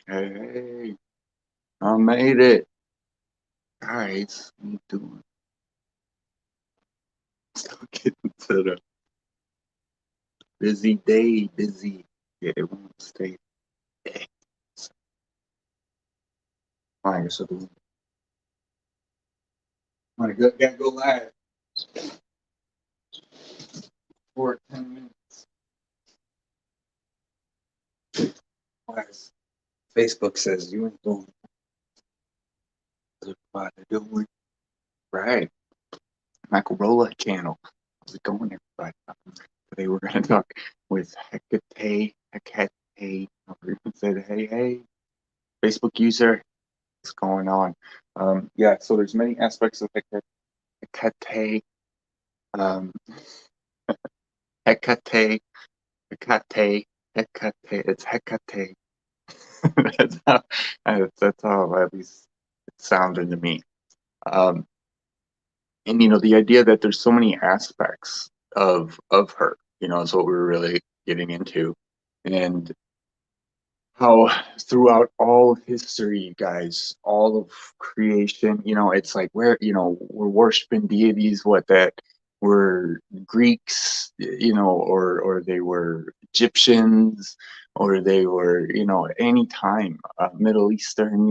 Hey, I made it. Guys, what you doing? Still getting to the busy day, busy. Yeah, it won't stay. Alright, so my gut gotta go live for 10 minutes. Guys, Facebook says you ain't doing what they're doing. Right. Macarola channel. How's it going, everybody? Today we're gonna talk with Hecate, or you can say, hey, Facebook user. What's going on? Yeah, so there's many aspects of Hecate, um, Hecate, Hecate, Hecate. It's Hecate. that's how that's how at least it sounded to me. Um, and the idea that there's so many aspects of her, is what we're really getting into, and how throughout all of history, guys, all of creation, it's like we're worshiping deities, what that were Greeks, or they were Egyptians, or they were, any time, Middle Eastern,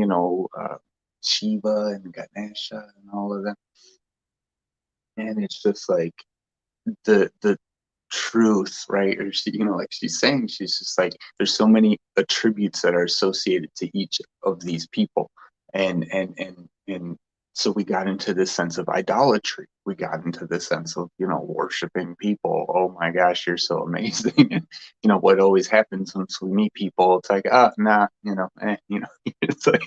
Shiva and Ganesha and all of them. And it's just like the truth, right? Or like she's saying, she's just like, there's so many attributes that are associated to each of these people, and so we got into this sense of idolatry. We got into this sense of worshiping people. Oh my gosh, you're so amazing. And what always happens once we meet people, it's like, nah, it's like,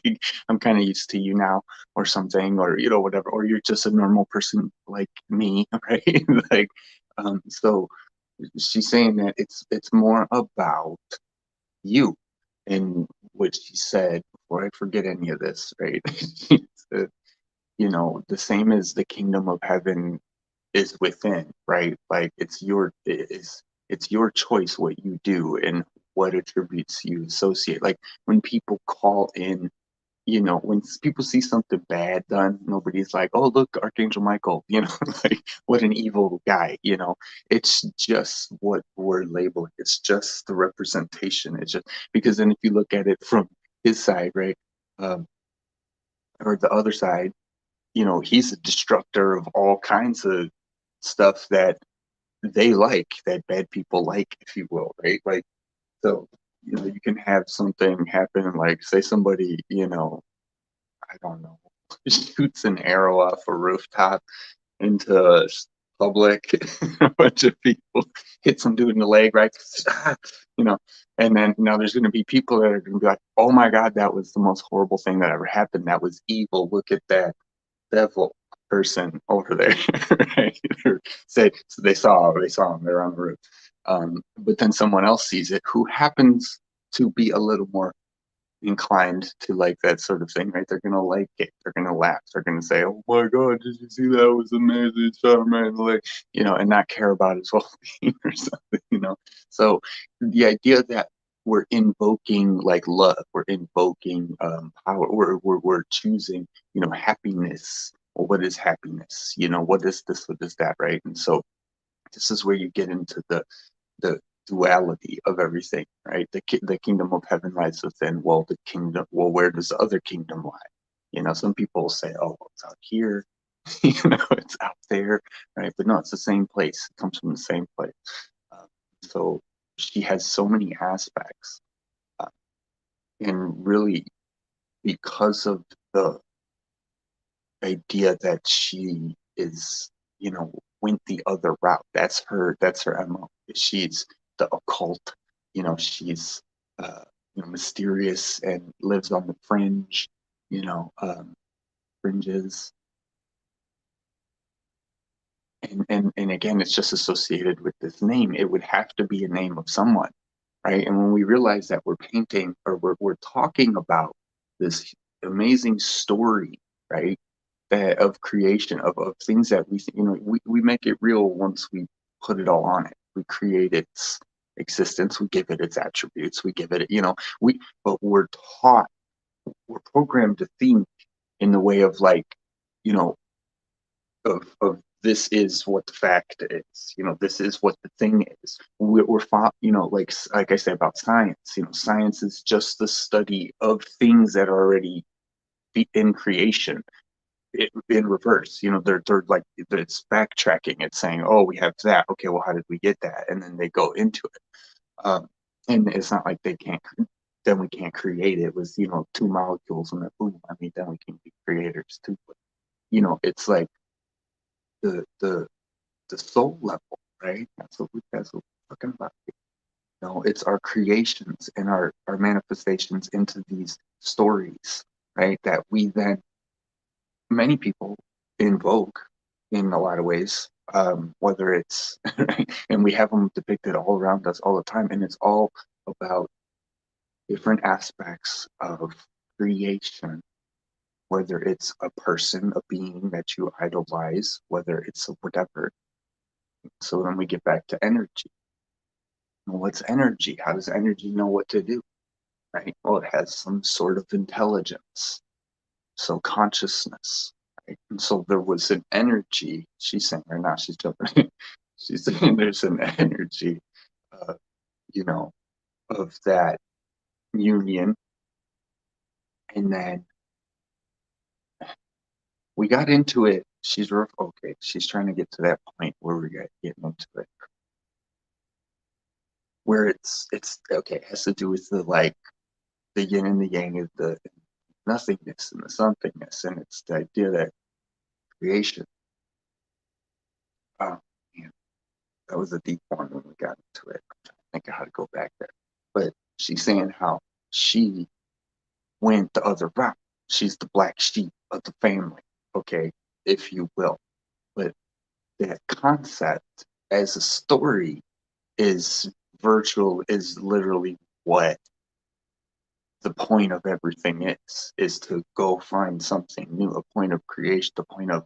I'm kind of used to you now, or something, or whatever, or you're just a normal person like me, right? Like, so she's saying that it's more about you, and what she said, before I forget any of this, right? She said, the same as the kingdom of heaven is within, right? Like it's your choice what you do and what attributes you associate. Like when people call in, when people see something bad done, nobody's like, oh, look, Archangel Michael, like what an evil guy, it's just what we're labeling. It's just the representation. It's just because then if you look at it from his side, right, um, or the other side, he's a destructor of all kinds of stuff that they like, that bad people like, if you will, right? Like, so, you can have something happen, like, say somebody, I don't know, shoots an arrow off a rooftop into public, a bunch of people hit some dude in the leg, right? you know, and then now there's going to be people that are going to be like, oh my God, that was the most horrible thing that ever happened. That was evil. Look at that devil person over there, right? Or say, so they saw him, they're on the roof. But then someone else sees it who happens to be a little more inclined to like that sort of thing, right? They're gonna like it. They're gonna laugh. They're gonna say, "Oh my God, did you see that? It was amazing, shot a man in the leg," and not care about his well-being or something, So the idea that we're invoking like love, we're invoking power, we're choosing, happiness. Well, what is happiness? What is this? What is that? Right? And so this is where you get into the duality of everything, right? The kingdom of heaven lies within. Well, the kingdom. Well, where does the other kingdom lie? Some people say, "Oh, well, it's out here." It's out there, right? But no, it's the same place. It comes from the same place. Um, so she has so many aspects, uh, and really because of the idea that she is, went the other route. That's her MO. She's the occult, she's mysterious and lives on the fringe, fringes. And again, it's just associated with this name. It would have to be a name of someone, right? And when we realize that we're painting, or we're talking about this amazing story, right? That of creation, of things that we make it real once we put it all on it. We create it, existence. We give it its attributes. We give it, but we're taught, we're programmed to think in the way of like, you know, of this is what the fact is. This is what the thing is. Like I said about science. Science is just the study of things that are already in creation. In reverse, they're like, it's backtracking. It's saying, oh, we have that. Okay, well, how did we get that? And then they go into it. And it's not like they can't. Then we can't create it. It was, two molecules and a boom. I mean, then we can be creators too. But, it's like the soul level, right? That's what we're talking about. It's our creations and our manifestations into these stories, right? That we then, many people invoke in a lot of ways, whether it's, and we have them depicted all around us all the time, and it's all about different aspects of creation, whether it's a person, a being that you idolize, whether it's whatever. So then we get back to energy. What's energy? How does energy know what to do? Right? Well, it has some sort of intelligence, so consciousness. Right? And so there was an energy. She's saying, or not? She's jumping. She's saying there's an energy, uh, you know, of that union, and then we got into it. Okay. She's trying to get to that point where we got getting into it, where it's okay. It has to do with the yin and the yang of the nothingness and the somethingness, and it's the idea that creation. Oh, man, that was a deep one when we got into it. I'm trying to think of how to go back there. But she's saying how she went the other route. She's the black sheep of the family, okay, if you will. But that concept as a story is is literally what the point of everything is to go find something new, a point of creation, the point of,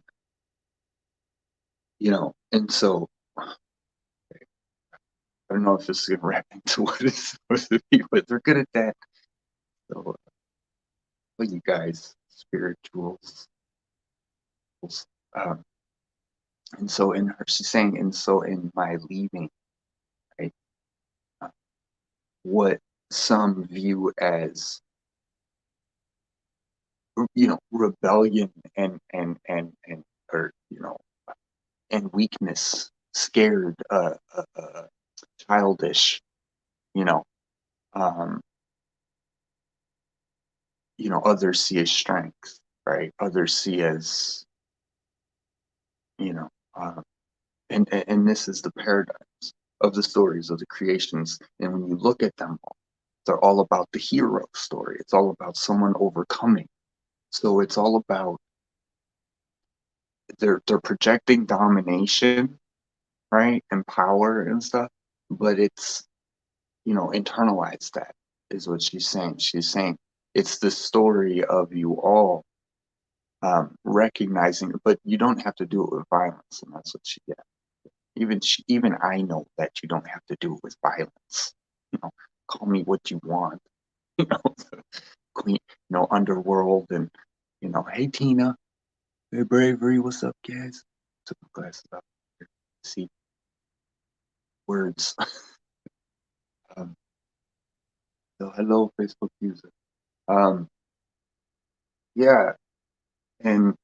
and so I don't know if this is going to wrap into what it's supposed to be, but they're good at that. So, what you guys, spirituals, um, and so she's saying, and so in my leaving, right, uh, what some view as, rebellion and or and weakness, scared, childish, you know, um, others see as strength, right? Others see as, you know, um, and this is the paradigms of the stories of the creations. And when you look at them all, they're all about the hero story. It's all about someone overcoming. So it's all about they're projecting domination, right, and power and stuff. But it's internalize that is what she's saying. She's saying it's the story of you all recognizing, but you don't have to do it with violence, and that's what she did. Even I know that you don't have to do it with violence. Call me what you want. You know, Queen, Underworld, and hey Tina, hey Bravery, what's up, guys? Took my glasses off. See words. So hello, Facebook user. Um, yeah, and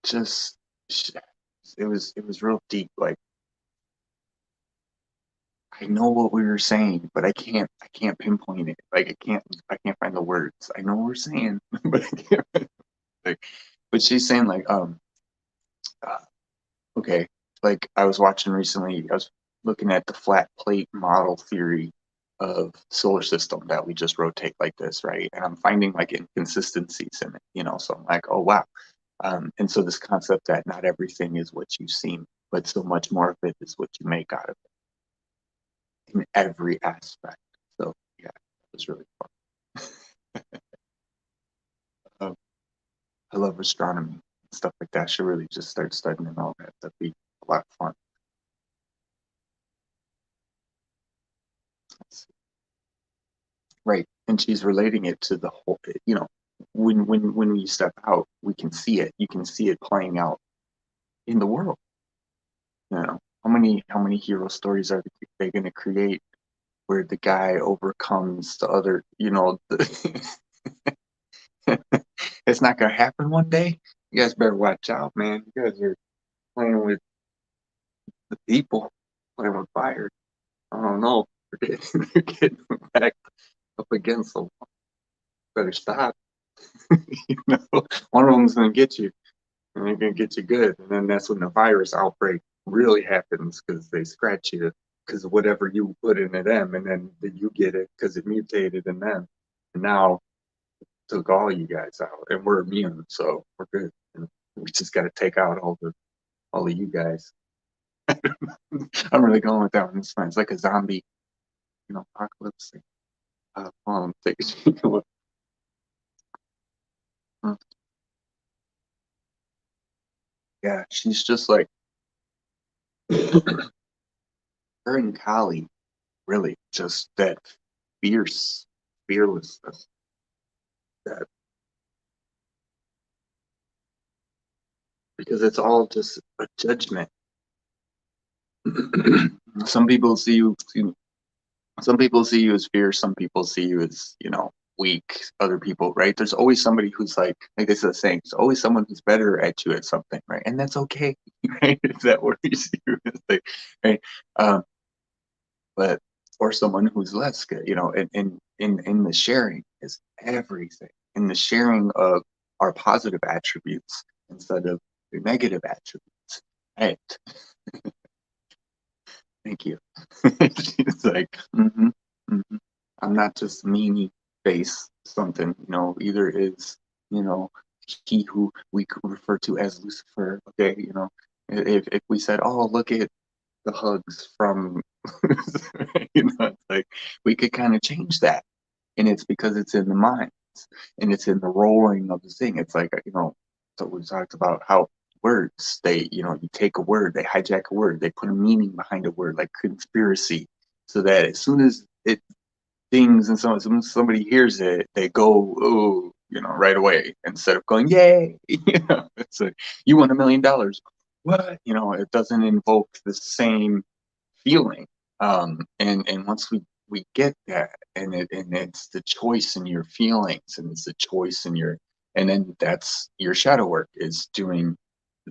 just it was real deep. Like I know what we were saying, but I can't pinpoint it. Like I can't find the words. I know what we're saying, but I can't. Like, but she's saying like uh, okay, like I was watching recently. I was looking at the flat plate model theory of solar system that we just rotate like this, right? And I'm finding like inconsistencies in it. So I'm like, oh wow. And so this concept that not everything is what you seem, but so much more of it is what you make out of it in every aspect. So yeah, it was really fun. um, I love astronomy and stuff like that. I should really just start studying all that. That'd be a lot of fun. right. And she's relating it to the whole, when we step out, we can see it. You can see it playing out in the world. How many hero stories are they going to create where the guy overcomes the other, it's not going to happen one day. You guys better watch out, man. You guys are playing with the people, playing with fire. I don't know. They're getting back up against them. Better stop. One of them's going to get you, and they're going to get you good. And then that's when the virus outbreak really happens because they scratch you because of whatever you put into them, and then you get it because it mutated in them. And now took all you guys out, and we're immune, so we're good. And we just got to take out all of you guys. I'm really going with that one. It's like a zombie, apocalypse thing. Take a look. Yeah, she's just like her and Kali, really, just that fierce fearlessness. That because it's all just a judgment. Some people see you, some people see you as fierce, some people see you as, weak, other people, right? There's always somebody who's like this is a saying, there's always someone who's better at you at something, right? And that's okay, right? If that worries you, it's like, right? But or someone who's less good, in the sharing is everything. In the sharing of our positive attributes instead of your negative attributes. Right. Thank you. It's like, I'm not just meanie face something, either is, you know, he who we could refer to as Lucifer. Okay, if we said, oh, look at the hugs from, it's like we could kind of change that, and it's because it's in the mind, and it's in the rolling of the thing. It's like, so we talked about how words, you take a word, they hijack a word, they put a meaning behind a word, like conspiracy, so that as soon as it dings and somebody hears it, they go, oh, right away, instead of going, yay, it's like, you won $1 million. What? It doesn't invoke the same feeling. And once we get that, and it's the choice in your feelings, and it's the choice in your, and then that's your shadow work, is doing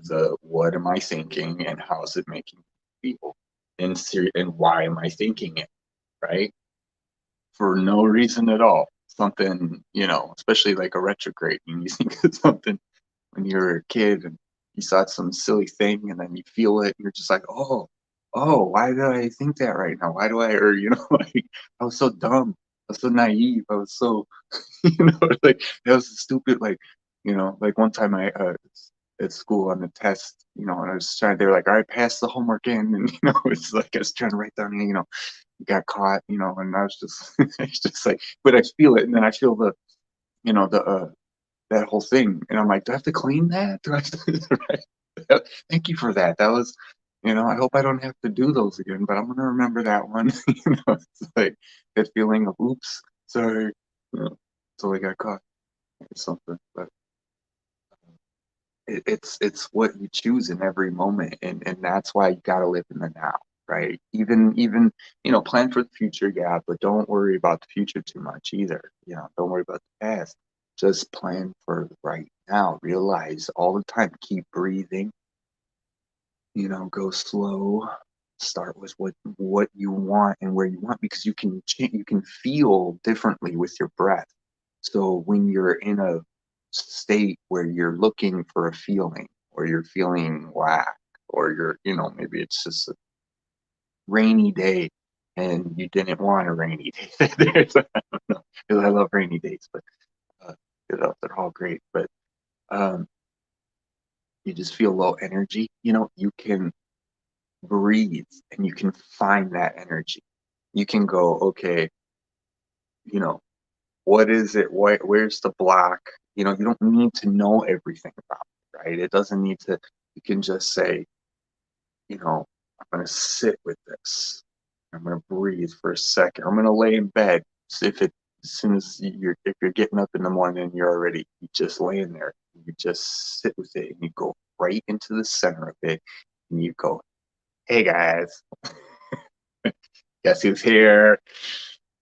the what am I thinking and how is it making me feel, and why am I thinking it, right? For no reason at all. Something, especially like a retrograde, and you think of something when you were a kid and you saw some silly thing, and then you feel it and you're just like, oh, why did I think that right now? Why do I, or like, I was so dumb, I was so naive, I was so like, that was stupid, like, like one time I at school on the test, and I was trying, they were like, all right, pass the homework in, and it's like I was trying to write down, got caught, and I was just it's just like, but I feel it, and then I feel the, the that whole thing, and I'm like, do I have to clean that? Do I have to, right? Thank you for that. That was, I hope I don't have to do those again, but I'm gonna remember that one. It's like that feeling of oops, sorry, so I got caught or something. But it's what you choose in every moment, and that's why you gotta live in the now, right? Even plan for the future, yeah, but don't worry about the future too much either. Don't worry about the past. Just plan for right now. Realize all the time. Keep breathing. Go slow. Start with what you want and where you want, because you can feel differently with your breath. So when you're in a state where you're looking for a feeling, or you're feeling whack, or maybe it's just a rainy day and you didn't want a rainy day. I don't know, because I love rainy days, but they're all great. But um, you just feel low energy. You can breathe and you can find that energy. You can go, okay, you know, what is it? Where's the block? You don't need to know everything about it, right? It doesn't need to, you can just say, I'm going to sit with this. I'm going to breathe for a second. I'm going to lay in bed. See if it As soon as if you're getting up in the morning, you just laying there. You just sit with it and you go right into the center of it and you go, hey guys, guess who's here?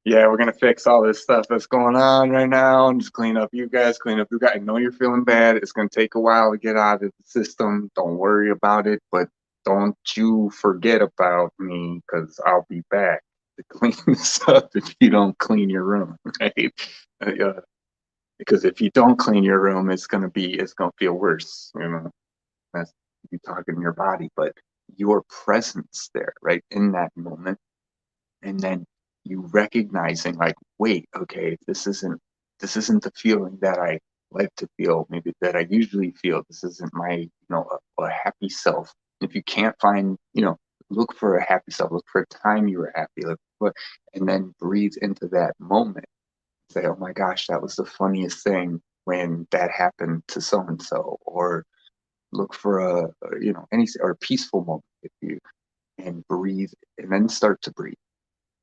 Yeah, we're gonna fix all this stuff that's going on right now and just clean up you guys, clean up you guys. I know you're feeling bad. It's gonna take a while to get out of the system. Don't worry about it, but don't you forget about me because I'll be back to clean this up if you don't clean your room, right? Yeah, because if you don't clean your room, it's gonna feel worse. That's you talking to your body, but your presence there, right, in that moment, and then you recognizing like, wait, okay, this isn't the feeling that I like to feel, maybe that I usually feel. This isn't my, a happy self. If you can't find, look for a happy self, look for a time you were happy, and then breathe into that moment. Say, oh my gosh, that was the funniest thing when that happened to so and so, or look for any or a peaceful moment if you and breathe, and then start to breathe,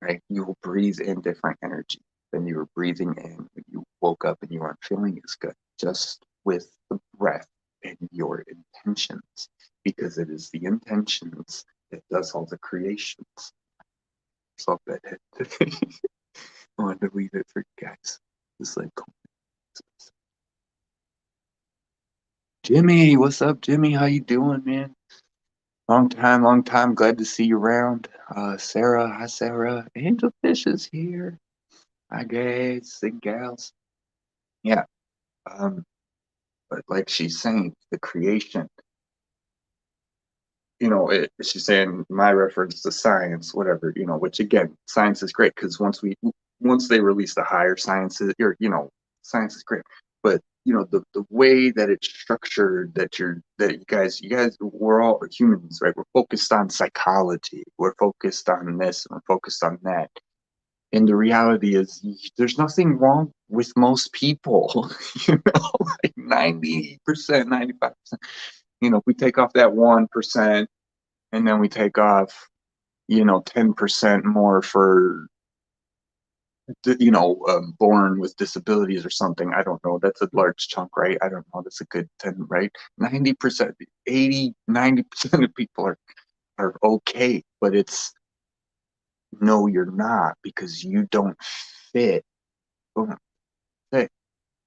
right? You will breathe in different energy than you were breathing in when you woke up and you weren't feeling as good, just with the breath and your intentions, because it is the intentions that does all the creations. So that I wanted to leave it for you guys. Just like Jimmy, what's up, Jimmy? How you doing, man? Long time, long time. Glad to see you around. Sarah, hi, Sarah. Angel Fish is here. Hi, guys and gals. Yeah. But like she's saying, the creation, she's saying my reference to science, whatever, which again, science is great because once they release the higher sciences, science is great. But the way that it's structured, that you guys, we're all humans, right? We're focused on psychology, we're focused on this, and we're focused on that. And the reality is, there's nothing wrong with most people, like 90%, 95%. If we take off that 1% and then we take off, 10% more for, born with disabilities or something. I don't know. That's a large chunk, right? I don't know. That's a good 10, right? 90%, 80, 90% of people are okay, but it's no, you're not, because you don't fit. Boom. Okay.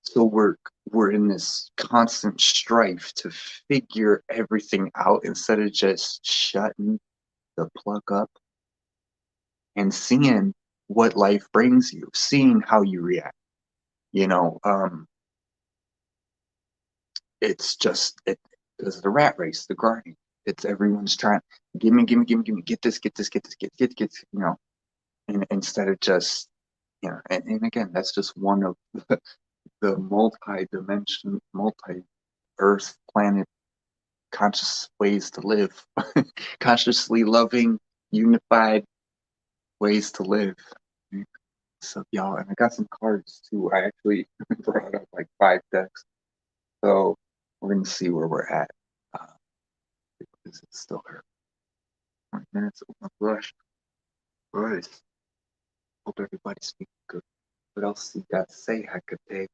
So we're in this constant strife to figure everything out instead of just shutting the plug up and seeing what life brings you, seeing how you react. You know, um, it's just it because of the rat race, the grind. It's everyone's trying, give me, get this, get this, get this, get, and instead of just, and again, that's just one of the multi-dimension, multi-earth planet conscious ways to live, consciously loving, unified ways to live. So, y'all, and I got some cards too. I actually brought up like 5 decks. So we're gonna see where we're at. Uh, because it's still her 20 minutes. Oh my gosh. Right. Hope everybody's speaking good. What else you got to say, Hecate?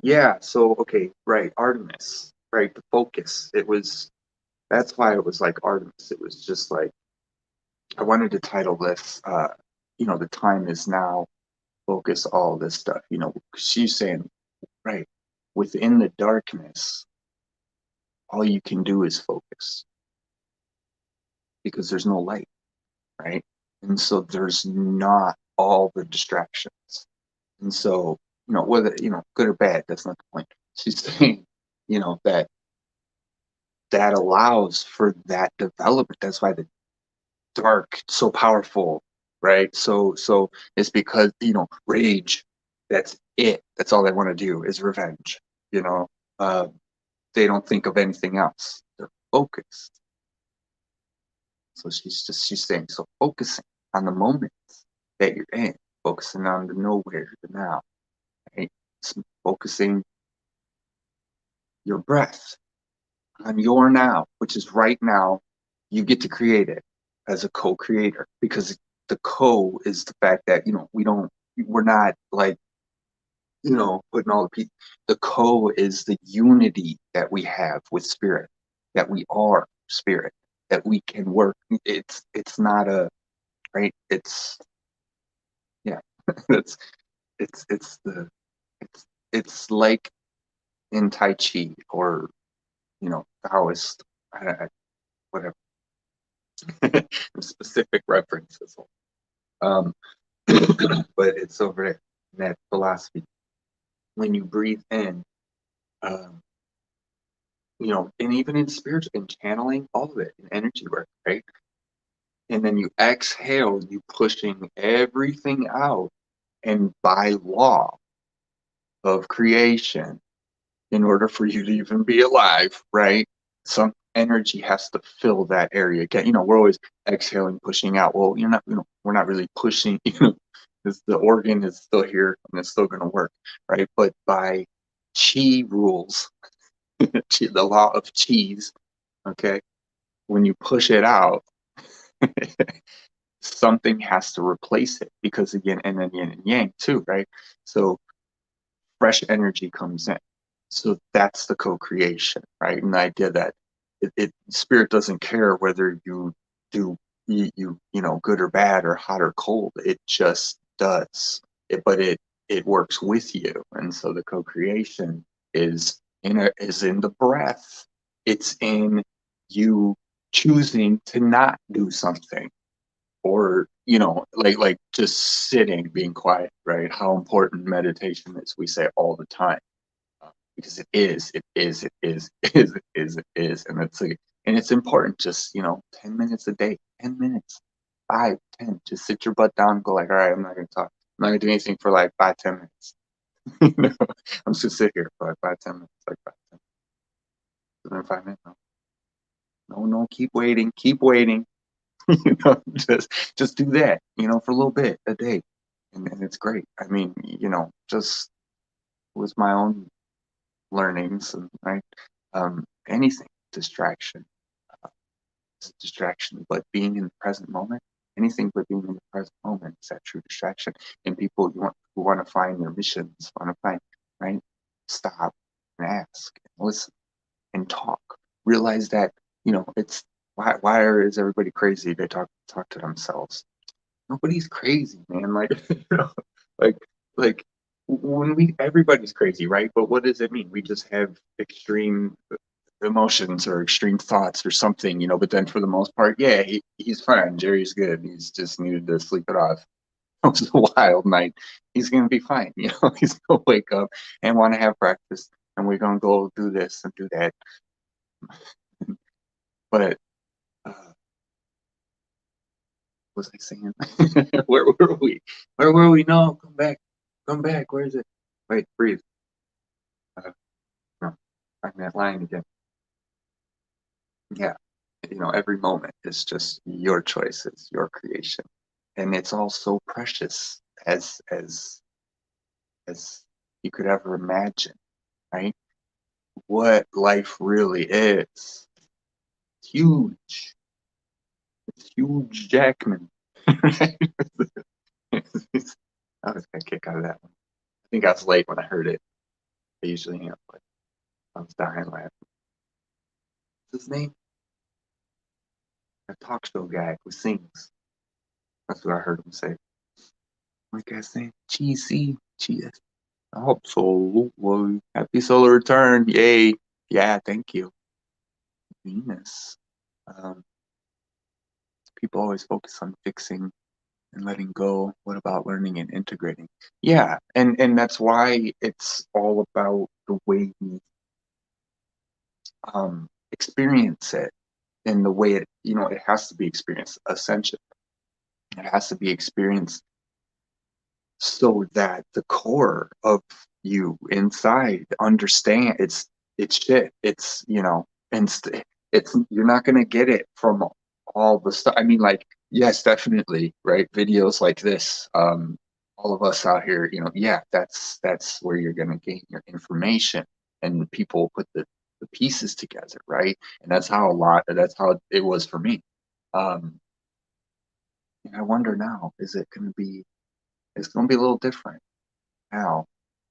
Yeah, so okay, right, Artemis, right, the focus. That's why it was like Artemis. It was just like I wanted to title this the time is now, focus, all this stuff, 'cause she's saying, right, within the darkness, all you can do is focus because there's no light, right? And so there's not all the distractions. And so, whether, good or bad, that's not the point. She's saying, that allows for that development. That's why the dark so powerful, right? So it's because, rage, that's it. That's all they want to do is revenge. You know, uh, they don't think of anything else. They're focused. So she's saying, so focusing on the moment that you're in, focusing on the nowhere, the now, right? Focusing your breath on your now, which is right now. You get to create it as a co-creator, because the co is the fact that we're not like putting all the pieces. The co is the unity that we have with spirit, that we are spirit, that we can work. It's not a right. It's yeah. It's it's the it's like in Tai Chi or Taoist, whatever specific references. Um, but it's over there in that philosophy. When you breathe in, um, and even in spiritual, in channeling, all of it, in energy work, right? And then you exhale, you pushing everything out, and by law of creation, in order for you to even be alive, right? Some energy has to fill that area again. We're always exhaling, pushing out. Well, you're not, we're not really pushing, because the organ is still here and it's still going to work, right? But by chi rules, the law of cheese, okay, when you push it out, something has to replace it because again, and then yin and yang too, right? So fresh energy comes in. So that's the co-creation, right? And the idea that spirit doesn't care whether you do good or bad or hot or cold. It just does. But it works with you, and so the co-creation is in the breath. It's in you choosing to not do something or like just sitting being quiet, right? How important meditation is, we say all the time, because it is and it's like, and it's important, just 10 minutes a day, 10 minutes, 5, 10, just sit your butt down and go like, all right, I'm not going to talk, I'm not going to do anything for like 5, 10 minutes. I'm just gonna sit here for like 5, 10 minutes, like 5, 10 minutes. And then 5 minutes, no, keep waiting, just do that, for a little bit a day. And it's great. I mean, just with my own learnings, and right, anything distraction, is a distraction, but being in the present moment, anything but being in the present moment is that true distraction. And people who want to find their missions, want to find, right, stop and ask and listen and talk, realize that it's why is everybody crazy? They talk to themselves. Nobody's crazy, man. Like, like, like when everybody's crazy, right? But what does it mean? We just have extreme emotions or extreme thoughts or something, But then for the most part, yeah, he's fine. Jerry's good. He's just needed to sleep it off. It was a wild night. He's gonna be fine. He's gonna wake up and want to have breakfast, and we're gonna go do this and do that. But uh, what was I saying? Where were we? Where were we? No, come back. Come back. Where is it? Wait, breathe. No, find that line again. Yeah. Every moment is just your choices, your creation. And it's all so precious as you could ever imagine, right? What life really is. It's huge. It's huge, Jackman. I was gonna kick out of that one. I think I was late when I heard it. I usually am, but I was dying laughing. What's his name? A talk show guy who sings. That's what I heard him say. Like I said, cheesy, cheese. I hope so. Well, happy solar return. Yay. Yeah, thank you. Venus. Um, People always focus on fixing and letting go. What about learning and integrating? Yeah, and that's why it's all about the way we experience it, and the way it has to be experienced. Essentially, it has to be experienced so that the core of you inside understand it's shit. It's and it's you're not gonna get it from all the stuff. I mean, like, yes, definitely, right? Videos like this, all of us out here, yeah, that's where you're gonna gain your information, and people put the pieces together, right? And that's how it was for me. Um, and I wonder now, is it gonna be? It's gonna be a little different now,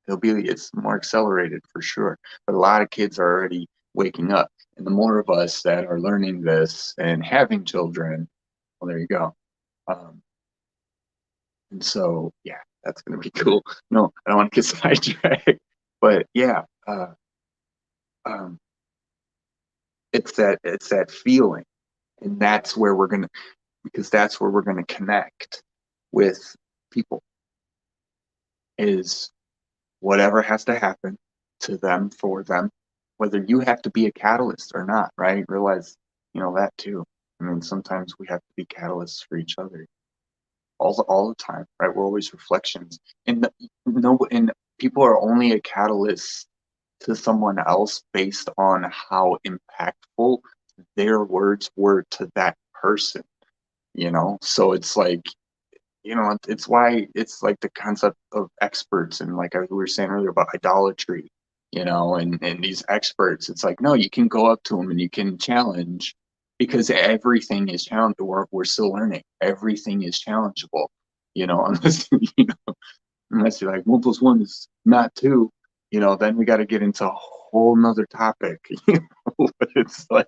it's more accelerated for sure. But a lot of kids are already waking up. And the more of us that are learning this and having children, well, there you go. And so, yeah, that's going to be cool. No, I don't want to get sidetracked, but yeah, um, it's that feeling, and that's where we're gonna because that's where we're gonna connect with people. Is whatever has to happen to them for them, whether you have to be a catalyst or not, right? Realize, that too. I mean, sometimes we have to be catalysts for each other all the time, right? We're always reflections, and no, and people are only a catalyst to someone else based on how impactful their words were to that person. So it's like, it's why it's like the concept of experts, and like we were saying earlier about idolatry, and these experts, it's like, no, you can go up to them and you can challenge, because everything is challengeable. We're still learning. Everything is challengeable, unless unless you're like 1 + 1 is not 2, then we got to get into a whole nother topic. But it's like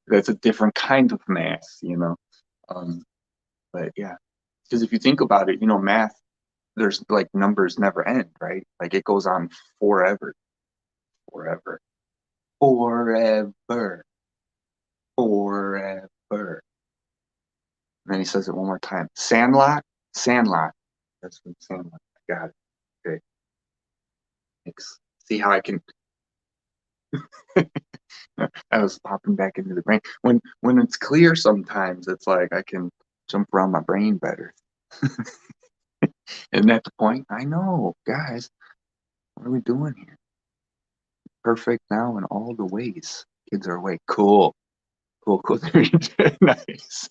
that's a different kind of math. um but yeah, because if you think about it, math, there's like numbers never end, right? Like it goes on forever, forever, forever, forever. And then he says it one more time. Sandlot, Sandlot. That's from Sandlot. I got it. Okay. Thanks. See how I can. I was popping back into the brain. When it's clear, sometimes it's like I can jump around my brain better. Isn't that the point? I know, guys. What are we doing here? Perfect now in all the ways. Kids are awake. Cool. Cool, cool. Nice.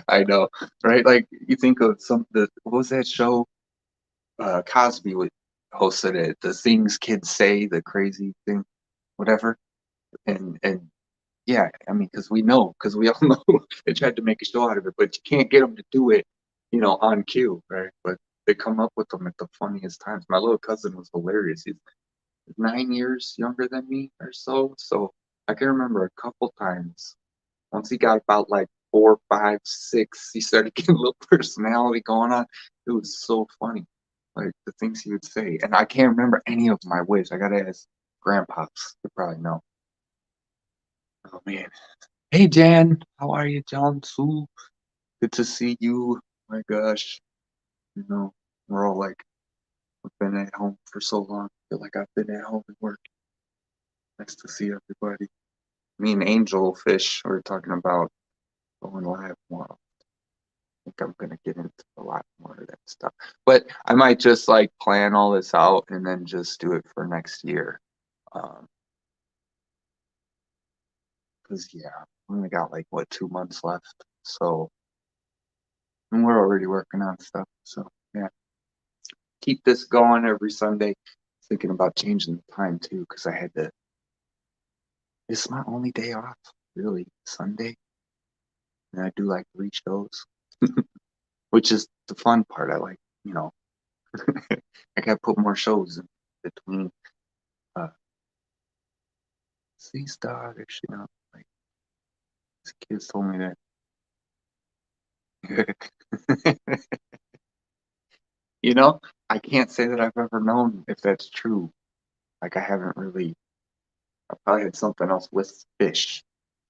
I know, right? Like you think of what was that show? Cosby hosted it. The things kids say, the crazy thing, whatever. And yeah, I mean, because we all know they tried to make a show out of it, but you can't get them to do it, on cue, right? But they come up with them at the funniest times. My little cousin was hilarious. He's 9 years younger than me or so. So I can remember a couple times. Once he got about like 4, 5, 6, he started getting a little personality going on. It was so funny, like the things he would say. And I can't remember any of my ways. I gotta ask grandpops. They probably know. Oh man. Hey Jan, how are you, John Sue? Good to see you. My gosh, you know, we're all like, we've been at home for so long. I feel like I've been at home and work. Nice to see everybody. Me and Angel Fish were talking about going live more. I think I'm gonna get into a lot more of that stuff. But I might just like plan all this out and then just do it for next year. Because yeah, we only got like what 2 months left. So and we're already working on stuff. So yeah, keep this going every Sunday. Thinking about changing the time too, because I had to. It's my only day off, really, Sunday, and I do like 3 shows, which is the fun part. I like, I got to put more shows in between. Uh, These dog, actually, not like these kids told me that. you know, I can't say that I've ever known if that's true. Like I haven't really. I probably had something else with fish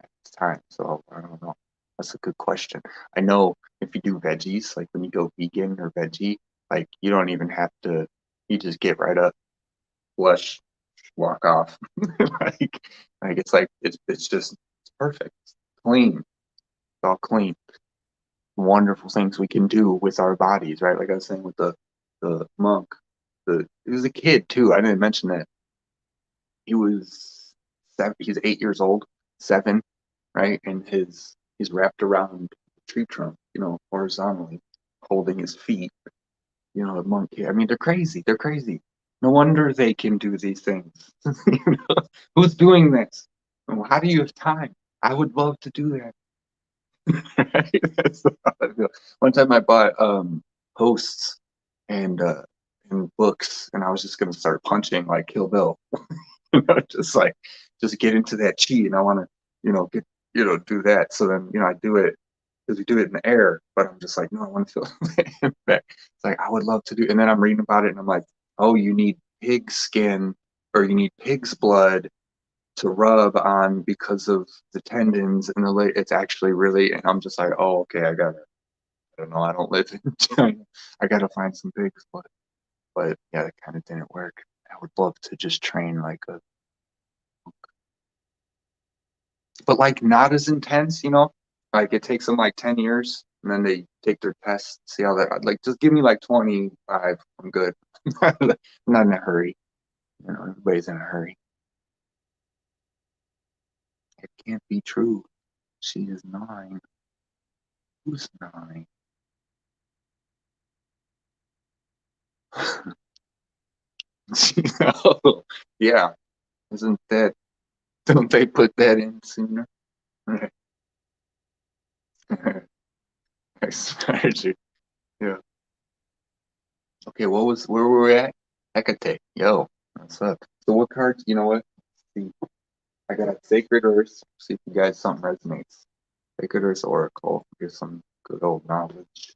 at the time, so I don't know. That's a good question. I know if you do veggies, like when you go vegan or veggie, like you don't even have to. You just get right up, flush, walk off. like, it's just it's perfect, it's clean, it's all clean. Wonderful things we can do with our bodies, right? Like I was saying with the monk, he was a kid too. I didn't mention that he was 7. He's 8 years old, 7, right? And he's wrapped around a tree trunk, horizontally, holding his feet. The monk. I mean, they're crazy. They're crazy. No wonder they can do these things. Who's doing this? How do you have time? I would love to do that. Right? That's how I feel. One time I bought posts and books, and I was just gonna start punching like Kill Bill. Just get into that chi, and I want to, get, do that. So then, I do it because we do it in the air, but I'm just like, no, I want to feel the impact. It's like I would love to do, and then I'm reading about it, and I'm like, oh, you need pig skin or you need pig's blood to rub on because of the tendons and it's actually really, and I'm just like, oh, okay, I don't know, I don't live in China. I gotta find some pigs blood. But yeah, that kind of didn't work. I would love to just train like but like not as intense, like it takes them like 10 years and then they take their tests, see how that, like, just give me like 25, I'm good. I'm not in a hurry. Everybody's in a hurry. It can't be true. She is 9. Who's 9? Oh, yeah. Isn't that, don't they put that in sooner? I swear to you. Yeah. Okay, where were we at? Hecate. Yo, what's up? So what cards, you know what? Let's see. I got Sacred Earth. See if you guys something resonates. Sacred Earth Oracle. Here's some good old knowledge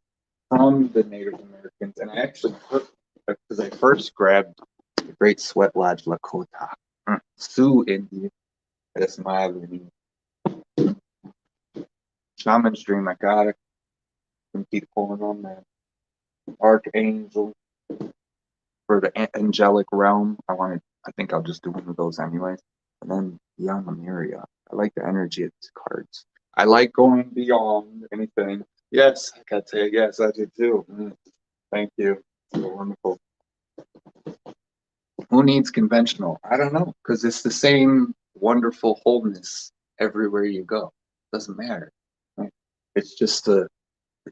from the Native Americans. And I actually put, because I first grabbed the Great Sweat Lodge Lakota. Sioux Indian. That's my other name. Shaman's Dream. I got it. Can keep pulling on that. Archangel for the angelic realm. I think I'll just do one of those anyways. And then Beyond Lemuria. I like the energy of these cards. I like going beyond anything. Yes, I got to say yes, I did too. Thank you. So wonderful. Who needs conventional? I don't know, because it's the same wonderful wholeness everywhere you go. Doesn't matter. Right? It's just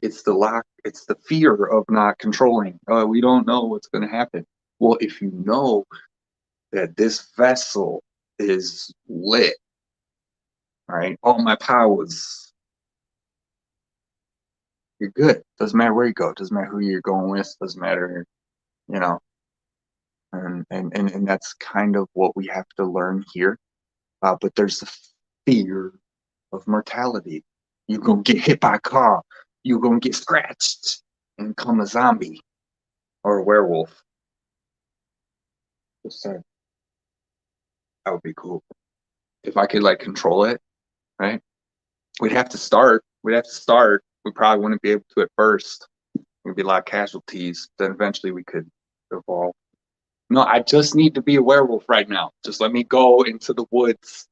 it's the fear of not controlling. Oh, we don't know what's going to happen. Well, if you know that this vessel is lit, right? All my powers, you're good. Doesn't matter where you go. Doesn't matter who you're going with. Doesn't matter, you know. And that's kind of what we have to learn here. But there's the fear of mortality. You're gonna get hit by a car. You're gonna get scratched and become a zombie or a werewolf. Just saying. That would be cool if I could like control it, right? We'd have to start. We'd have to start. We probably wouldn't be able to at first. There'd be a lot of casualties. Then eventually we could evolve. No, I just need to be a werewolf right now. Just let me go into the woods.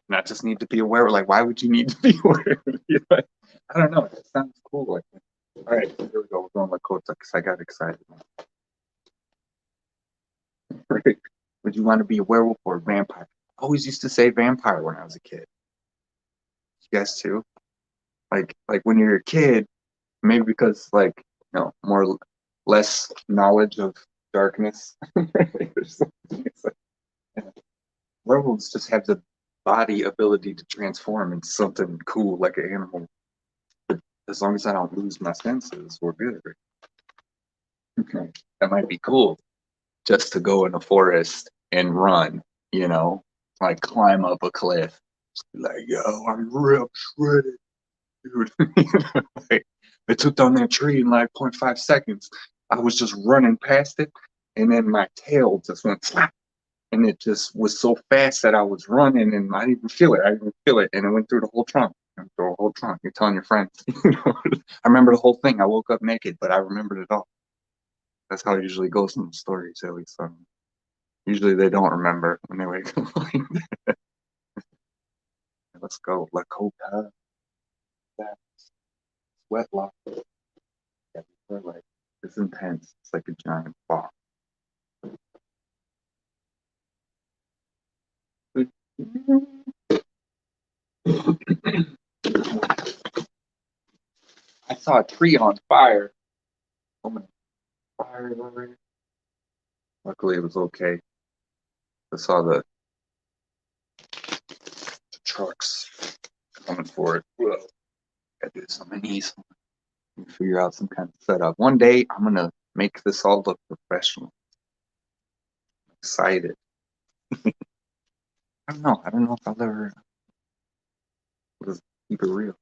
And I just need to be a werewolf. Like, why would you need to be a werewolf? I don't know. It sounds cool. Like, all right, here we go. We're going Lakota because I got excited. Would you want to be a werewolf or a vampire? I always used to say vampire when I was a kid. You guys too? Like when you're a kid, maybe because like, more less knowledge of darkness. Werewolves just have the body ability to transform into something cool like an animal. But as long as I don't lose my senses, we're good. Okay. That might be cool just to go in the forest and run, like climb up a cliff. Like, yo, I'm real shredded, dude. Like, I took down that tree in like 0.5 seconds. I was just running past it, and then my tail just went slap, and it just was so fast that I was running, and I didn't even feel it. I didn't even feel it, and it went through the whole trunk. Through the whole trunk. You're telling your friends. I remember the whole thing. I woke up naked, but I remembered it all. That's how it usually goes in the stories, at least. Usually they don't remember when they wake up. Let's go. Lakota. That sweat lock. Yeah, like, it's intense. It's like a giant ball. I saw a tree on fire. Oh my, fire already. Luckily, it was okay. I saw the trucks coming for it. Whoa. Gotta do some of these. Figure out some kind of setup. One day I'm gonna make this all look professional. I'm excited. I don't know. I don't know if I'll ever just keep it real.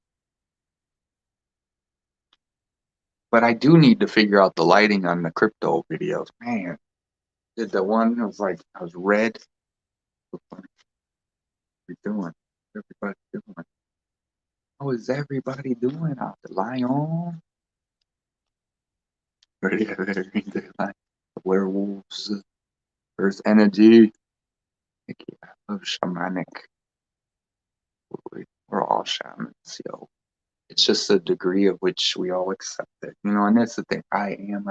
But I do need to figure out the lighting on the crypto videos. Man, did the one that was like I was red. What are we doing? Everybody doing? How is everybody doing out the lion? Ready? The werewolves, earth energy. I love shamanic. We're all shamans, yo. It's just the degree of which we all accept it, and that's the thing. I am.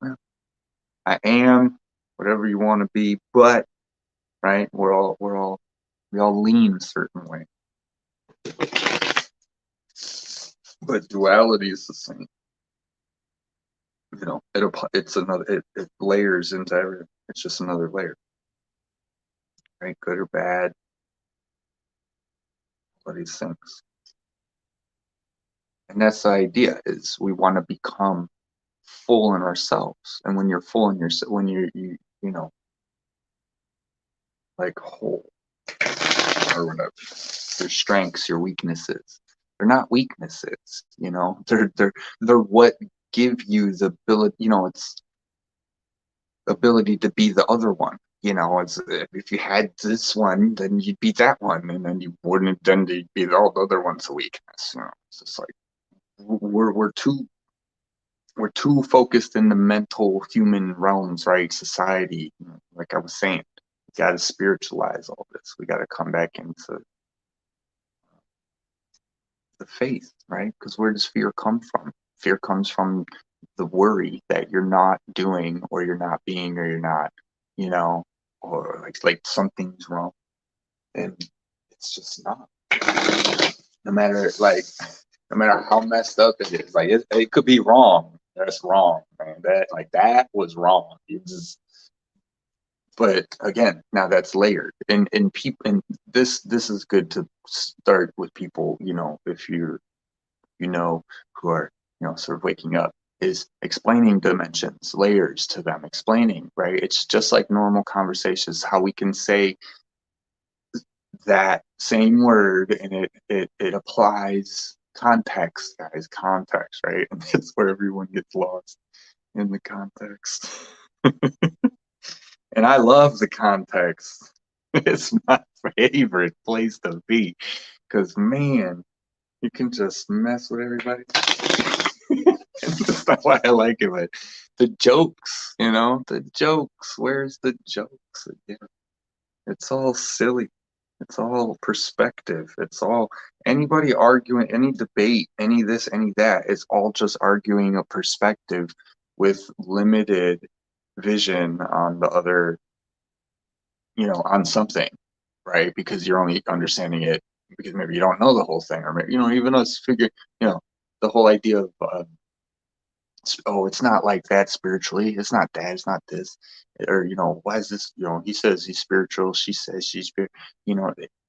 Well, I am whatever you want to be, but right, we all lean a certain way. But duality is the same. It layers into everything. It's just another layer, right? Good or bad, all these things. And that's the idea: is we want to become full in ourselves. And when you're full in yourself, when you like whole or whatever, your strengths, your weaknesses. They're not weaknesses, they're what give you the ability, it's ability to be the other one. It's if you had this one, then you'd be that one, and then you wouldn't. Then you'd be all the other one's a weakness. It's just like we're too focused in the mental human realms, right? Society, like I was saying, we got to spiritualize all this. We got to come back into the faith, right? Because where does fear come from? Fear comes from the worry that you're not doing, or you're not being, or you're not, or like something's wrong, and it's just not. No matter how messed up it is, like it could be wrong. That's wrong, man. That was wrong. But again, now that's layered, and people, and this is good to start with people. If you're who are sort of waking up, is explaining dimensions, layers to them, explaining, right? It's just like normal conversations, how we can say that same word and it applies context, guys, context, right? And that's where everyone gets lost, in the context. And I love the context. It's my favorite place to be, because man, you can just mess with everybody. That's not why I like it, but the jokes, the jokes. Where's the jokes again? It's all silly. It's all perspective. It's all anybody arguing, any debate, any this, any that. It's all just arguing a perspective with limited vision on the other, on something, right? Because you're only understanding it because maybe you don't know the whole thing, or maybe, even us figure, the whole idea of it's not like that spiritually. It's not that. It's not this. Or, why is this? He says he's spiritual. She says she's spiritual.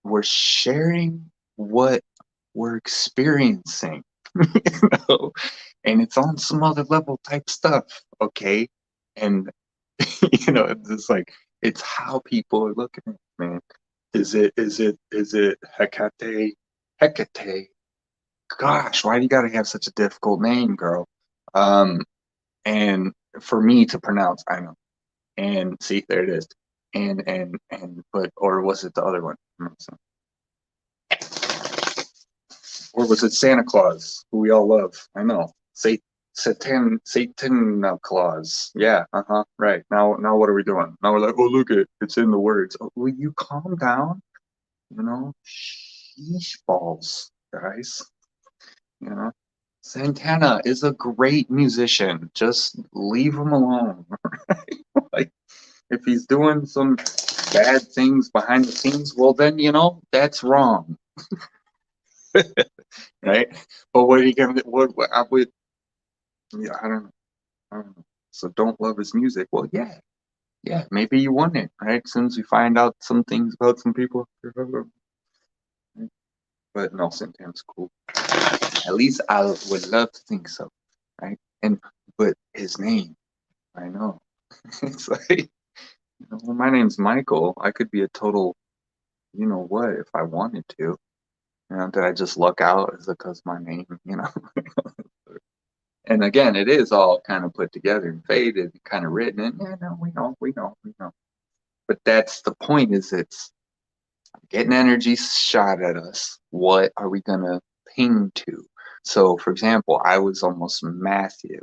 We're sharing what we're experiencing, and it's on some other level type stuff. Okay. And, it's just like, it's how people are looking at it, man. Is it Hecate? Hecate. Gosh, why do you got to have such a difficult name, girl? And for me to pronounce, I know. And see, there it is. But, or was it the other one? Or was it Santa Claus, who we all love? I know. Satan Claus. Yeah, right. Now what are we doing? Now we're like, oh, look it's in the words. Oh, will you calm down? Sheesh balls, guys. Santana is a great musician. Just leave him alone. Like, if he's doing some bad things behind the scenes, well, then, that's wrong. Right? But what are you going to, I would, yeah, I don't know. So don't love his music. Well, yeah, maybe you wouldn't, right? As soon as we find out some things about some people. But no, Santana's cool. At least I would love to think so, right? But his name, I know. It's like, well, my name's Michael. I could be a total, you know what, if I wanted to. Did I just luck out? Is it because my name, And again, it is all kind of put together and faded, kind of written. And yeah, no, we know. But that's the point. Is it's getting energy shot at us. What are we gonna ping to? So, for example, I was almost Matthew,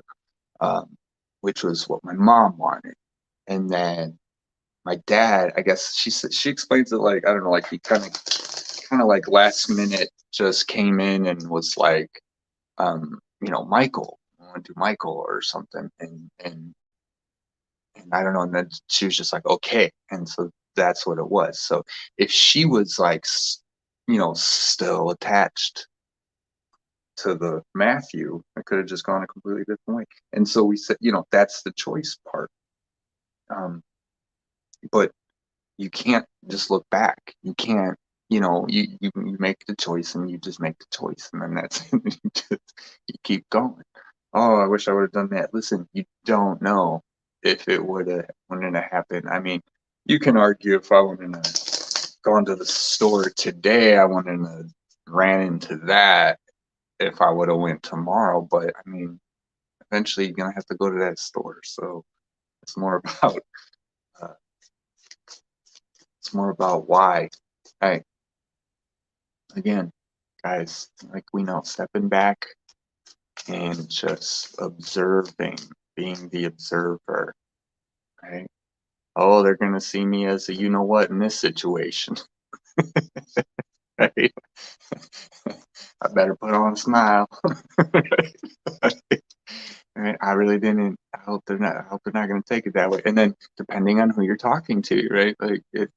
um, which was what my mom wanted, and then my dad, I guess she explains it like, I don't know, like he kind of like last minute just came in and was like, Michael, I want to do Michael or something, and I don't know, and then she was just like, okay, and so that's what it was. So if she was like, still attached to the Matthew, I could have just gone a completely different way. And so we said, that's the choice part. But you can't just look back. You can't, you make the choice and you just make the choice, and then that's you keep going. Oh, I wish I would have done that. Listen, you don't know if it wouldn't have happened. I mean, you can argue if I wouldn't have gone to the store today, I wouldn't have ran into that if I would have went tomorrow. But I mean, eventually you're gonna have to go to that store. So it's more about uh, why. Hey, again, guys, like we know, stepping back and just observing, being the observer, right? Oh, they're gonna see me as a you know what in this situation, right? I better put on a smile. Right? I really didn't. I hope they're not. I hope they're not gonna take it that way. And then depending on who you're talking to, right? Like it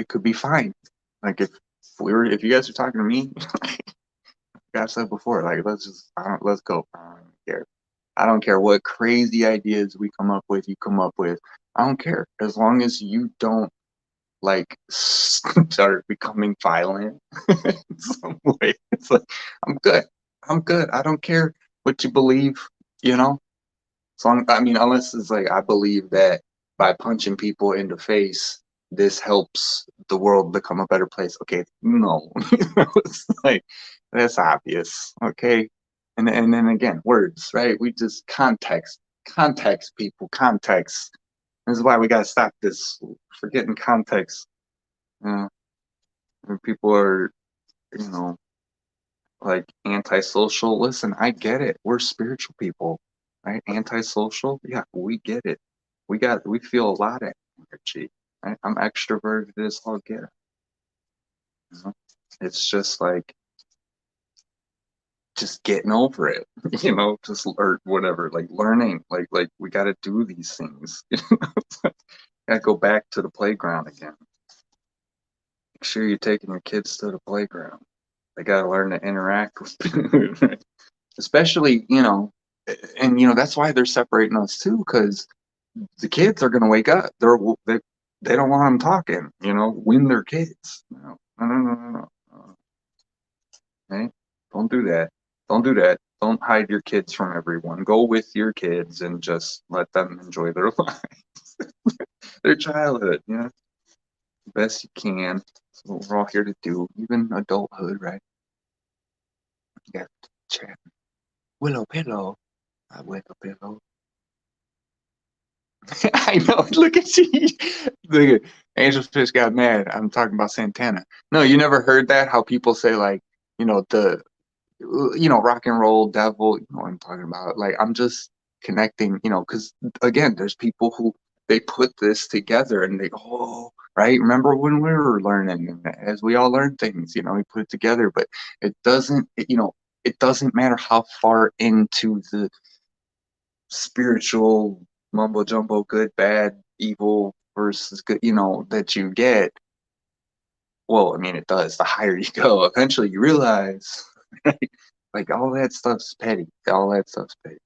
could be fine. Like if you guys are talking to me, like I said before, like let's go. I don't care. I don't care what crazy ideas we come up with, you come up with. I don't care. As long as you don't like start becoming violent in some way. It's like I'm good. I'm good. I don't care what you believe, you know? I mean, unless it's like I believe that by punching people in the face, this helps the world become a better place. Okay, no, it's like that's obvious. Okay, and then again, words, right? We just context people, context. This is why we gotta stop this forgetting context. Uh, when people are, you know, like antisocial. Listen, I get it. We're spiritual people, right? Antisocial, yeah, we get it. We feel a lot of energy. Right? I'm extroverted as all get. You know? It's just like just getting over it, just or whatever, like learning, like we got to do these things. Got to go back to the playground again. Make sure you're taking your kids to the playground. They got to learn to interact with especially, and that's why they're separating us too, because the kids are going to wake up. They don't want them talking, when they're kids. No. Okay? Don't do that. Don't do that. Don't hide your kids from everyone. Go with your kids and just let them enjoy their lives, their childhood, best you can. That's what we're all here to do, even adulthood, right? You got to chat. Willow pillow. Willow pillow. I know. Look at you. Look at Angelfish got mad. I'm talking about Santana. No, you never heard that? How people say like, rock and roll devil. You know what I'm talking about? Like I'm just connecting. Because again, there's people who they put this together and they right. Remember when we were learning, and as we all learn things, we put it together. But it doesn't. It doesn't matter how far into the spiritual mumbo jumbo, good, bad, evil versus good, that you get. Well, I mean, it does. The higher you go, eventually you realize, right? Like all that stuff's petty. All that stuff's petty.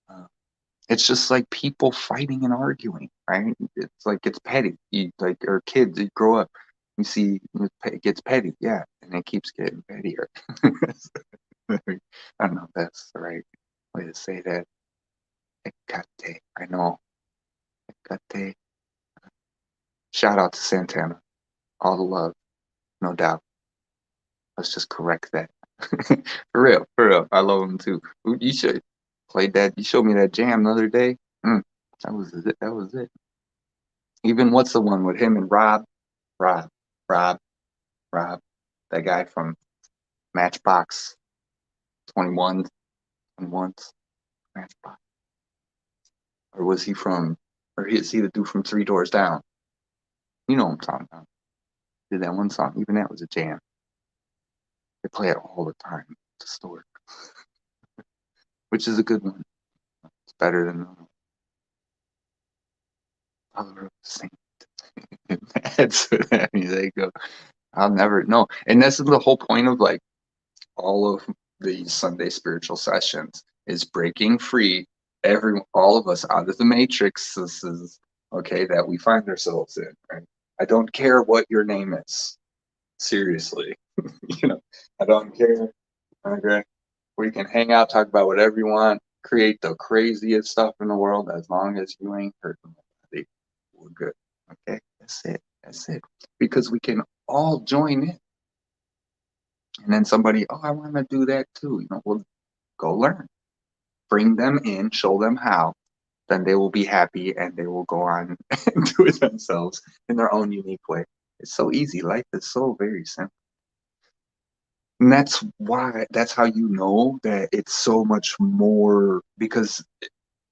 Uh, it's just like people fighting and arguing, right? It's like it's petty. You like, or kids, you grow up, you see it gets petty, yeah, and it keeps getting pettier. I don't know if that's the right way to say that. Hecate. I know. Hecate. Shout out to Santana. All the love, no doubt. Let's just correct that. For real, for real. I love him too. You should play that. You showed me that jam the other day. That was it. That was it. Even what's the one with him and Rob? Rob, Rob, Rob. That guy from Matchbox 21, 21, Matchbox. Or was he from, or is he the dude from Three Doors Down? You know what I'm talking about. Did that one song. Even that was a jam. They play it all the time at the store, which is a good one. It's better than Power of the Saint. That's I mean, there you go. I'll never know. And this is the whole point of like all of these Sunday spiritual sessions is breaking free all of us out of the matrix. This is okay that we find ourselves in. Right? I don't care what your name is. Seriously, I don't care. Okay, we can hang out, talk about whatever you want, create the craziest stuff in the world as long as you ain't hurting nobody. We're good. Okay, that's it. That's it. Because we can all join in. And then somebody, oh, I want to do that too. Well, go learn. Bring them in, show them how. Then they will be happy and they will go on and do it themselves in their own unique way. It's so easy. Life is so very simple. And that's how you know that it's so much more because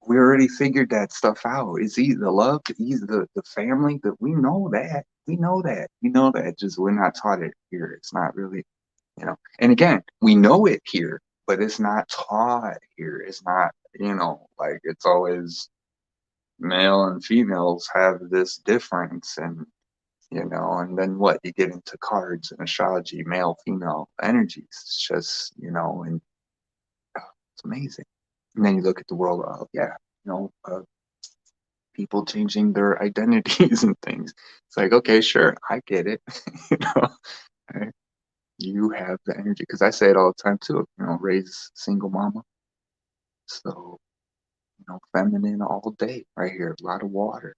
we already figured that stuff out. It's either the love, either the family, that we know that. We know that. We know that. Just we're not taught it here. It's not really, And again, we know it here, but it's not taught here. It's not, like it's always male and females have this difference and then what you get into cards and astrology, male, female energies. It's just, and it's amazing. And then you look at the world, people changing their identities and things. It's like, okay, sure, I get it. you know, you have the energy because I say it all the time too. Raise single mama, so feminine all day right here. A lot of water.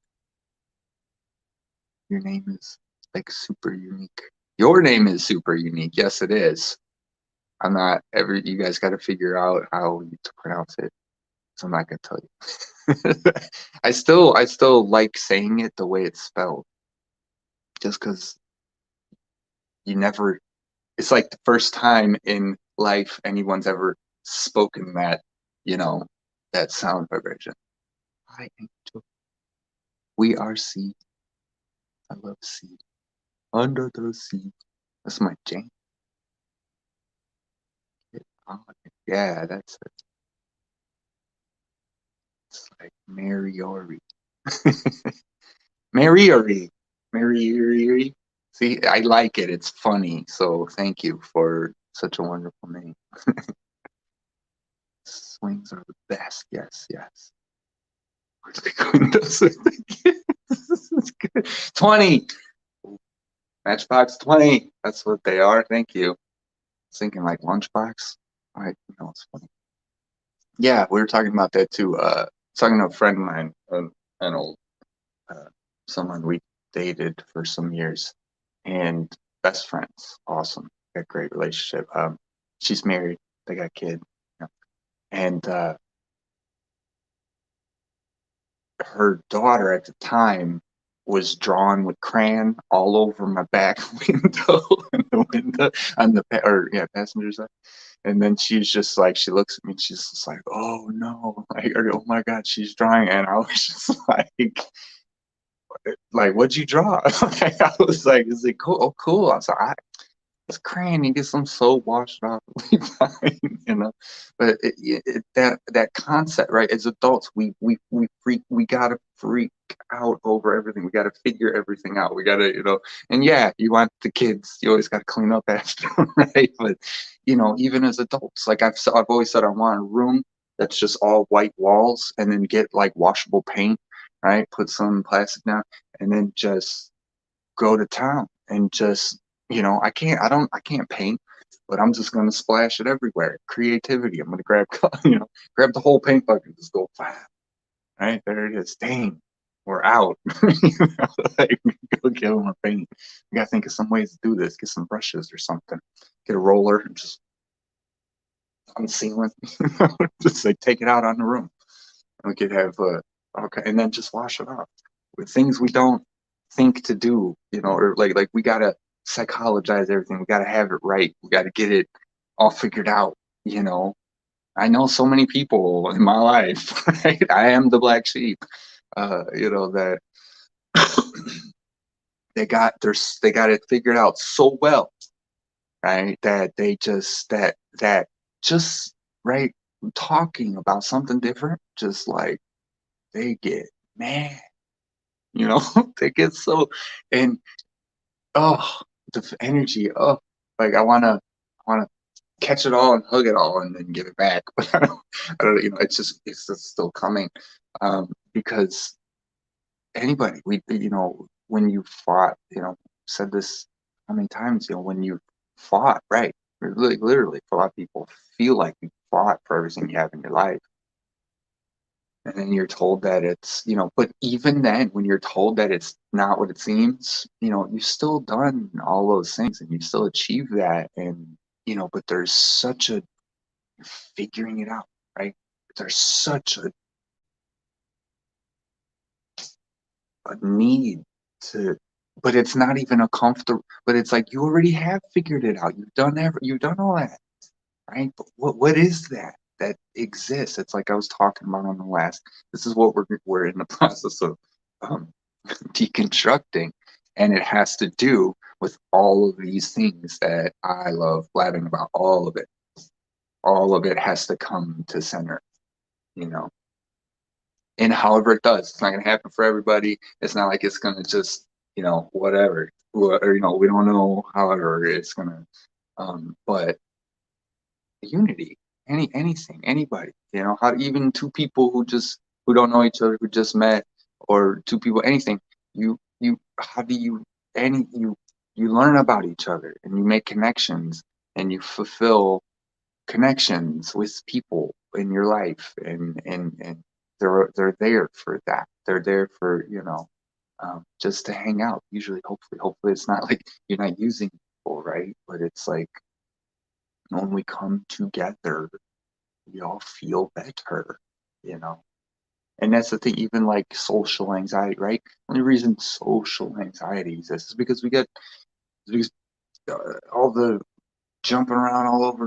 Your name is like super unique. Your name is super unique. Yes, it is. I'm not ever. You guys got to figure out how to pronounce it. So I'm not gonna tell you. I still like saying it the way it's spelled, just because you never. It's like the first time in life anyone's ever spoken that sound vibration. Hi, angel. We are seed. I love seed. Under the sea. That's my jam. Yeah, that's it. It's like Mariori. Mariori. Mariori. See, I like it. It's funny. So thank you for such a wonderful name. Swings are the best. Yes, yes. Where's the windows? This is good. 20. Matchbox 20. That's what they are. Thank you. I was thinking like lunchbox. All right, it's funny. Yeah, we were talking about that too. Talking to a friend of mine, an old someone we dated for some years, and best friends. Awesome, got a great relationship. She's married. They got a kid, and her daughter at the time was drawn with crayon all over my back window in the window on the passenger side. And then she's just like, she looks at me and she's just like, oh no, like, oh my God, she's drawing. And I was just like, what'd you draw? I was like, is it cool? Oh, cool. I was like, it's crayon. You get some soap, washed off, fine. But that concept, right? As adults, we gotta freak out over everything. We gotta figure everything out. We gotta, and yeah, you want the kids. You always gotta clean up after them, right? But even as adults, like I've always said, I want a room that's just all white walls, and then get like washable paint, right? Put some plastic down, and then just go to town and just I can't paint, but I'm just gonna splash it everywhere. Creativity. I'm gonna grab, grab the whole paint bucket and just go, right there it is. Dang, we're out. Like, go give them a paint. We gotta think of some ways to do this. Get some brushes or something. Get a roller and just unseal it. Just like take it out on the room. And we could have okay, and then just wash it off with things we don't think to do, or like we gotta psychologize everything. We gotta have it right. We gotta get it all figured out. I know so many people in my life, right? I am the black sheep, that they got it figured out so well, right? That they just right talking about something different, just like they get mad, they get so, and oh, the energy, oh, like I wanna catch it all and hug it all and then give it back, but I don't, it's just still coming, because anybody, when you fought, said this how many times, when you fought, right? Literally, for a lot of people, feel like you fought for everything you have in your life. And then you're told that but even then, when you're told that it's not what it seems, you've still done all those things and you've still achieved that. And, but there's such a figuring it out, right? There's such a need to, but it's not even a comfortable, but it's like you already have figured it out. You've done all that, right? But what is that exists? It's like I was talking about on the last. This is what we're in the process of um, deconstructing, and it has to do with all of these things that I love blabbing about. All of it has to come to center, you know. And however it does, it's not going to happen for everybody. It's not like it's going to just, whatever, or we don't know. However, it's going to, but unity, anything, anybody, how even two people who don't know each other, who just met, or two people, anything, how do you any you learn about each other and you make connections and you fulfill connections with people in your life, and they're there for that. They're there for, just to hang out. Usually, hopefully it's not like you're not using people, right? But it's like when we come together, we all feel better, you know. And that's the thing, even like social anxiety, right? The only reason social anxiety exists is because we get because, all the jumping around all over.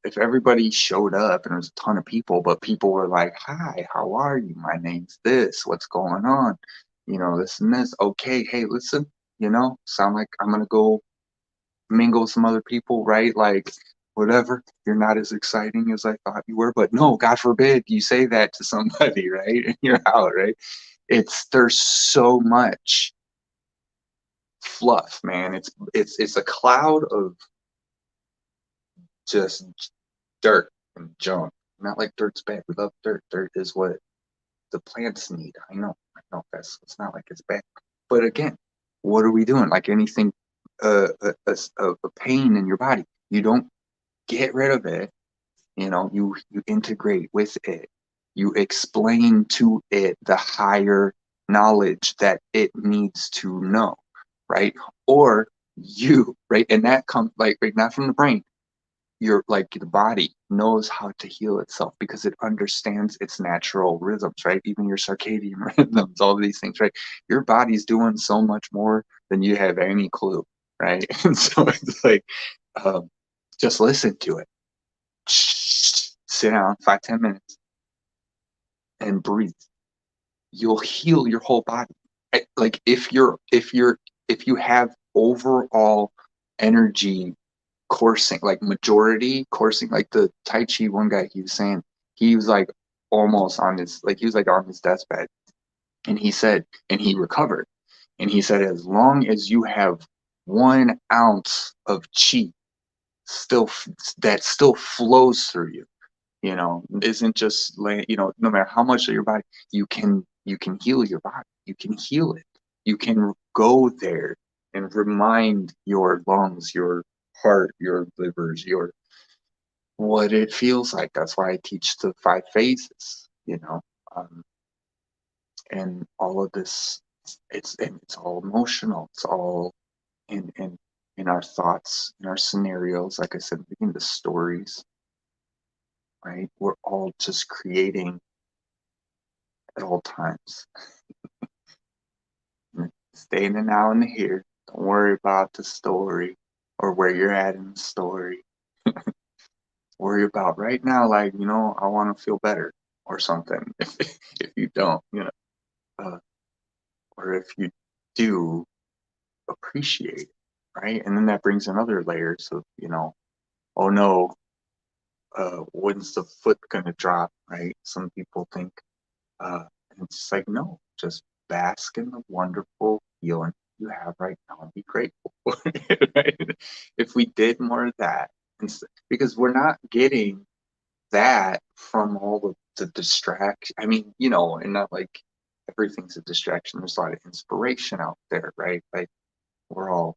If everybody showed up and there's a ton of people, but people were like, "Hi, how are you? My name's this. What's going on? This and this. Okay, hey, listen. Sound like I'm gonna go mingle with some other people, right? Like, whatever. You're not as exciting as I thought you were, but no, God forbid you say that to somebody, right? And you're out, right? There's so much fluff, man. It's a cloud of just dirt and junk. Not like dirt's bad. We love dirt. Dirt is what the plants need. I know it's not like it's bad. But again, what are we doing? Like anything, a pain in your body, you don't get rid of it. You integrate with it. You explain to it the higher knowledge that it needs to know, right? Or right, and that comes like right, not from the brain. The body knows how to heal itself because it understands its natural rhythms, right? Even your circadian rhythms, all of these things, right? Your body's doing so much more than you have any clue, right? And so it's like, just listen to it. Sit down 5-10 minutes and breathe. You'll heal your whole body. Like if you have overall energy coursing, like majority coursing, like the Tai Chi one guy, he was saying he was like almost on his, like he was like on his deathbed, and he said, and he recovered, and he said as long as you have 1 ounce of chi still that still flows through you, isn't just like, no matter how much of your body, you can heal your body, you can heal it, you can go there and remind your lungs, your heart, your livers, your what it feels like. That's why I teach the 5 phases, and all of this. It's all emotional. It's all in our thoughts, in our scenarios. Like I said, in the stories, right? We're all just creating at all times. Stay in the now and the here. Don't worry about the story or where you're at in the story. Worry about right now, like, I want to feel better or something. If you don't, or if you do, appreciate it, right? And then that brings in other layers of, oh no, when's the foot gonna drop, right? Some people think, and it's just like, no, just bask in the wonderful feeling you have right now and be grateful for it, right? If we did more of that, because we're not getting that from all the distraction. I mean, and not like everything's a distraction. There's a lot of inspiration out there, right? Like we're all,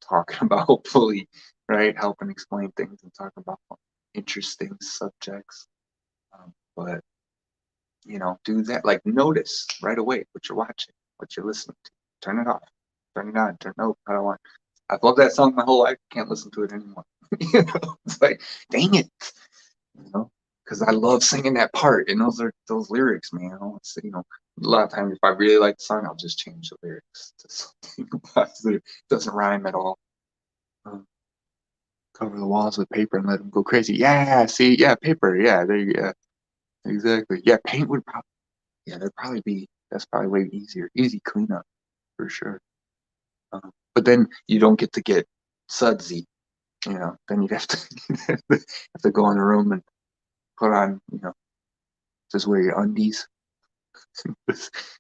talking about hopefully, right, helping explain things and talk about interesting subjects. But do that. Like notice right away what you're watching, what you're listening to. Turn it off. Turn it on. Nope, I don't want. I've loved that song my whole life. Can't listen to it anymore. It's like, dang it. Because I love singing that part, and those lyrics, man. A lot of times if I really like the song, I'll just change the lyrics to something that doesn't rhyme at all. Cover the walls with paper and let them go crazy. Yeah, see, yeah, paper, yeah, there you go. Exactly. Yeah, paint would probably, yeah, that's probably way easy cleanup for sure. But then you don't get to get sudsy, then you'd have to have to go in the room and put on, just wear your undies and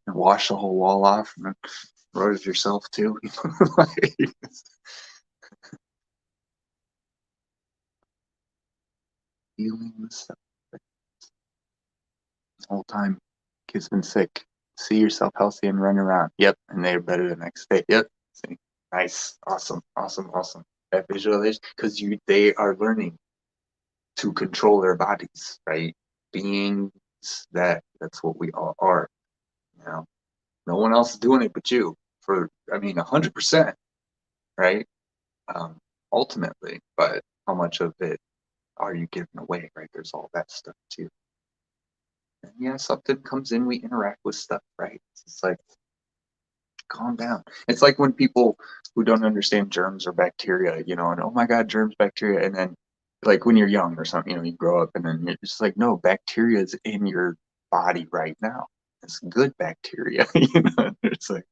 wash the whole wall off and then wrote it yourself too. Like, feeling the stuff the whole time. Kid's been sick. See yourself healthy and run around. Yep, and they're better the next day. Yep. See. Nice. Awesome. That visualization, because they are learning to control their bodies, right? Beings that's what we all are. No one else is doing it but you. 100%, right? Ultimately, but how much of it are you giving away, right? There's all that stuff too. And yeah, something comes in, we interact with stuff, right? It's like, calm down. It's like when people who don't understand germs or bacteria, and oh my God, germs, bacteria, and then like when you're young or something, you grow up and then you're just like, no, bacteria is in your body right now. It's good bacteria, It's like,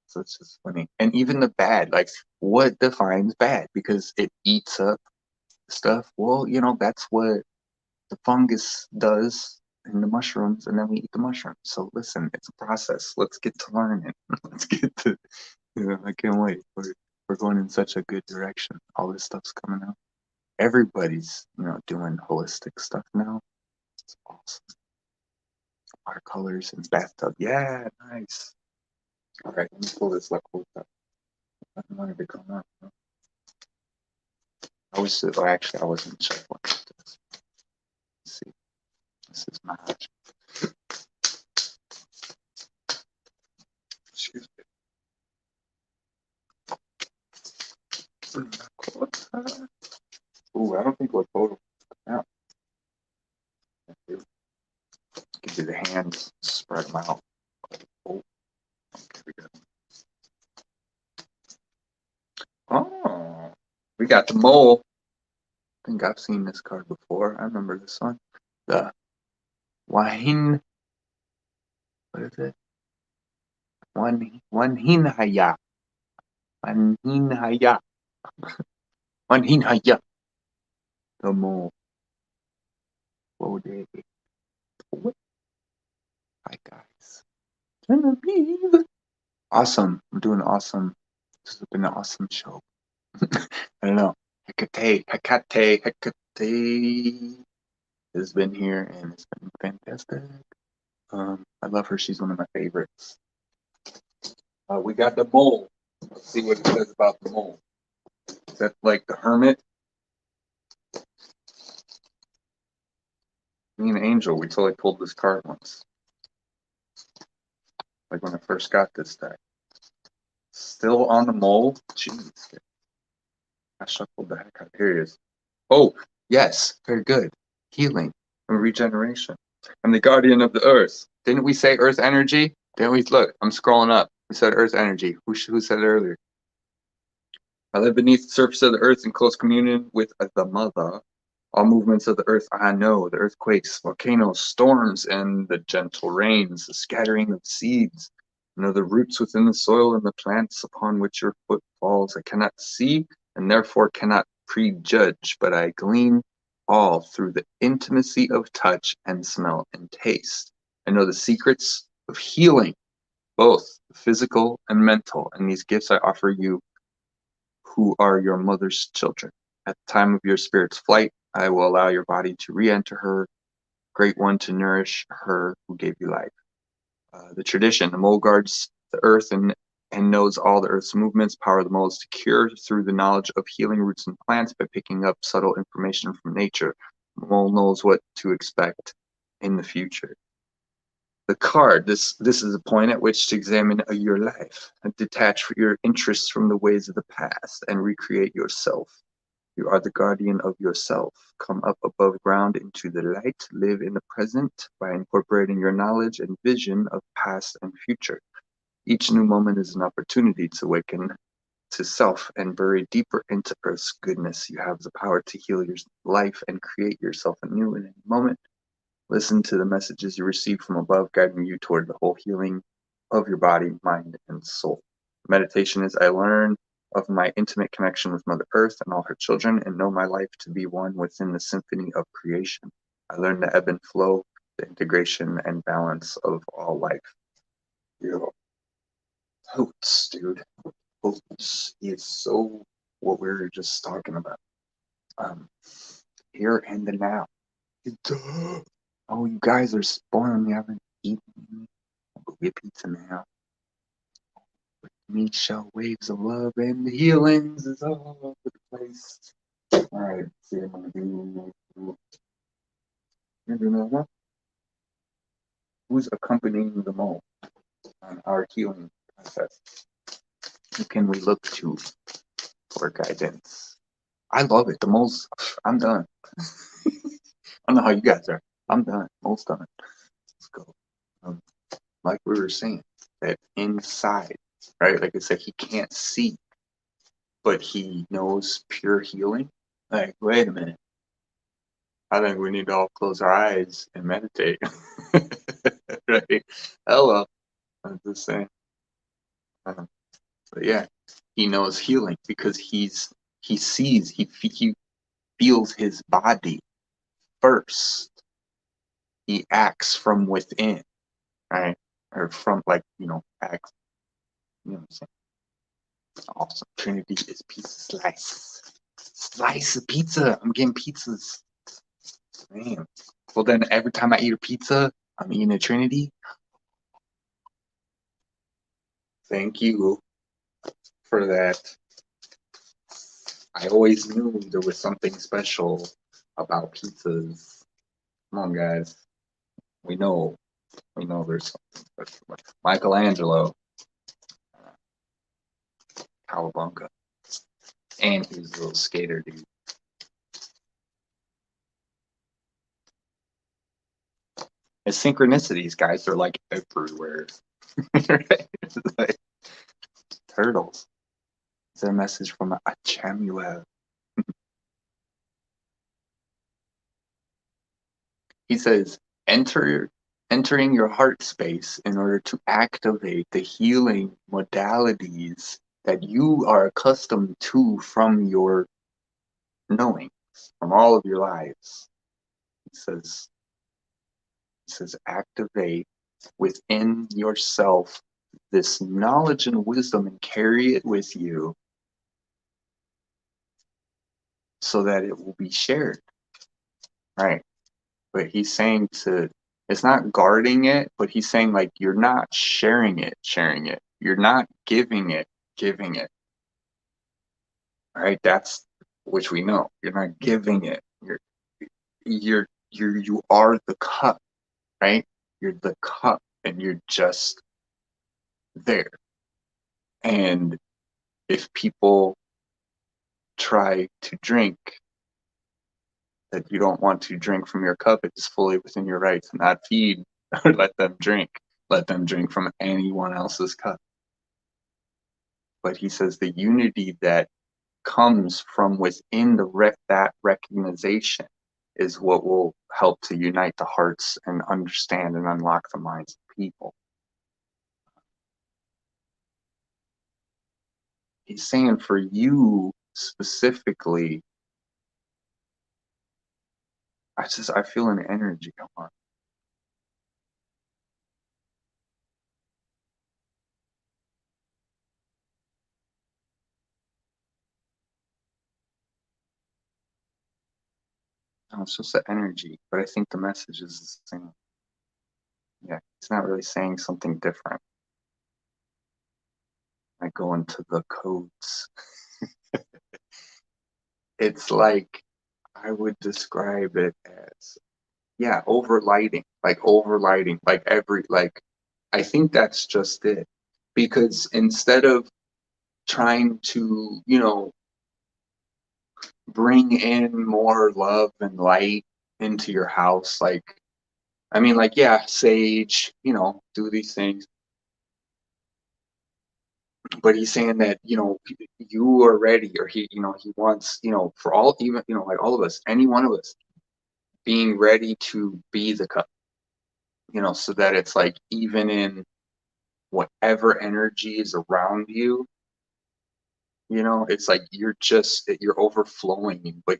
so it's just funny. And even the bad, like what defines bad? Because it eats up stuff. Well, that's what the fungus does in the mushrooms, and then we eat the mushrooms. So listen, it's a process. Let's get to learning. Let's get to, I can't wait. We're going in such a good direction. All this stuff's coming out. Everybody's, doing holistic stuff now. It's awesome. Watercolors and bathtub. Yeah, nice. All right, let me pull this up. I wanted to come up. Actually, I wasn't sure what this. Let's see. This is my. Excuse me. Ooh, I don't think we're total. Yeah. Give you the hands, spread them out. Oh, okay, we go. Oh, we got the mole. I think I've seen this card before. I remember this one. The Wahin. What is it? Wanhinhaya. Wanhinhaya. Wanhinhaya. The mole. Whoa, day. Hi, guys. Genevieve. Awesome. I'm doing awesome. This has been an awesome show. I don't know. Hecate has been here and it's been fantastic. I love her. She's one of my favorites. We got the mole. Let's see what it says about the mole. that like the hermit? Me and Angel, we totally pulled this card once. Like when I first got this deck. Still on the mole? Jeez. I shuffled the heck out. Here it is. Oh, yes. Very good. Healing and regeneration. I'm the guardian of the earth. Didn't we say earth energy? Didn't we? Look, I'm scrolling up. We said earth energy. Who said it earlier? I live beneath the surface of the earth in close communion with the mother. All movements of the earth I know, the earthquakes, volcanoes, storms, and the gentle rains, the scattering of seeds. I know the roots within the soil and the plants upon which your foot falls. I cannot see and therefore cannot prejudge, but I glean all through the intimacy of touch and smell and taste. I know the secrets of healing, both physical and mental, and these gifts I offer you who are your mother's children. At the time of your spirit's flight, I will allow your body to re-enter her, great one, to nourish her who gave you life. The tradition, the mole guards the earth and knows all the earth's movements. Power of the mole is to cure through the knowledge of healing roots and plants by picking up subtle information from nature. The mole knows what to expect in the future. The card, this is a point at which to examine your life, detach your interests from the ways of the past, and recreate yourself. You are the guardian of yourself. Come up above ground into the light. Live in the present by incorporating your knowledge and vision of past and future. Each new moment is an opportunity to awaken to self and bury deeper into Earth's goodness. You have the power to heal your life and create yourself anew in any moment. Listen to the messages you receive from above, guiding you toward the whole healing of your body, mind, and soul. Meditation is I learn of my intimate connection with Mother Earth and all her children, and know my life to be one within the symphony of creation. I learn the ebb and flow, the integration and balance of all life. Yo, Totes, dude. Totes. He is so what we were just talking about. Here and the now. Duh. Oh, you guys are spoiling me. I haven't eaten. I'll go get pizza now. Me show waves of love and the healings is all over the place. Alright, see what I'm gonna do. Who's accompanying the mole on our healing process? Who can we look to for guidance? I love it. The mole's, I'm done. I don't know how you guys are. I'm done. Mole's done. Let's go. Like we were saying, that inside, right? Like I said, he can't see, but he knows pure healing. Like, wait a minute. I think we need to all close our eyes and meditate. Right? Hello. I'm just saying. But yeah, he knows healing because he sees, he feels his body first. He acts from within, right? Or from acts. You know what I'm saying? Awesome. Trinity is pizza slice. Slice of pizza. I'm getting pizzas. Man. Well, then every time I eat a pizza, I'm eating a Trinity. Thank you for that. I always knew there was something special about pizzas. Come on, guys. We know there's something special. Michelangelo, Cowabunga, and he's a little skater dude. The synchronicities, guys, are like everywhere. Like turtles. It's a message from a Chamuel. He says, entering your heart space in order to activate the healing modalities that you are accustomed to from your knowings, from all of your lives. He says activate within yourself this knowledge and wisdom and carry it with you so that it will be shared. Right. But he's saying it's not guarding it, but he's saying like you're not sharing it. You're not giving it. right? That's which we know. You're not giving it. You are the cup, right? You're the cup and you're just there. And if people try to drink that you don't want to drink from your cup, it is fully within your right to not feed or let them drink. Let them drink from anyone else's cup. But he says the unity that comes from within that recognition is what will help to unite the hearts and understand and unlock the minds of people. He's saying for you specifically, I feel an energy. No, it's just the energy, but I think the message is the same. Yeah, he's not really saying something different. I go into the codes. It's like I would describe it as, yeah, overlighting, like I think that's just it. Because instead of trying to, bring in more love and light into your house, like, I mean, like, yeah, sage, do these things. But he's saying that, you are ready, or he wants, for all, even, like all of us, any one of us, being ready to be the cup, so that it's like, even in whatever energy is around you, it's like you're overflowing, but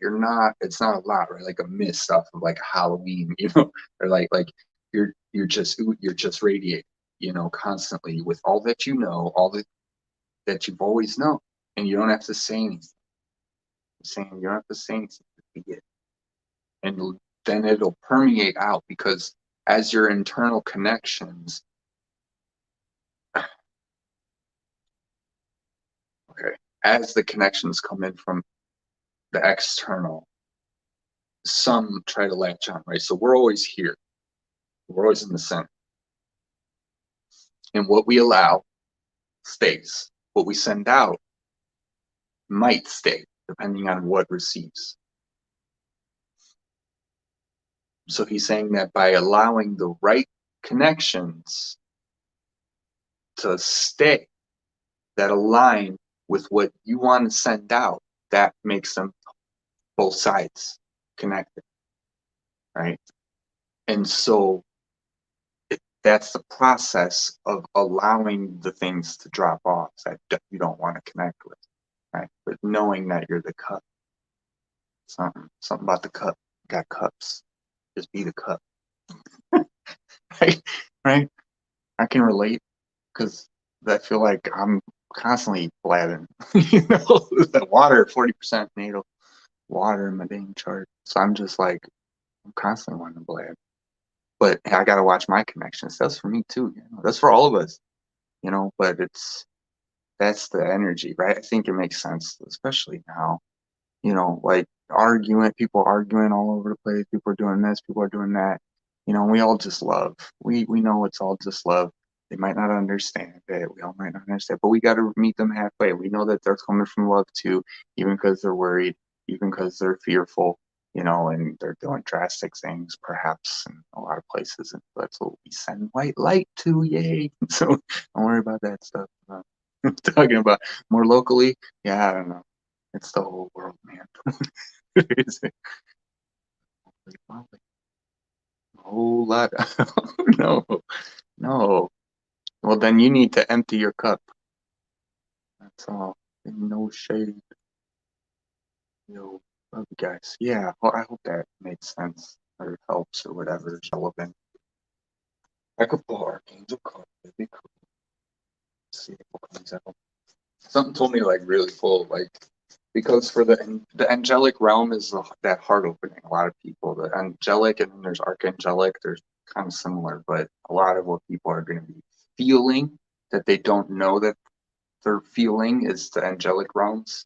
it's not a lot, right? Like a mist off of like Halloween, or like you're just radiating, constantly with all that all that you've always known, and you don't have to say anything. I'm saying you don't have to say anything to be it, and then it'll permeate out, because as your internal connections, okay, as the connections come in from the external, some try to latch on, right? So we're always here, we're always in the center, and what we allow stays. What we send out might stay, depending on what receives. So he's saying that by allowing the right connections to stay, that align with what you want to send out, that makes them both sides connected, right? And so that's the process of allowing the things to drop off that you don't want to connect with, right? But knowing that you're the cup, something about the cup, got cups, just be the cup. Right? Right? I can relate, because I feel like I'm constantly blabbing. The water, 40% natal water in my dang chart. So I'm just like, I'm constantly wanting to blab. But I got to watch my connections. That's for me too. That's for all of us, but that's the energy, right? I think it makes sense, especially now, like people arguing all over the place. People are doing this, people are doing that. We all just love. We know it's all just love. They might not understand it. We all might not understand, but we got to meet them halfway. We know that they're coming from love too, even because they're worried, even because they're fearful, and they're doing drastic things, perhaps in a lot of places. And that's what we send white light to. Yay! So don't worry about that stuff. Talking about more locally, yeah, I don't know. It's the whole world, man. It's a whole lot. No, no. Well, then you need to empty your cup. That's all. No shade. Yo, love you guys. Yeah, well, I hope that made sense or helps or whatever is relevant. I could pull Archangel card. That'd be cool. Let's see what comes out. Something told me like really full, like, because for the angelic realm is that heart opening. A lot of people, the angelic, and then there's archangelic. There's kind of similar, but a lot of what people are going to be feeling that they don't know that they're feeling is the angelic realms.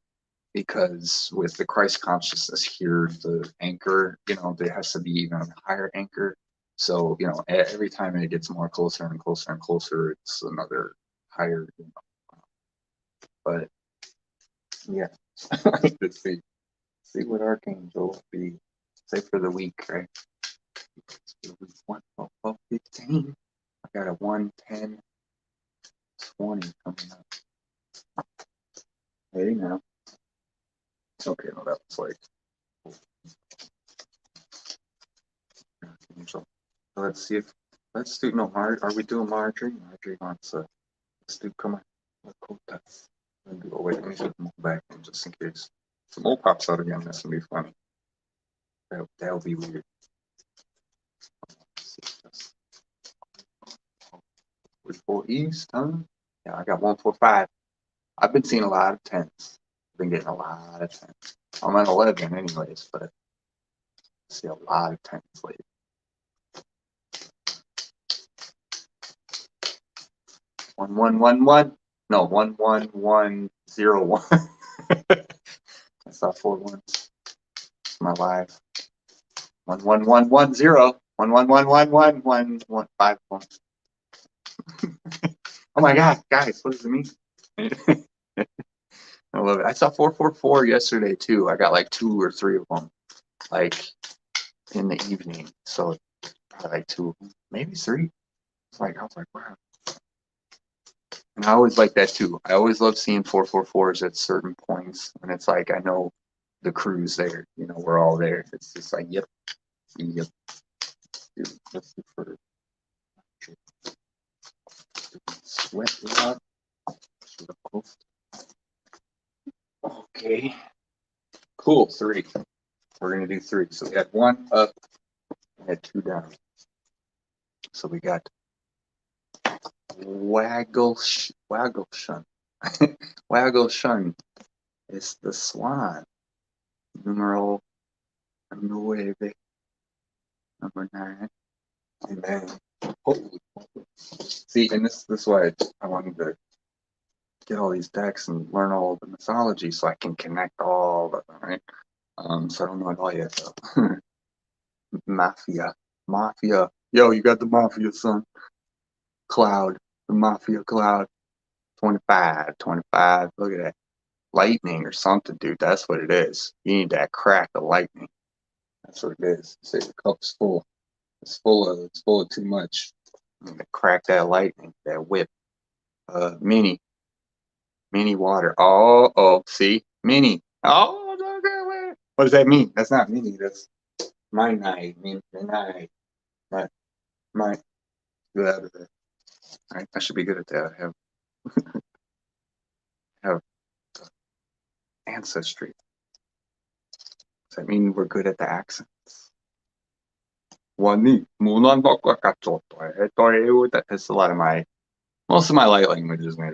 because with the Christ consciousness here, the anchor, there has to be even a higher anchor. So, every time it gets more closer and closer and closer, it's another higher, but yeah, let's see what Archangel will be, say for the week, right? For week 1, 12, 15. I got a 1, 10, 20 coming up. Hey, now. Okay, no, that was like Archangel. Let's see if, let's do, no, are we doing Marjorie? Marjorie wants let's do, come on. Let's go, that's, oh, wait, let me put them all back in just in case. Some old pops out again, that's gonna be funny. That'll be weird. With 4 East, huh? Yeah, I got 145. I've been seeing a lot of 10s. I've been getting a lot of 10s. I'm at 11 anyways, but I see a lot of 10s lately. 1111. No, 11101. I saw 4 ones. My live. 11110. 111111151. Oh my God, guys, what does it mean? I love it. I saw 444 yesterday too. I got like 2 or 3 of them, like in the evening. So probably like 2 of them, maybe 3. I was like, wow. And I always like that too. I always love seeing 444s at certain points, and it's like I know the crew's there. We're all there. It's just like, yep. Dude, let's do for sweat lot. Okay. Cool. 3. We're gonna do 3. So we had 1 up and had 2 down. So we got Waggleshun. Waggleshun is the swan. Numero 9. Number 9. And then, see, and this is why I wanted to get all these decks and learn all the mythology so I can connect all of them, right? So I don't know it all yet. So. Mafia. Yo, you got the Mafia, son. Cloud. The Mafia Cloud. 25. Look at that. Lightning or something, dude. That's what it is. You need that crack of lightning. That's what it is. Say the cup's full. It's full of too much. You need to crack that lightning, that whip. Mini water. Oh, see? Mini. Oh, look at it. What does that mean? That's not mini. That's my night. My get out of there. All right, I should be good at that. I have ancestry. Does that mean we're good at the accents? That's a lot of most of my light language is made.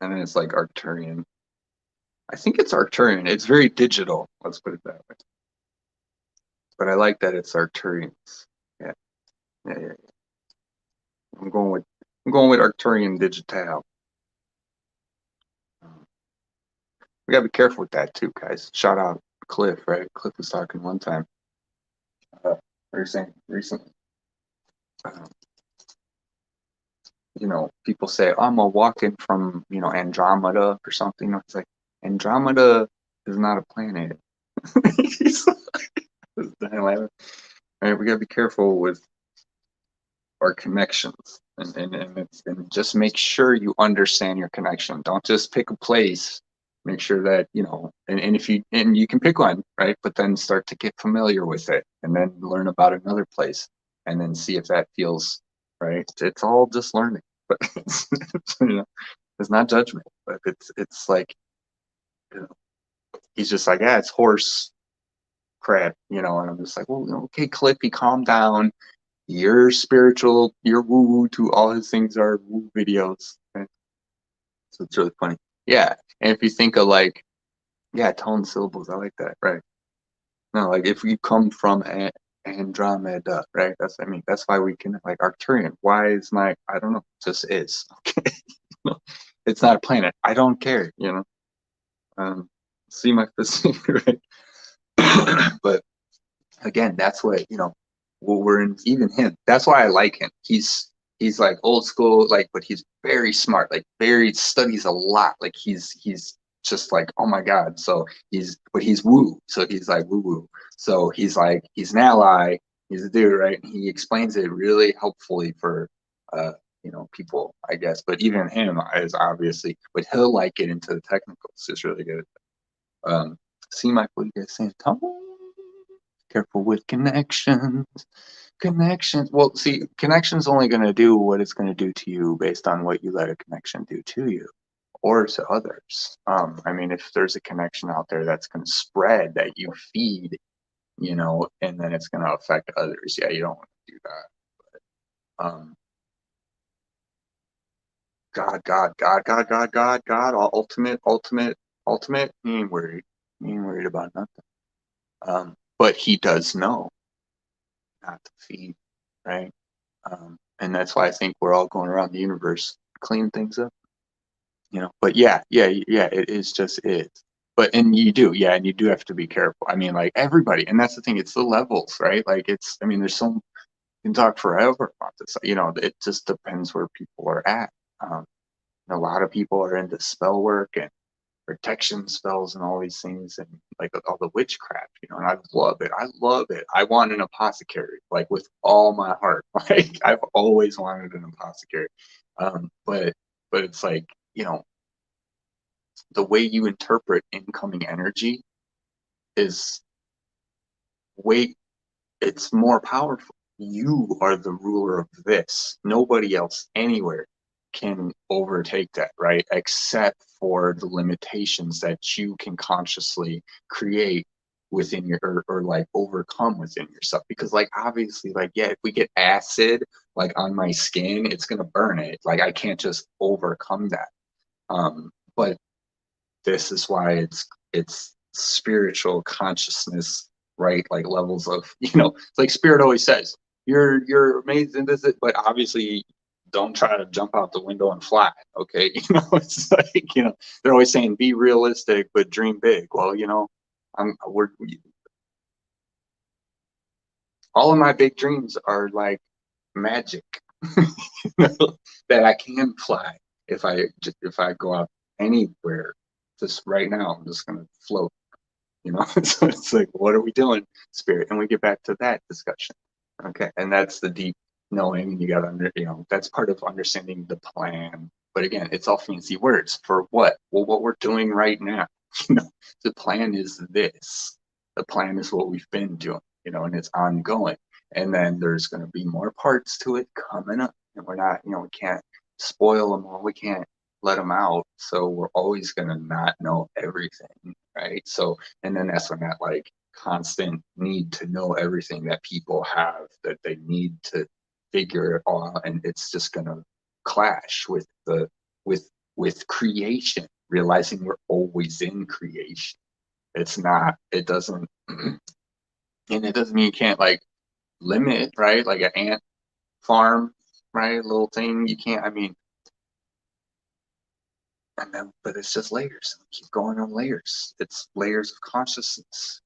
And then it's like Arcturian. I think it's Arcturian. It's very digital. Let's put it that way. But I like that it's Arcturians. Yeah. I'm going with Arcturian digital. We gotta be careful with that too, guys. Shout out Cliff, right? Cliff was talking one time. Or saying recently. People say, oh, I'm walking from, Andromeda or something. It's like, Andromeda is not a planet. Right, we gotta be careful with our connections, and just make sure you understand your connection. Don't just pick a place. Make sure that and if you can pick one, right? But then start to get familiar with it, and then learn about another place, and then see if that feels right. It's all just learning, but it's not judgment. But it's like he's just like, yeah, it's horse crap, and I'm just like, well, okay, Clippy, calm down. You're spiritual, you're woo-woo to all his things are woo videos. Okay? So it's really funny. Yeah. And if you think of tone syllables, I like that, right? No, like if you come from Andromeda, right? That's why we can Arcturian. Why is I don't know, just is. Okay. It's not a planet. I don't care, See my physique, right? But again, that's what, we're in, even him. That's why I like him. He's like old school, like, but he's very smart, like very studies a lot. Like he's just like, oh my God. So but he's woo. So he's like woo woo. So he's like, he's an ally. He's a dude, right? And he explains it really helpfully for, people, I guess. But even him is obviously, but he'll like get into the technicals. It's really good. See, Mike, what you guys saying? Tom? Careful with connections. Connections. Well, see, connection's only going to do what it's going to do to you based on what you let a connection do to you or to others. I mean, if there's a connection out there that's going to spread that you feed, and then it's going to affect others. Yeah, you don't want to do that. But, God, ultimate. He ain't worried. He ain't worried about nothing. But he does know not to feed, right? And that's why I think we're all going around the universe cleaning things up, But yeah, it is just is. But and you do, yeah, and you do have to be careful. I mean, like everybody, and that's the thing. It's the levels, right? Like I mean, you can talk forever about this. It just depends where people are at. A lot of people are into spell work and protection spells and all these things and like all the witchcraft, and I love it. I want an apothecary, like with all my heart. Like I've always wanted an apothecary. But it's like, the way you interpret incoming energy is way it's more powerful. You are the ruler of this. Nobody else anywhere can overtake that, right? Except for the limitations that you can consciously create within or like overcome within yourself. Because like obviously, like, yeah, if we get acid like on my skin, it's gonna burn it. Like I can't just overcome that. But this is why it's spiritual consciousness, right? Like levels of, it's like Spirit always says, you're amazing, this is, but obviously don't try to jump out the window and fly. Okay. It's like, they're always saying be realistic but dream big. Well, we're all of my big dreams are like magic. That I can fly if I go out anywhere. Just right now, I'm just gonna float. So it's like, what are we doing, Spirit? And we get back to that discussion. Okay, and that's the deep knowing. You got to that's part of understanding the plan. But again, it's all fancy words for what? Well, what we're doing right now. The plan is this. The plan is what we've been doing. And it's ongoing. And then there's going to be more parts to it coming up, and we're not. We can't spoil them all. We can't let them out. So we're always going to not know everything, right? So, and then that's when that like constant need to know everything that people have, that they need to figure it all out, and it's just going to clash with with creation, realizing we're always in creation. It doesn't and it doesn't mean you can't like limit, right? Like an ant farm, right? Little thing you can't, I mean, and then, but it's just layers. Keep going on layers. It's layers of consciousness.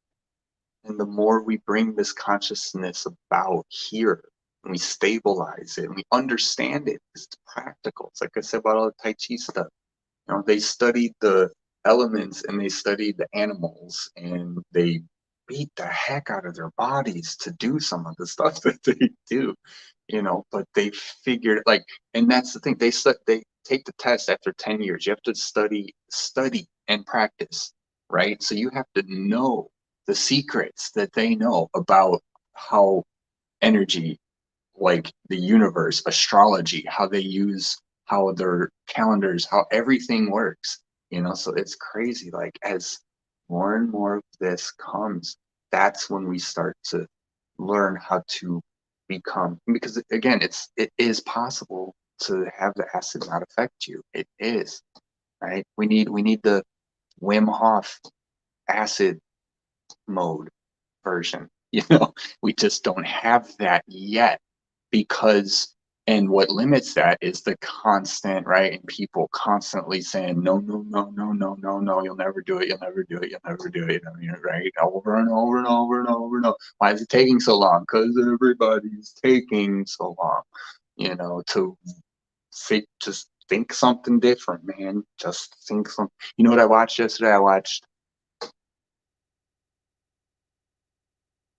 And the more we bring this consciousness about here, and we stabilize it, and we understand it, it's practical. It's like I said about all the Tai Chi stuff. They studied the elements and they studied the animals, and they beat the heck out of their bodies to do some of the stuff that they do. But they figured, like, and that's the thing. They take the test after 10 years. You have to study and practice, right? So you have to know the secrets that they know about how energy, like the universe, astrology, how they use, how their calendars, how everything works. So it's crazy. Like as more and more of this comes, that's when we start to learn how to become, because again, it is possible to have the acid not affect you. It is, right? We need the Wim Hof acid mode version. We just don't have that yet, because And what limits that is the constant, right? And people constantly saying, no, no, no, no, no, no, no, you'll never do it, you'll never do it, you'll never do it, I mean, right? Over and over and over and over and over. Why is it taking so long? Because everybody's taking so long, to just think something different, man. Just think something. You know what I watched yesterday? I watched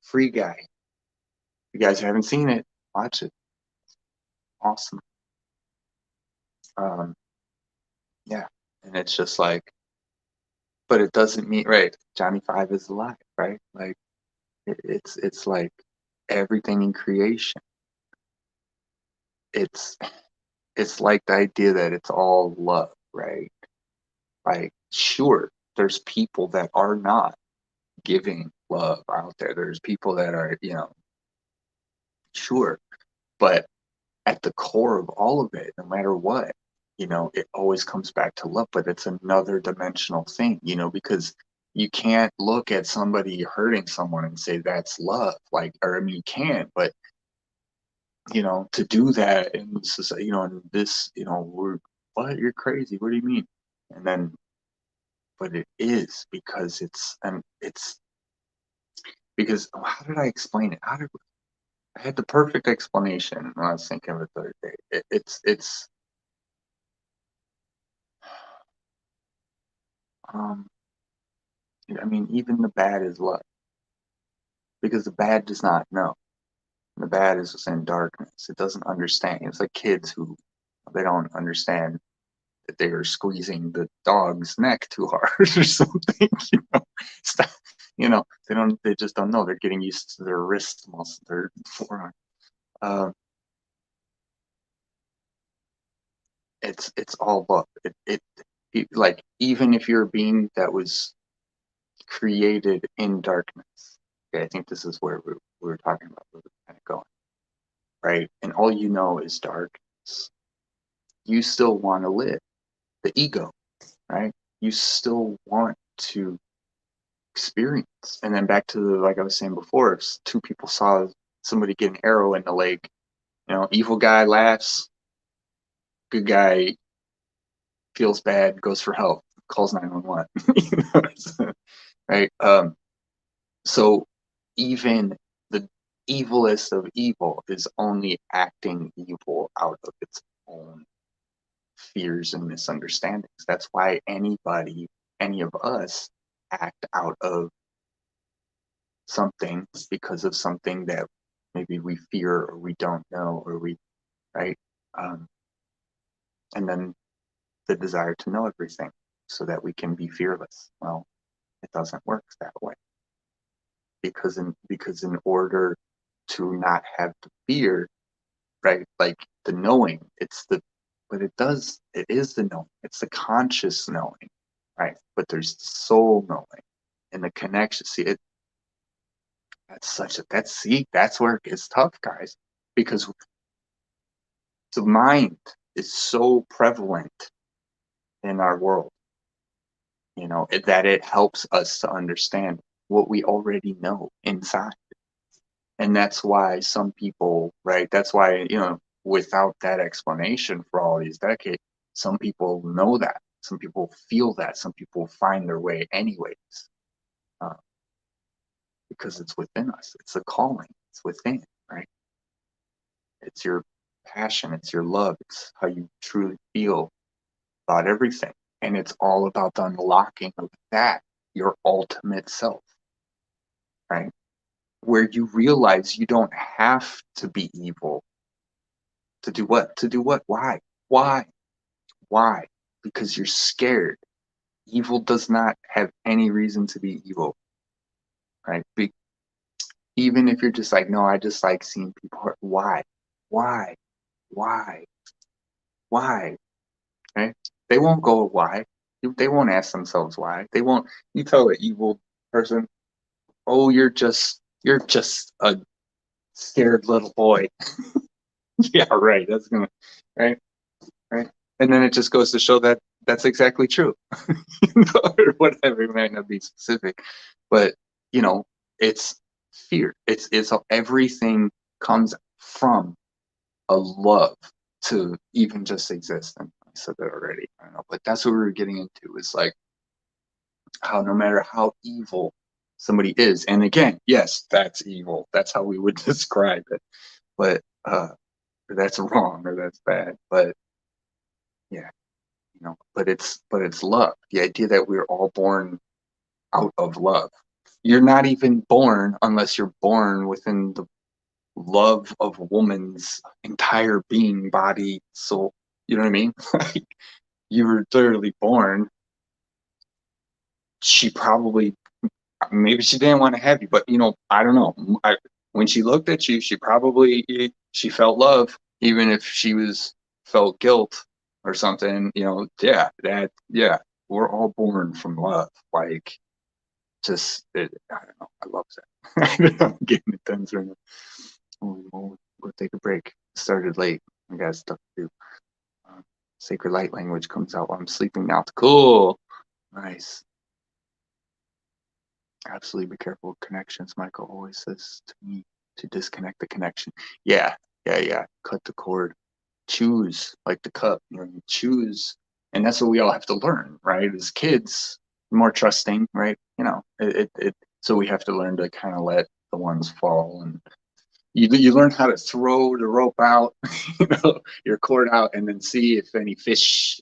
Free Guy. If you guys haven't seen it, watch it. Awesome. Um, yeah. And it's just like, but it doesn't mean, right, Johnny Five is alive, right? Like it's like everything in creation. It's it's like the idea that it's all love, right? Like, sure, there's people that are not giving love out there. There's people that are, sure, but at the core of all of it, no matter what, it always comes back to love, but it's another dimensional thing, because you can't look at somebody hurting someone and say that's love. Like, or I mean, you can, but to do that in society, in this, we're, what, you're crazy. What do you mean? And then, but it is because it's because, how did I explain it? I had the perfect explanation when I was thinking of it the other day. It's um I mean, even the bad is love, because the bad does not know. The bad is just in darkness. It doesn't understand. It's like kids who, they don't understand that they are squeezing the dog's neck too hard or something. Stop, they just don't know. They're getting used to their wrist muscle, their forearm. Um, it's all love. Like, even if you're a being that was created in darkness. Okay, I think this is where we were talking about, where we're kind of going, right? And all you know is darkness. You still want to live. The ego, right? You still want to experience. And then back to like I was saying before, if two people saw somebody get an arrow in the leg, evil guy laughs, good guy feels bad, goes for help, calls 911. Right? So even the evilest of evil is only acting evil out of its own fears and misunderstandings. That's why any of us, act out of something because of something that maybe we fear or we don't know, or right? Um, and then the desire to know everything so that we can be fearless. Well, it doesn't work that way, because in order to not have the fear, right? Like the knowing, but it is the knowing. It's the conscious knowing, right? But there's the soul knowing and the connection. See, that's where it gets tough, guys, because the mind is so prevalent in our world, that it helps us to understand what we already know inside. And that's why some people, right? That's why, without that explanation for all these decades, some people know that. Some people feel that. Some people find their way anyways, uh, because it's within us. It's a calling. It's within, right? It's your passion. It's your love. It's how you truly feel about everything. And it's all about the unlocking of that, your ultimate self, right? Where you realize you don't have to be evil. To do what? To do what? Why? Why? Why? Because you're scared. Evil does not have any reason to be evil, right? Even if you're just like, no, I just like seeing people hurt. Why? Why? Why? Why? Right? They won't go why. They won't ask themselves why. They won't. You tell an evil person, oh, you're just a scared little boy. Yeah, right. That's gonna, right, right. And then it just goes to show that that's exactly true. Or whatever, it might not be specific, but it's fear. It's everything comes from a love to even just exist. And I said that already. I don't know, but that's what we were getting into. Is like how no matter how evil somebody is, and again, yes, that's evil. That's how we would describe it. But or that's wrong or that's bad. But yeah, but it's love. The idea that we're all born out of love. You're not even born unless you're born within the love of a woman's entire being, body, soul. You know what I mean? Like you were literally born. She probably, maybe she didn't want to have you, but I don't know. When she looked at you, she felt love, even if she felt guilt or something. Yeah, we're all born from love. Like I don't know. I love that. I'm getting it done right now. We'll take a break. Started late. I got stuff to do. Sacred light language comes out while I'm sleeping now. Cool. Nice. Absolutely be careful with connections. Michael always says to me to disconnect the connection. Yeah. Cut the cord. Choose, like the cup. You choose. And that's what we all have to learn, right? As kids, more trusting, right? So we have to learn to kind of let the ones fall, and you learn how to throw the rope out, your cord out, and then see if any fish,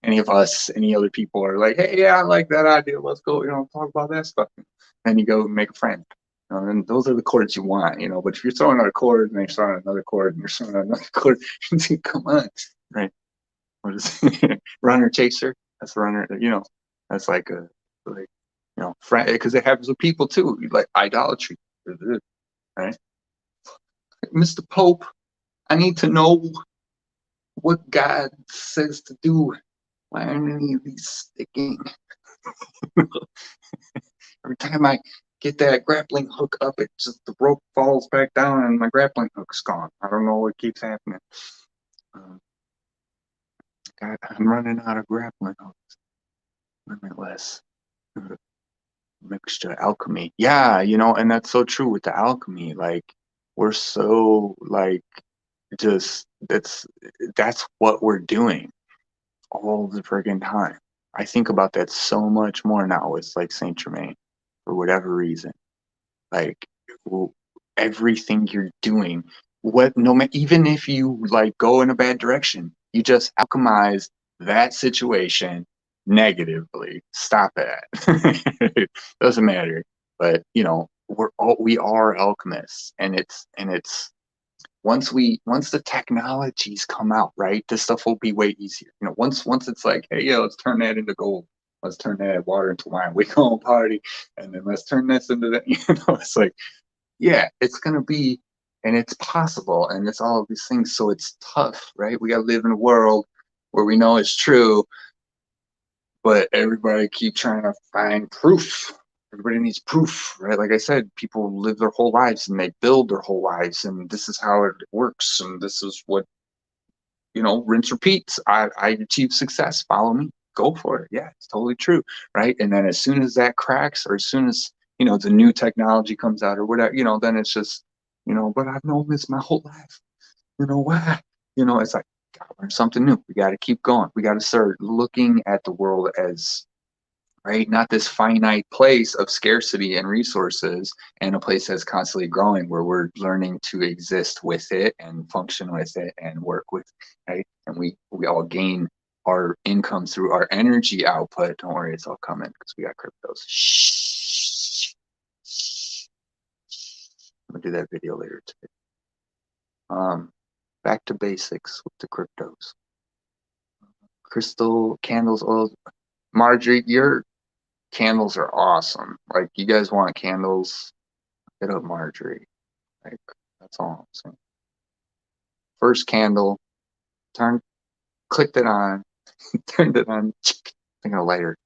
any of us, any other people are like, hey, yeah, I like that idea. Let's go, talk about that stuff. Then you go make a friend. And those are the cords you want, But if you're throwing out a cord and you're throwing out another cord and you're throwing out another cord, come on, right? What is it? Runner chaser? That's a runner. That's like friend, because it happens with people too, like idolatry. Right? Mr. Pope, I need to know what God says to do. Why aren't any of these sticking? Every time I get that grappling hook up, the rope falls back down and my grappling hook's gone. I don't know what keeps happening. God, I'm running out of grappling hooks. Limitless. Mixture alchemy. Yeah, and that's so true with the alchemy. Like, we're so like just that's what we're doing all the friggin' time. I think about that so much more now with like Saint Germain, for whatever reason. Like everything you're doing, even if you like go in a bad direction, you just alchemize that situation negatively. Stop it. It doesn't matter. But we are alchemists, and it's once the technologies come out, right, this stuff will be way easier. Once it's like, hey, yeah, let's turn that into gold. Let's turn that water into wine. We go party, and then let's turn this into that. It's like, yeah, it's gonna be, and it's possible, and it's all of these things. So it's tough, right? We gotta live in a world where we know it's true, but everybody keep trying to find proof. Everybody needs proof, right? Like I said, people live their whole lives and they build their whole lives, and this is how it works, and this is what rinse repeats. I achieve success. Follow me. Go for it. Yeah, it's totally true, right? And then as soon as that cracks, or as soon as the new technology comes out, or whatever, then it's just, but I've known this my whole life. Why? It's like, gotta learn something new. We got to keep going. We got to start looking at the world as, right, not this finite place of scarcity and resources, and a place that's constantly growing, where we're learning to exist with it and function with it and work with it, right? And we all gain our income through our energy output. Don't worry, it's all coming because we got cryptos. Shh. I'm gonna do that video later today. Back to basics with the cryptos. Crystal, candles, oils. Marjorie, your candles are awesome. Like, you guys want candles, hit up Marjorie. Like, that's all I'm saying. First candle, clicked it on, turned it on, thinking of lighter.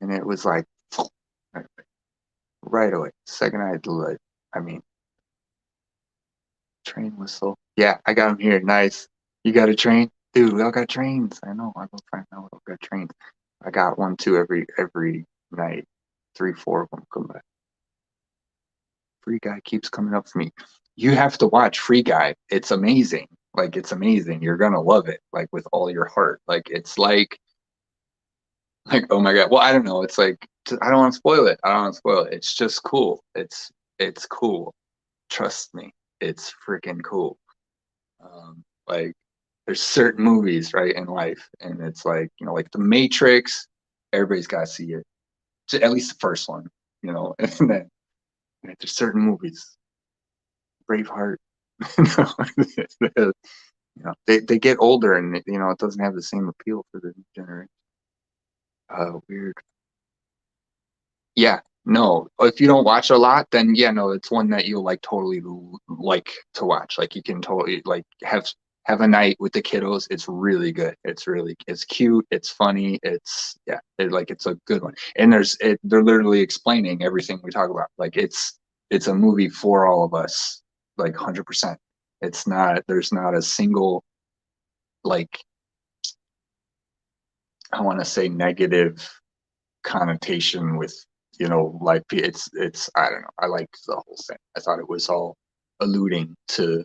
And it was like, right away. Second I lit. I mean, train whistle. Yeah, I got them here. Nice. You got a train? Dude, we all got trains. I know. I go find out. We all got trains. I got one too every night. 3, 4 of them come back. Free Guy keeps coming up for me. You have to watch Free Guy. It's amazing. Like it's amazing. You're gonna love it, like with all your heart. Like it's like oh my God. Well, I don't know. It's like I don't want to spoil it. I don't want to spoil it. It's just cool. It's cool. Trust me. It's freaking cool. Like there's certain movies, right, in life, and it's like, like The Matrix, everybody's got to see it. At least the first one, and then there's certain movies, Braveheart, they get older and it doesn't have the same appeal for the new generation. Weird. Yeah, no. If you don't watch a lot, then yeah, no, it's one that you'll like totally like to watch. Like you can totally like have a night with the kiddos. It's really good. It's cute. It's funny. It's a good one. And they're literally explaining everything we talk about. Like it's a movie for all of us, like 100%. There's not a single like I want to say negative connotation with life. It's I don't know, I liked the whole thing. I thought it was all alluding to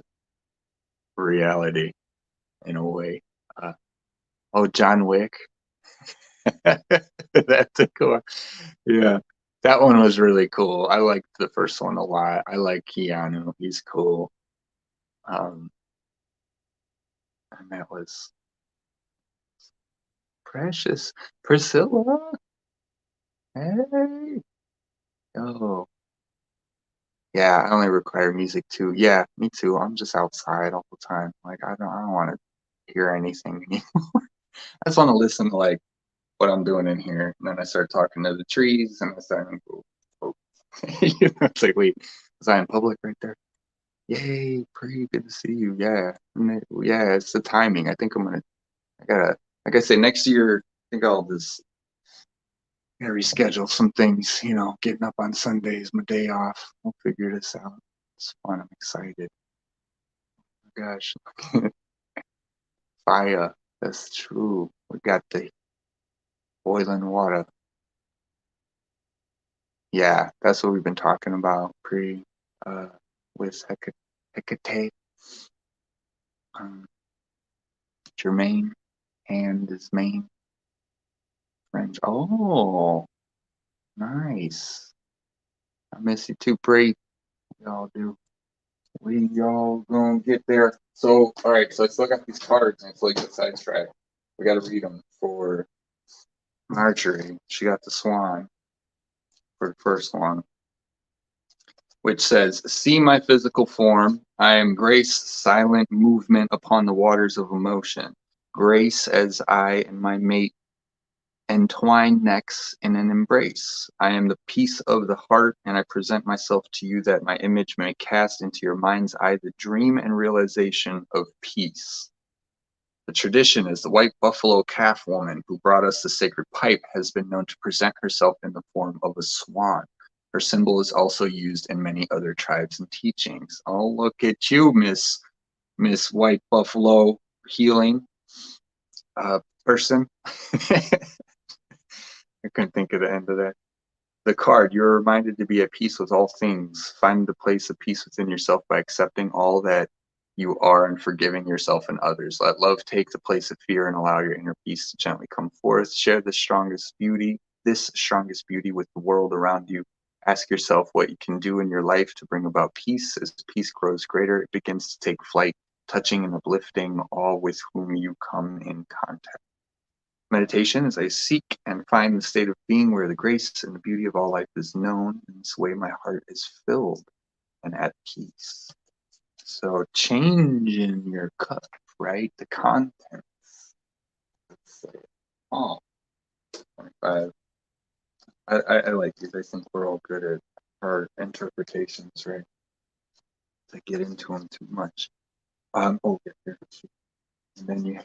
reality in a way. Oh, John Wick. That's a cool. Yeah, that one was really cool. I liked the first one a lot. I like Keanu. He's cool. um and that was Precious. Priscilla. Hey. Oh, yeah, I only require music too. Yeah, me too. I'm just outside all the time. Like I don't want to hear anything anymore. I just want to listen to like what I'm doing in here. And then I start talking to the trees and I start oh. It's like, wait, was I in public right there? Yay, pretty good to see you. Yeah. Yeah, it's the timing. I gotta, like I say, next year, I think I'll just gotta reschedule some things, getting up on Sundays, my day off. We'll figure this out. It's fun. I'm excited. Oh gosh. Fire. That's true. We got the boiling water. Yeah, that's what we've been talking about uh with Hecate, um, Jermaine and his main friend. Oh, nice. I miss you too, Bree. We all do. We all gonna get there. So, all right. So I still got these cards, and it's like a sidetrack. We got to read them for Marjorie. She got the swan for the first one, which says, "See my physical form. I am grace, silent movement upon the waters of emotion. Grace as I and my mate entwine necks in an embrace. I am the peace of the heart, and I present myself to you that my image may cast into your mind's eye the dream and realization of peace." The tradition is the white buffalo calf woman who brought us the sacred pipe has been known to present herself in the form of a swan. Her symbol is also used in many other tribes and teachings. Oh, look at you, Miss White Buffalo healing person. I couldn't think of the end of that. The card, you're reminded to be at peace with all things. Find the place of peace within yourself by accepting all that you are and forgiving yourself and others. Let love take the place of fear and allow your inner peace to gently come forth. Share this strongest beauty with the world around you. Ask yourself what you can do in your life to bring about peace. As peace grows greater, it begins to take flight, touching and uplifting all with whom you come in contact. Meditation is I seek and find the state of being where the grace and the beauty of all life is known. In this way, my heart is filled and at peace. So change in your cup, right? The contents. Let's say, oh, 25. I like these. I think we're all good at our interpretations, right? To get into them too much. Oh, yeah, and then you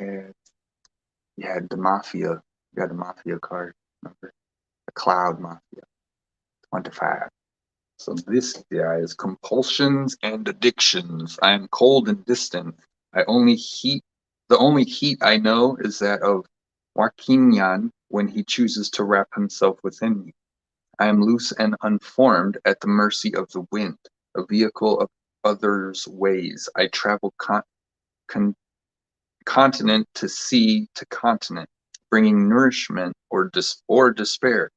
had the mafia. You got a mafia card, remember? The cloud mafia, 25. So this guy is compulsions and addictions. I am cold and distant. The only heat I know is that of Joaquinian when he chooses to wrap himself within me. I am loose and unformed at the mercy of the wind. a vehicle of others' ways. I travel continent to sea to continent, bringing nourishment or despair.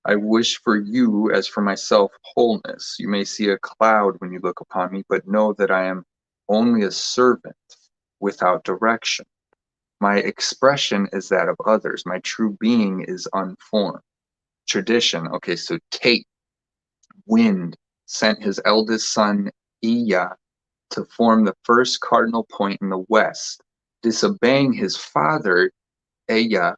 I wish for you, as for myself, wholeness. You may see a cloud when you look upon me, but know that I am only a servant without direction. My expression is that of others. My true being is unformed. Tradition. Okay, so Tate, wind, sent his eldest son, Ea, to form the first cardinal point in the west. Disobeying his father, Ea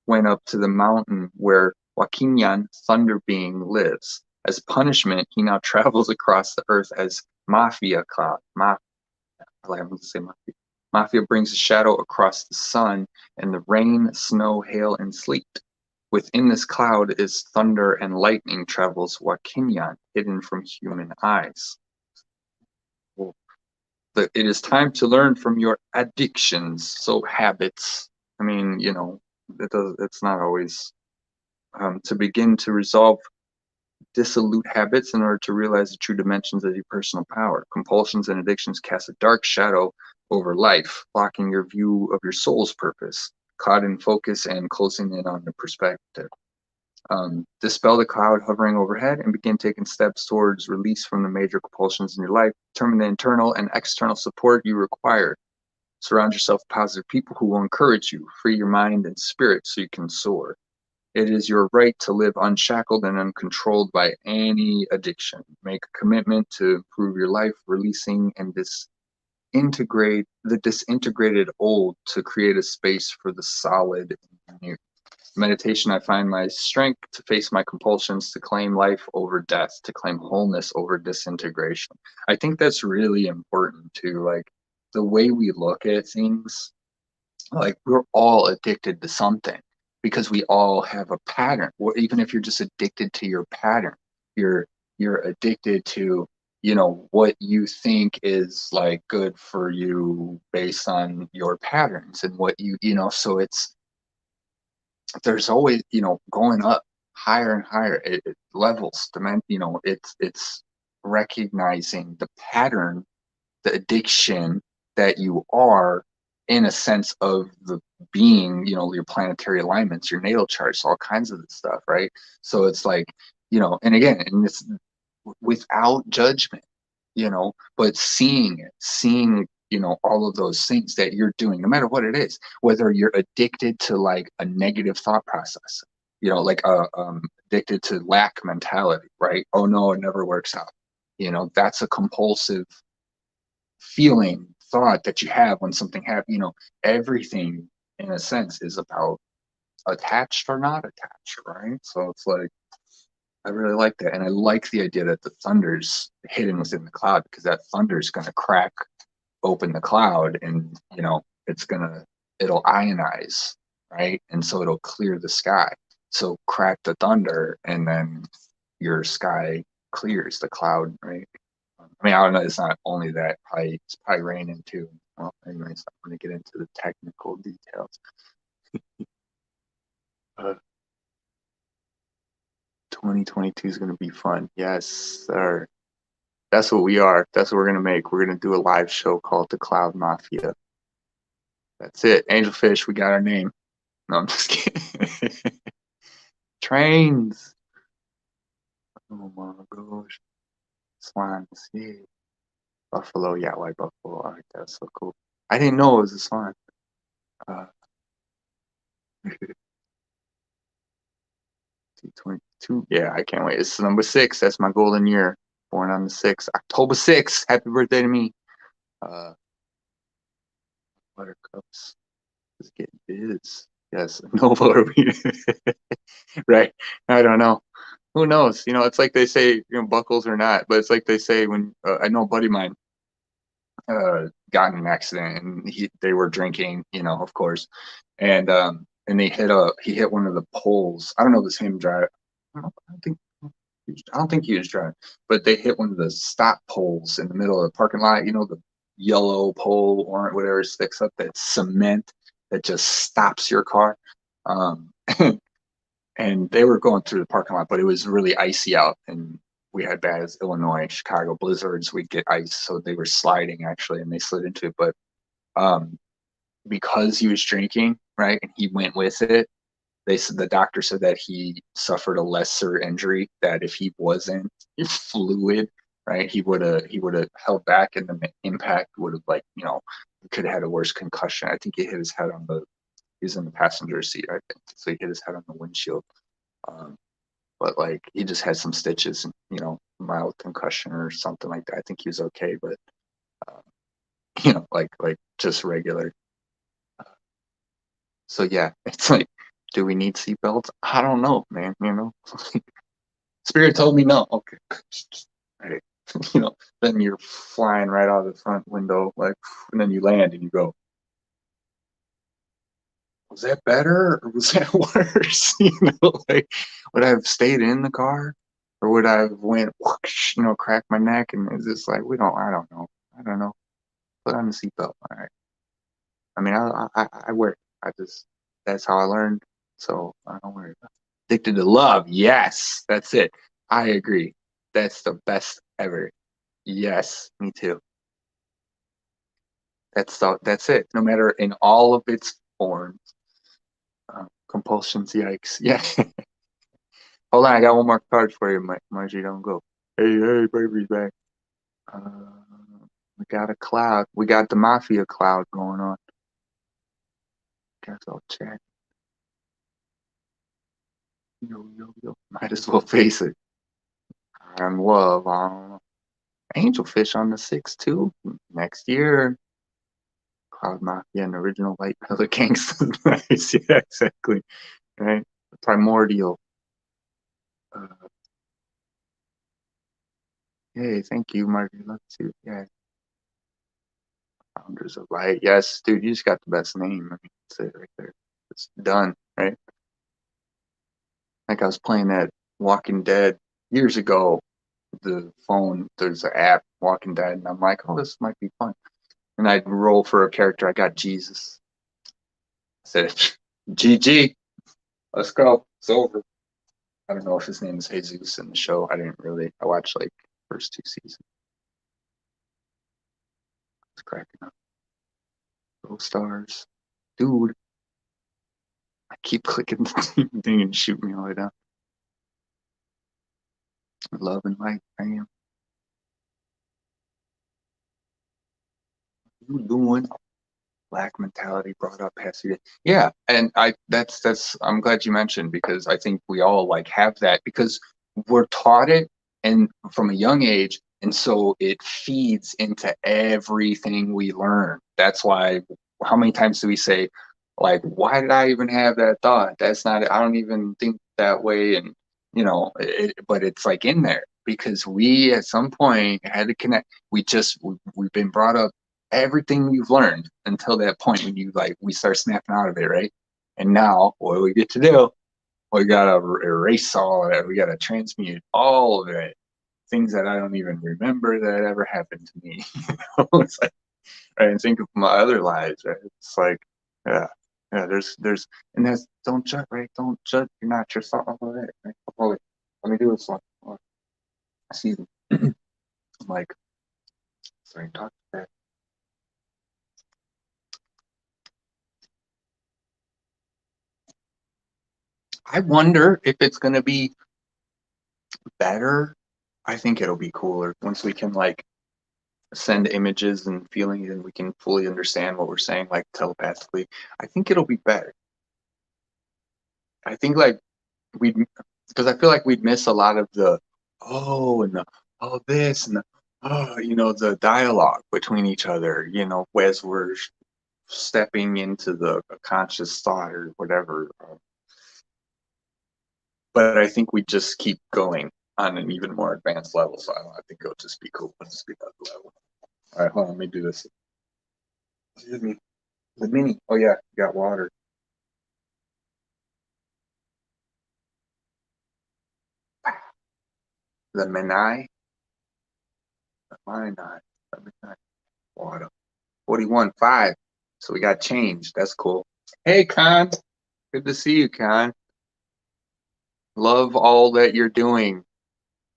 went up to the mountain where Joaquinian, thunder being, lives. As punishment, he now travels across the earth as Mafia cloud. I'm going to say Mafia. Mafia brings a shadow across the sun and the rain, snow, hail, and sleet. Within this cloud is thunder and lightning travels Joaquinian, hidden from human eyes. It is time to learn from your addictions, so habits. I mean, it's not always to begin to resolve dissolute habits in order to realize the true dimensions of your personal power. Compulsions and addictions cast a dark shadow over life, blocking your view of your soul's purpose, caught in focus and closing in on the perspective. Dispel the cloud hovering overhead and begin taking steps towards release from the major compulsions in your life. Determine the internal and external support you require. Surround yourself with positive people who will encourage you. Free your mind and spirit so you can soar. It is your right to live unshackled and uncontrolled by any addiction. Make a commitment to improve your life, releasing and disintegrate the disintegrated old to create a space for the solid new. Meditation, I find my strength to face my compulsions, to claim life over death, to claim wholeness over disintegration. I think that's really important too. Like the way we look at things, like we're all addicted to something because we all have a pattern. Or even if you're just addicted to your pattern, you're addicted to, what you think is like good for you based on your patterns and what so there's always, going up higher and higher levels, it's recognizing the pattern, the addiction that you are, in a sense of the being, your planetary alignments, your natal charts, all kinds of this stuff, right? So it's like, and again, and it's without judgment, but seeing all of those things that you're doing, no matter what it is, whether you're addicted to like a negative thought process, like addicted to lack mentality, right? Oh no, it never works out. That's a compulsive feeling, thought that you have when something happens. Everything in a sense is about attached or not attached, right? So it's like, I really like that. And I like the idea that the thunder's hidden within the cloud, because that thunder's going to crack open the cloud and, it'll ionize, right? And so it'll clear the sky. So crack the thunder and then your sky clears the cloud, right? I mean, I don't know. It's not only that. It's probably raining too. Well, anyways, I'm going to get into the technical details. 2022 is going to be fun. Yes, sir. That's what we are. That's what we're going to make. We're going to do a live show called The Cloud Mafia. That's it. Angelfish, we got our name. No, I'm just kidding. Trains. Oh my gosh. Swans. Yeah. Buffalo. Yeah, white buffalo. All right, that's so cool. I didn't know it was a swan. 22. Yeah, I can't wait. It's number 6. That's my golden year. Born on the 6th. October 6th. Happy birthday to me. Buttercups. Let's get biz. Yes. No voter. Right. I don't know. Who knows? It's like they say, buckles or not, but it's like they say when I know a buddy of mine got in an accident and they were drinking, of course, and they he hit one of the poles. I don't know if it's him driving. I don't think he was driving, but they hit one of the stop poles in the middle of the parking lot. The yellow pole or whatever sticks up, that cement that just stops your car. And they were going through the parking lot, but it was really icy out and we had bad as Illinois, Chicago blizzards. We'd get ice, so they were sliding actually, and they slid into it. But because he was drinking, right, and he went with it, they said the doctor said that he suffered a lesser injury. That if he wasn't fluid, right, he would have held back, and the impact would have could have had a worse concussion. I think he hit his head on the. He was in the passenger seat, I think, so he hit his head on the windshield. But like he just had some stitches and mild concussion or something like that. I think he was okay, but like just regular. So yeah, it's like, do we need seatbelts? I don't know, man. Spirit told me no. Okay, right. Then you're flying right out of the front window, like, and then you land and you go, was that better or was that worse? Like, would I have stayed in the car or would I have went, whoosh, crack my neck? And it's just like, I don't know. Put on the seatbelt. All right. I mean, I wear it. That's how I learned. So I don't worry about it. Addicted to love. Yes, that's it. I agree. That's the best ever. Yes, me too. That's it. No matter in all of its forms. Compulsions, yikes. Yeah. Hold on, I got one more card for you, Margie. Don't go. Hey, baby's back. We got a cloud. We got the mafia cloud going on. Guess I'll check. Yo. Might as well face it. I'm love. I don't know. Angelfish on the 6th too. Next year. Cloud Mafia and original White Pillar Gangsta. Nice. Yeah, exactly. Right. Primordial. Hey, thank you, Margie. Let's see. Yeah. Founders of Light. Yes, dude, you just got the best name. I mean, that's it right there. It's done, right? Like I was playing that Walking Dead years ago. The phone, there's an app, Walking Dead, and I'm like, oh, this might be fun. And I'd roll for a character. I got Jesus. I said, GG, let's go. It's over. I don't know if his name is Jesus in the show. I watched like first 2 seasons. It's cracking up. Go Stars. Dude. I keep clicking the thing and shoot me all the way down. Love and light, bam. What you doing? Black mentality brought up Hecate. Yeah, and I'm glad you mentioned, because I think we all like have that because we're taught it and from a young age, and so it feeds into everything we learn. That's why how many times do we say, like, why did I even have that thought? That's not, I don't even think that way. And but it's like in there because we at some point had to connect. We've been brought up everything you've learned until that point when we start snapping out of it, right? And now what do we get to do? We gotta erase all of it. We gotta transmute all of it. Things that I don't even remember that ever happened to me. It's like, right, and think of my other lives, right? It's like, yeah. There's and that's, don't judge, right? Don't judge. You're not yourself. All of that, right? Let me do this one. I see. I'm like, sorry, talk to that. I wonder if it's going to be better. I think it'll be cooler once we can send images and feelings and we can fully understand what we're saying, like telepathically. I think it'll be better. I think because I feel like we'd miss a lot of the and the this and the the dialogue between each other, as we're stepping into the conscious thought or whatever. But I think we just keep going on an even more advanced level. So I think it'll just be cool. Let's just be that level. All right, hold on. Let me do this. Excuse me. The mini. Oh yeah, got water. The Menai. The Menai. The Menai. Water. 41.5. So we got change. That's cool. Hey, Con. Good to see you, Con. Love all that you're doing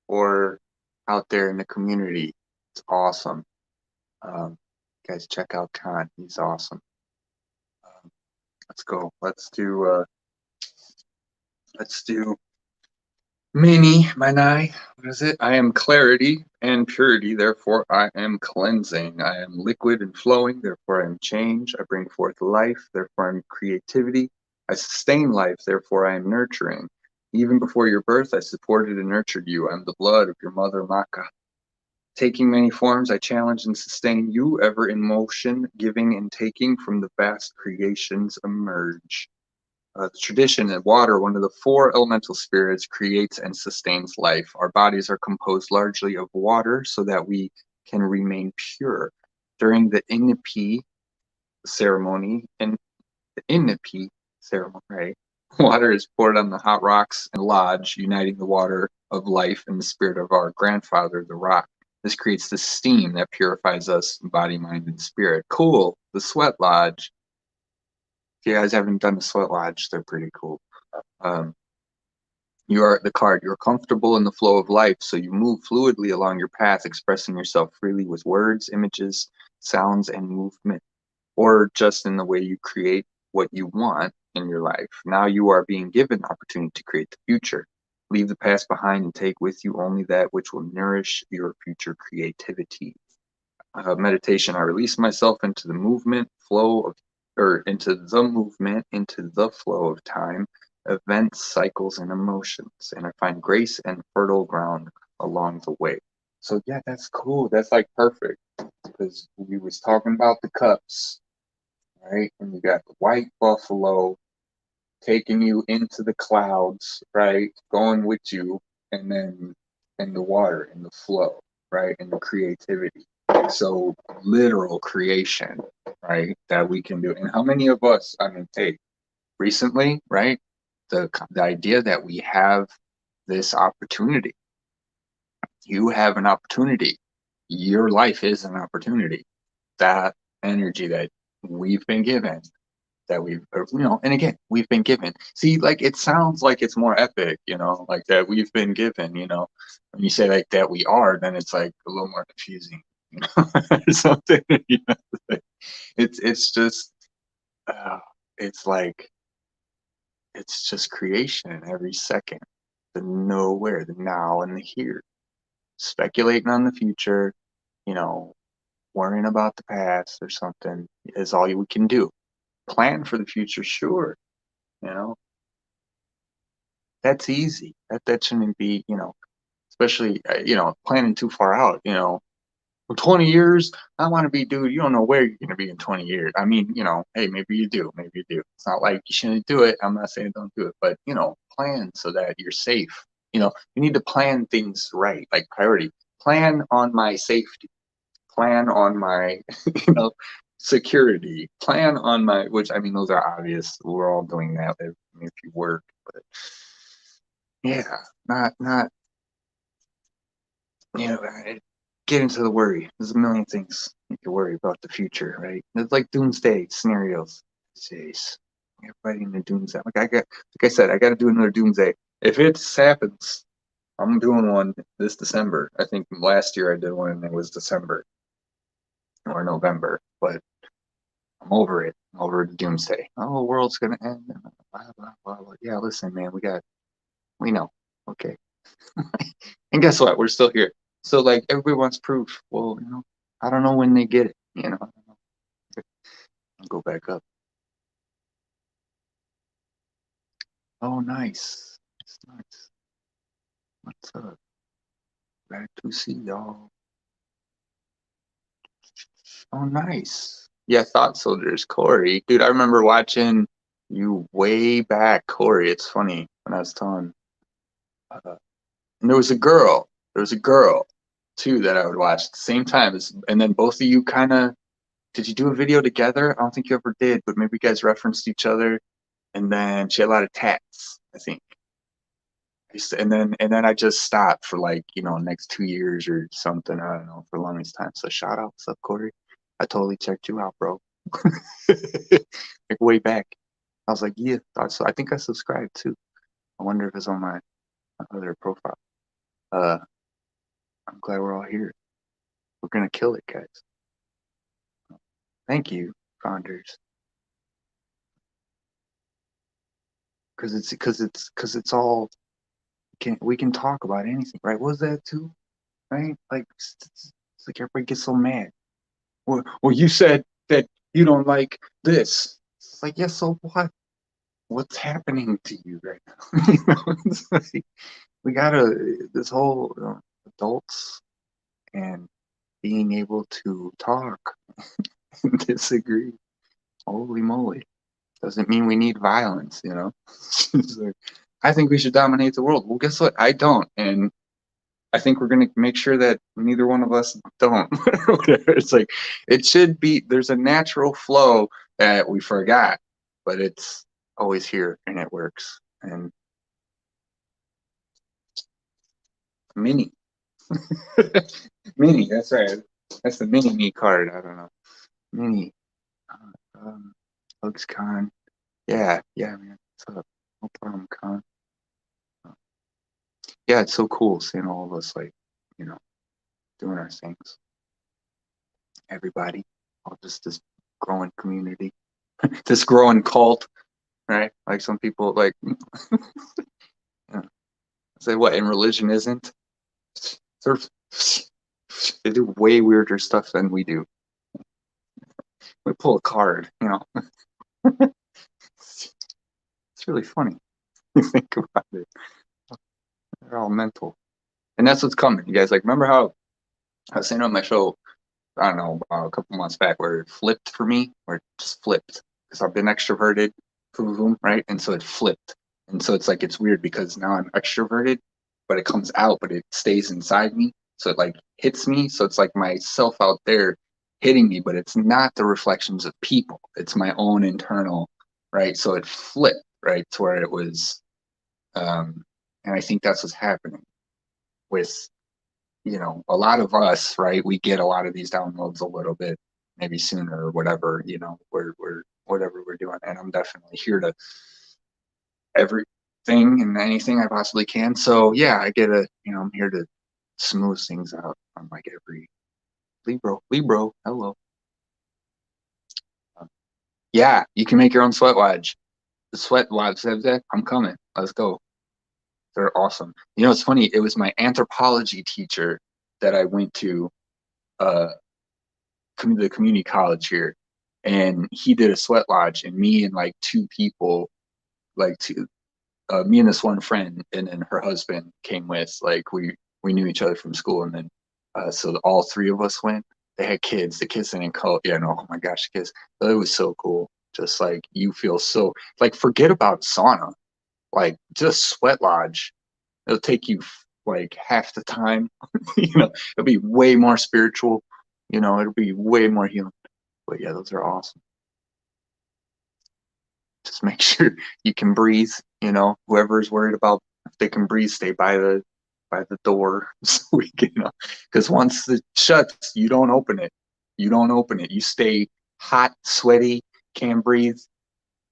for out there in the community. It's awesome. Guys, check out Khan. He's awesome. Let's go. Let's do Mani. What is it? I am clarity and purity, therefore I am cleansing. I am liquid and flowing, therefore I am change. I bring forth life, therefore I am creativity. I sustain life, therefore I am nurturing. Even before your birth, I supported and nurtured you. I am the blood of your mother, Maka. Taking many forms, I challenge and sustain you, ever in motion, giving and taking from the vast creations emerge. The tradition that water, one of the four elemental spirits, creates and sustains life. Our bodies are composed largely of water so that we can remain pure. During the Inipi ceremony, right? Water is poured on the hot rocks and lodge, uniting the water of life and the spirit of our grandfather, the rock. This creates the steam that purifies us, body, mind, and spirit. Cool. The sweat lodge. If you guys haven't done the sweat lodge, they're pretty cool. You are the card. You're comfortable in the flow of life, so you move fluidly along your path, expressing yourself freely with words, images, sounds, and movement, or just in the way you create what you want in your life. Now you are being given the opportunity to create the future. Leave the past behind and take with you only that which will nourish your future creativity. Meditation, I release myself into the movement, flow of, or into the movement, into the flow of time, events, cycles, and emotions, and I find grace and fertile ground along the way. So yeah, that's cool. That's like perfect because we was talking about the cups, right? And you got the white buffalo taking you into the clouds, right? Going with you, and then in the water, in the flow, right? In the creativity. So literal creation, right? That we can do. And how many of us, I mean, hey, recently, right? The idea that we have this opportunity. You have an opportunity. Your life is an opportunity. That energy that we've been given, that we've, and again, we've been given. See, like it sounds like it's more epic, like that we've been given, when you say like that we are, then it's like a little more confusing, or something, it's just, it's like, it's just creation in every second, the nowhere, the now and the here, speculating on the future, worrying about the past or something is all we can do. Plan for the future, sure, you know, that's easy. That shouldn't be, especially, planning too far out, 20 years, I want to be, dude, you don't know where you're going to be in 20 years. I mean, hey, maybe you do, maybe you do. It's not like you shouldn't do it. I'm not saying don't do it, but, plan so that you're safe. You need to plan things right, like priority. Plan on my safety. Plan on my, security. Plan on my, which, I mean, those are obvious. We're all doing that if you work, but yeah, not, get into the worry. There's a million things you can worry about the future, right? It's like doomsday scenarios. Jeez, everybody in the doomsday. Like I said, I got to do another doomsday. If it happens, I'm doing one this December. I think last year I did one and it was December or November, but I'm over it. I'm over the doomsday. Oh, the world's gonna end. Blah, blah, blah, blah. Yeah, listen, man, we know. Okay. And guess what? We're still here. So like everybody wants proof. Well, I don't know when they get it, I'll go back up. Oh, nice. It's nice. What's up? Glad to see y'all. Oh, nice. Yeah, Thought Soldiers, Corey. Dude, I remember watching you way back, Corey. It's funny when I was telling. And there was a girl. There was a girl too that I would watch at the same time as, and then both of you kind of, did you do a video together? I don't think you ever did, but maybe you guys referenced each other. And then she had a lot of tats, I think. And then I just stopped for like, next 2 years or something. I don't know, for the longest time. So shout out, what's up, Corey? I totally checked you out, bro. Like way back. I was like, yeah, thought so. I think I subscribed too. I wonder if it's on my other profile. Uh, I'm glad we're all here. We're gonna kill it, guys. Thank you, founders, because it's all we can talk about anything, right? What was that too, right? Like it's like everybody gets so mad. Well, you said that you don't like this. It's like, yeah, so what? What's happening to you right now? It's like, we gotta this whole adults and being able to talk and disagree. Holy moly. Doesn't mean we need violence, you know? It's like, I think we should dominate the world. Well, guess what? I don't. And I think we're going to make sure that neither one of us don't. It's like, it should be, there's a natural flow that we forgot, but it's always here and it works. And mini. Mini, that's right. That's the mini me card. I don't know. Mini. Hugs Con. Yeah, yeah, man. What's up? No problem, Con. Yeah, it's so cool seeing all of us like, you know, doing our things. Everybody, all just this growing community, this growing cult, right? Like some people like yeah, say what in religion isn't. They do way weirder stuff than we do. We pull a card, you know. It's really funny. You think about it. They're all mental. And that's what's coming. You guys like remember how I was saying on my show, I don't know, a couple months back where it flipped for me, where it just flipped. Because I've been extroverted, boom, boom, right? And so it flipped. And so it's like it's weird because now I'm extroverted, but it comes out, but it stays inside me. So it like hits me. So it's like myself out there hitting me, but it's not the reflections of people. It's my own internal, right? So it flipped, right? To where it was and I think that's what's happening with a lot of us, right? We get a lot of these downloads a little bit, maybe sooner or whatever, we're whatever we're doing. And I'm definitely here to everything and anything I possibly can. So yeah, I'm here to smooth things out on like every Libro, hello. Yeah, you can make your own sweat lodge. The sweat lodge, I'm coming. Let's go. They're awesome. It's funny. It was my anthropology teacher that I went to uh, the community college here, and he did a sweat lodge, and me and like two people, like two, me and this one friend, and then her husband came with. Like we knew each other from school, and then so all three of us went. They had kids. The kids didn't call. Yeah, no. Oh my gosh, kids. But it was so cool. Just like you feel so like forget about sauna. Like just sweat lodge. It'll take you like half the time. It'll be way more spiritual. It'll be way more healing. But yeah, those are awesome. Just make sure you can breathe. Whoever's worried about if they can breathe, stay by the door so we can. Because once it shuts, you don't open it. You don't open it. You stay hot, sweaty, can't breathe.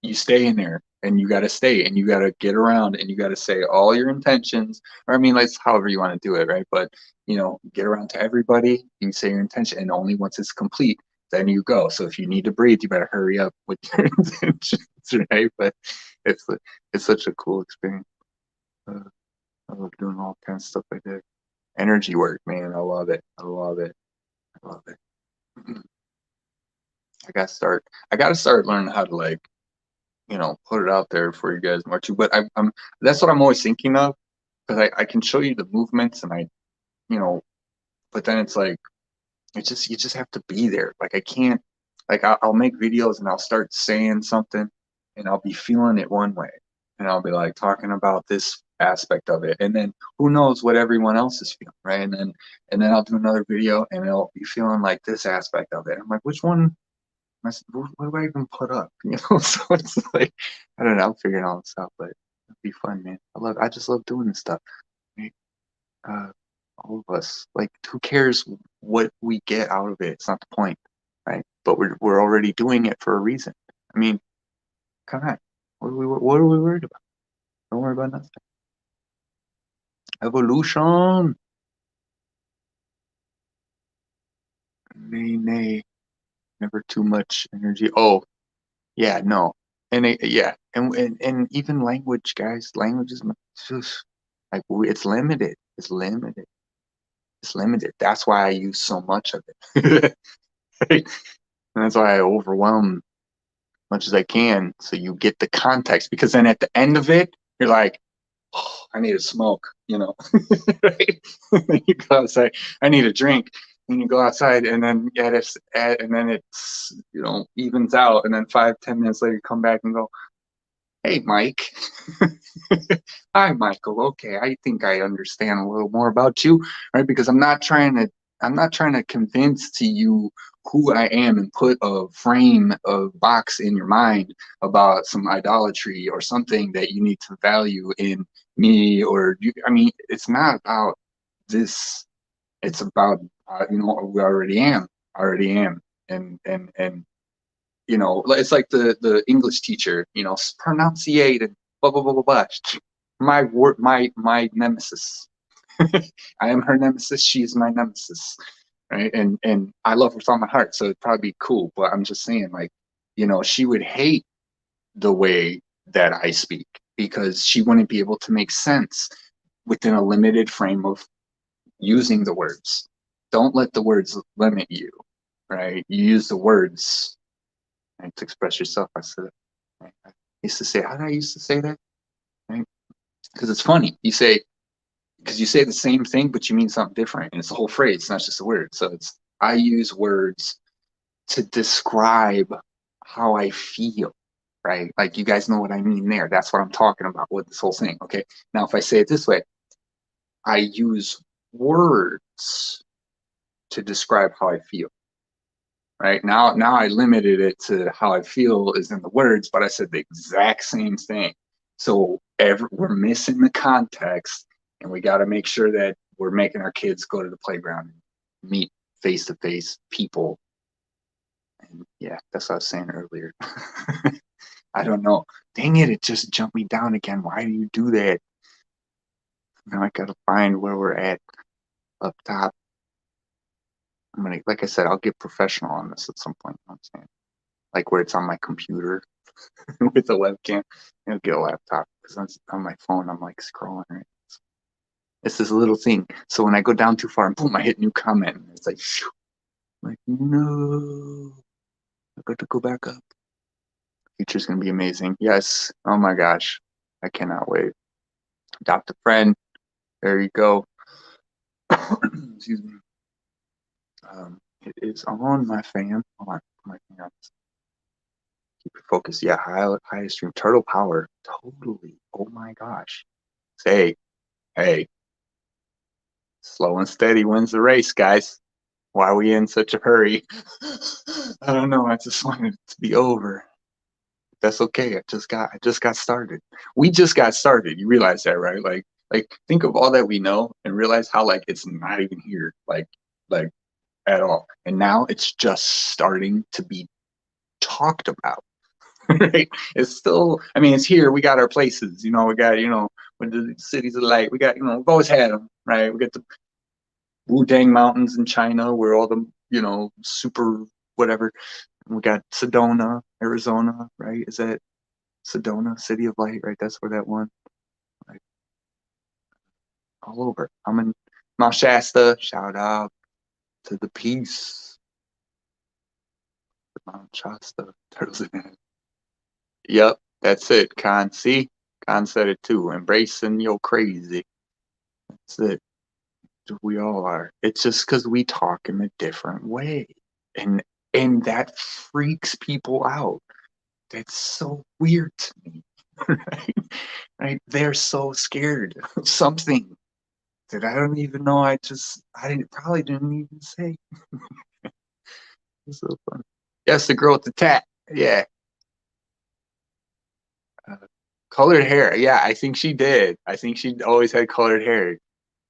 You stay in there and you got to stay and you got to get around and you got to say all your intentions, or I mean like however you want to do it, right? But get around to everybody, you say your intention, and only once it's complete then you go. So if you need to breathe, you better hurry up with your intentions, right? But it's it's such a cool experience. uh, I love doing all kinds of stuff like that. Energy work, man. I love it. I love it. I love it. I gotta start learning how to like put it out there for you guys more too. But I'm that's what I'm always thinking of, because I can show you the movements and you know, but then it's like you just have to be there. Like I can't, like I'll make videos and I'll start saying something and I'll be feeling it one way and I'll be like talking about this aspect of it, and then who knows what everyone else is feeling, right? And then I'll do another video and it'll be feeling like this aspect of it. I'm like, which one? What do I even put up? So it's like, I don't know. I'm figuring all this out, but it'd be fun, man. I just love doing this stuff. Right? Uh, all of us, like, who cares what we get out of it? It's not the point, right? But we're already doing it for a reason. I mean, come on. What are we worried about? Don't worry about nothing. Evolution. nay, nay, never too much energy. Oh, yeah, no. Yeah, and even language, guys, language is just like it's limited. It's limited. It's limited. That's why I use so much of it. Right? And that's why I overwhelm much as I can so you get the context. Because then at the end of it, you're like, oh, I need a smoke, right? You go outside, I need a drink. And you go outside, and then and then it's evens out, and then 5-10 minutes later, you come back and go, "Hey, Mike." Hi, Michael. Okay, I think I understand a little more about you, right? Because I'm not trying to convince to you who I am and put a frame of box in your mind about some idolatry or something that you need to value in me or you. I mean, it's not about this. It's about we already am. I already am, and it's like the English teacher, pronunciate and blah blah blah blah blah. My nemesis. I am her nemesis. She is my nemesis, right? And I love her with all my heart, so it'd probably be cool. But I'm just saying, like, she would hate the way that I speak because she wouldn't be able to make sense within a limited frame of using the words. Don't let the words limit you, right? You use the words right, to express yourself. I said, right? I used to say, how did I used to say that? Right? Because it's funny. Because you say the same thing, but you mean something different. And it's a whole phrase, it's not just a word. So I use words to describe how I feel, right? Like you guys know what I mean there. That's what I'm talking about with this whole thing. Okay. Now, if I say it this way, I use words to describe how I feel. Right now, I limited it to how I feel is in the words, but I said the exact same thing. So we're missing the context, and we got to make sure that we're making our kids go to the playground and meet face to face people. And yeah, that's what I was saying earlier. I don't know. Dang it! It just jumped me down again. Why do you do that? Now I got to find where we're at up top. Like I said, I'll get professional on this at some point. You know what I'm saying? Like where it's on my computer with a webcam. I'll get a laptop because on my phone I'm like scrolling. Right? It's this little thing. So when I go down too far and boom, I hit new comment. And it's like, shoo, like no, I got to go back up. Future's gonna be amazing. Yes. Oh my gosh, I cannot wait. Adopt a friend. There you go. Excuse me. It is on my fam. Hold on, my fam. Keep it focused. Yeah, highest stream. Turtle power. Totally. Oh my gosh. Say, hey, slow and steady wins the race, guys. Why are we in such a hurry? I don't know. I just wanted it to be over. That's okay. I just got started. We just got started. You realize that, right? Like think of all that we know and realize how like it's not even here, like at all. And now it's just starting to be talked about. Right? It's still, I mean, it's here. We got our places, we got, with the cities of light. We got, we've always had them, right? We got the Wudang Mountains in China where all the, super whatever. We got Sedona, Arizona, right? Is that Sedona, City of Light, right? That's where that one, like, all over. I'm in Mount Shasta. Shout out to the peace, Mount Shasta. Turtles in it. Yep, that's it, Con. See, Con said it too. Embracing your crazy. That's it. We all are. It's just because we talk in a different way, and and that freaks people out. That's so weird to me, right? Right? They're so scared of something that I don't even know. I didn't probably didn't even say. It's so fun. Yes, the girl with the tat. Yeah, uh, colored hair. Yeah, I think she did. I think she always had colored hair.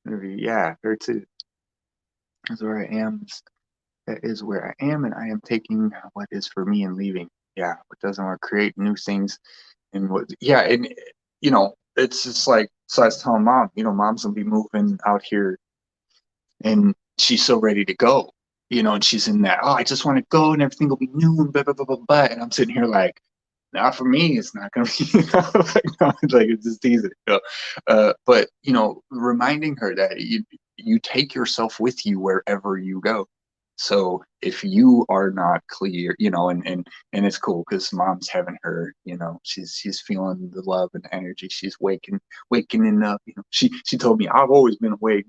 Maybe, yeah, her too. That's where I am. That is where I am, and I am taking what is for me and leaving. Yeah, what doesn't want to create new things, and what? Yeah, and it's just like so. I was telling mom, mom's gonna be moving out here, and she's so ready to go. you know, and she's in that, oh, I just want to go and everything will be new and blah, blah, blah, blah, blah. And I'm sitting here like, not for me, it's not going to be, you know, like, no, like it's just easy, you know? But, you know, reminding her that you take yourself with you wherever you go. So if you are not clear, you know, and it's cool because mom's having her, you know, she's feeling the love and the energy. She's waking up. You know, she told me I've always been awake.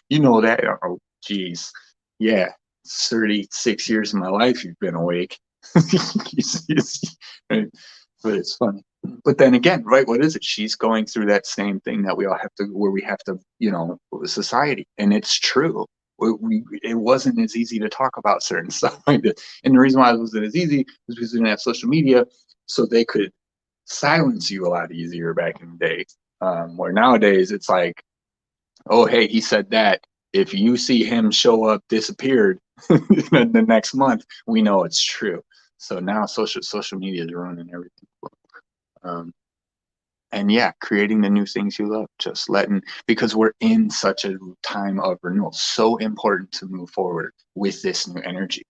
You know that. Oh, geez, yeah, 36 years of my life you've been awake. Right? But it's funny. But then again, right? What is it? She's going through that same thing that we all have to, where we have to, you know, society, and it's true. It wasn't as easy to talk about certain stuff like this. And the reason why it wasn't as easy was because we didn't have social media, so they could silence you a lot easier back in the day. Where nowadays it's like, oh, hey, he said that. If you see him show up disappeared the next month, we know it's true. So now social media is ruining everything. Um, and yeah, creating the new things you love, just letting, because we're in such a time of renewal. So important to move forward with this new energy.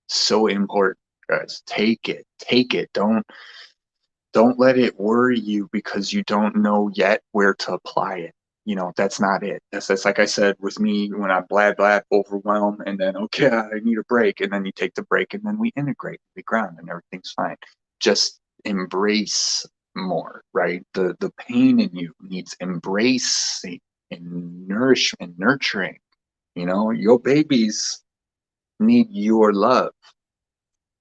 So important, guys. Take it. Don't let it worry you because you don't know yet where to apply it. You know, that's not it. That's like I said with me when I'm blah, overwhelmed, and then, okay, I need a break. And then you take the break and then we integrate, we ground, and everything's fine. Just embrace more, right? The pain in you needs embracing and nurturing. You know, your babies need your love,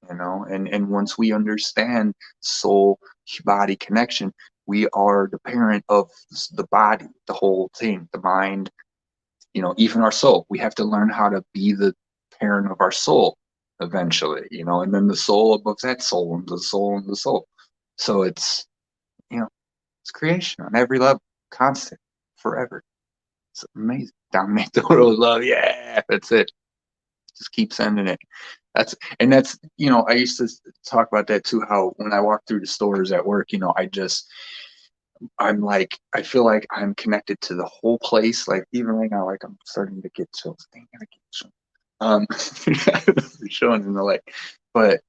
you know, and once we understand soul body connection, we are the parent of the body, the whole thing, the mind, you know, even our soul. We have to learn how to be the parent of our soul eventually, you know, and then the soul above that soul and the soul and the soul. So it's, you know, it's creation on every level, constant, forever. It's amazing. Dominate the world, love. Yeah, that's it. Just keep sending it. That's, you know, I used to talk about that too, how when I walk through the stores at work, you know, I'm like, I feel like I'm connected to the whole place. Like even right now, like I'm starting to get chills. Dang, I get chills. Showing in the light, but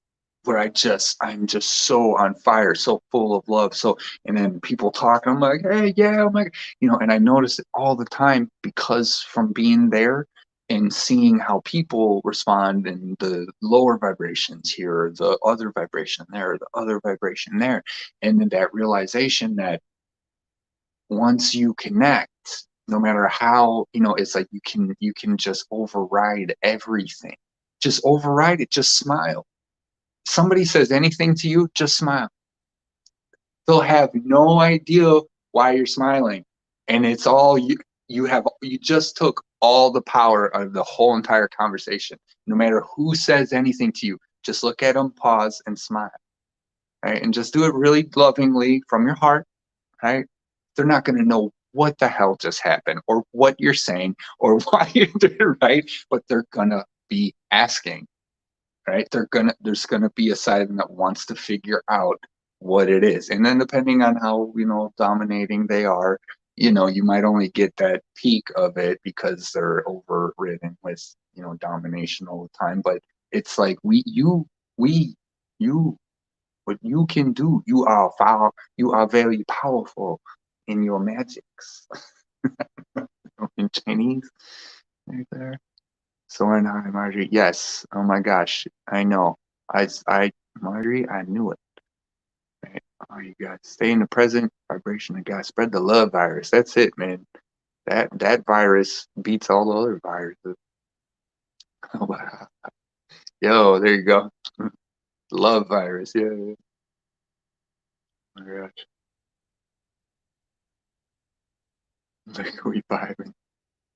where I'm just so on fire, so full of love. So, and then people talk, I'm like, hey, yeah, oh my God, you know, and I notice it all the time because from being there and seeing how people respond and the lower vibrations here, the other vibration there, the other vibration there, and then that realization that once you connect, no matter how, you know, it's like you can just override everything. Just override it. Just smile. Somebody says anything to you, just smile. They'll have no idea why you're smiling. And it's all you just took all the power of the whole entire conversation. No matter who says anything to you, just look at them, pause, and smile. Right? And just do it really lovingly from your heart, right? They're not going to know what the hell just happened or what you're saying or why you're doing, right? But they're going to be asking, right? There's gonna be a side of them that wants to figure out what it is. And then depending on how, you know, dominating they are, you know, you might only get that peak of it because they're overridden with, you know, domination all the time. But it's like we, you, what you can do, you are very powerful in your magics. In Chinese, right there. Soaring high, Marjorie. Yes. Oh my gosh. I know. Marjorie, I knew it. Right? Oh, you guys, stay in the present vibration of God. Spread the love virus. That's it, man. That virus beats all the other viruses. Yo, there you go. Love virus. Yeah. Yeah. Oh my gosh. Like we vibing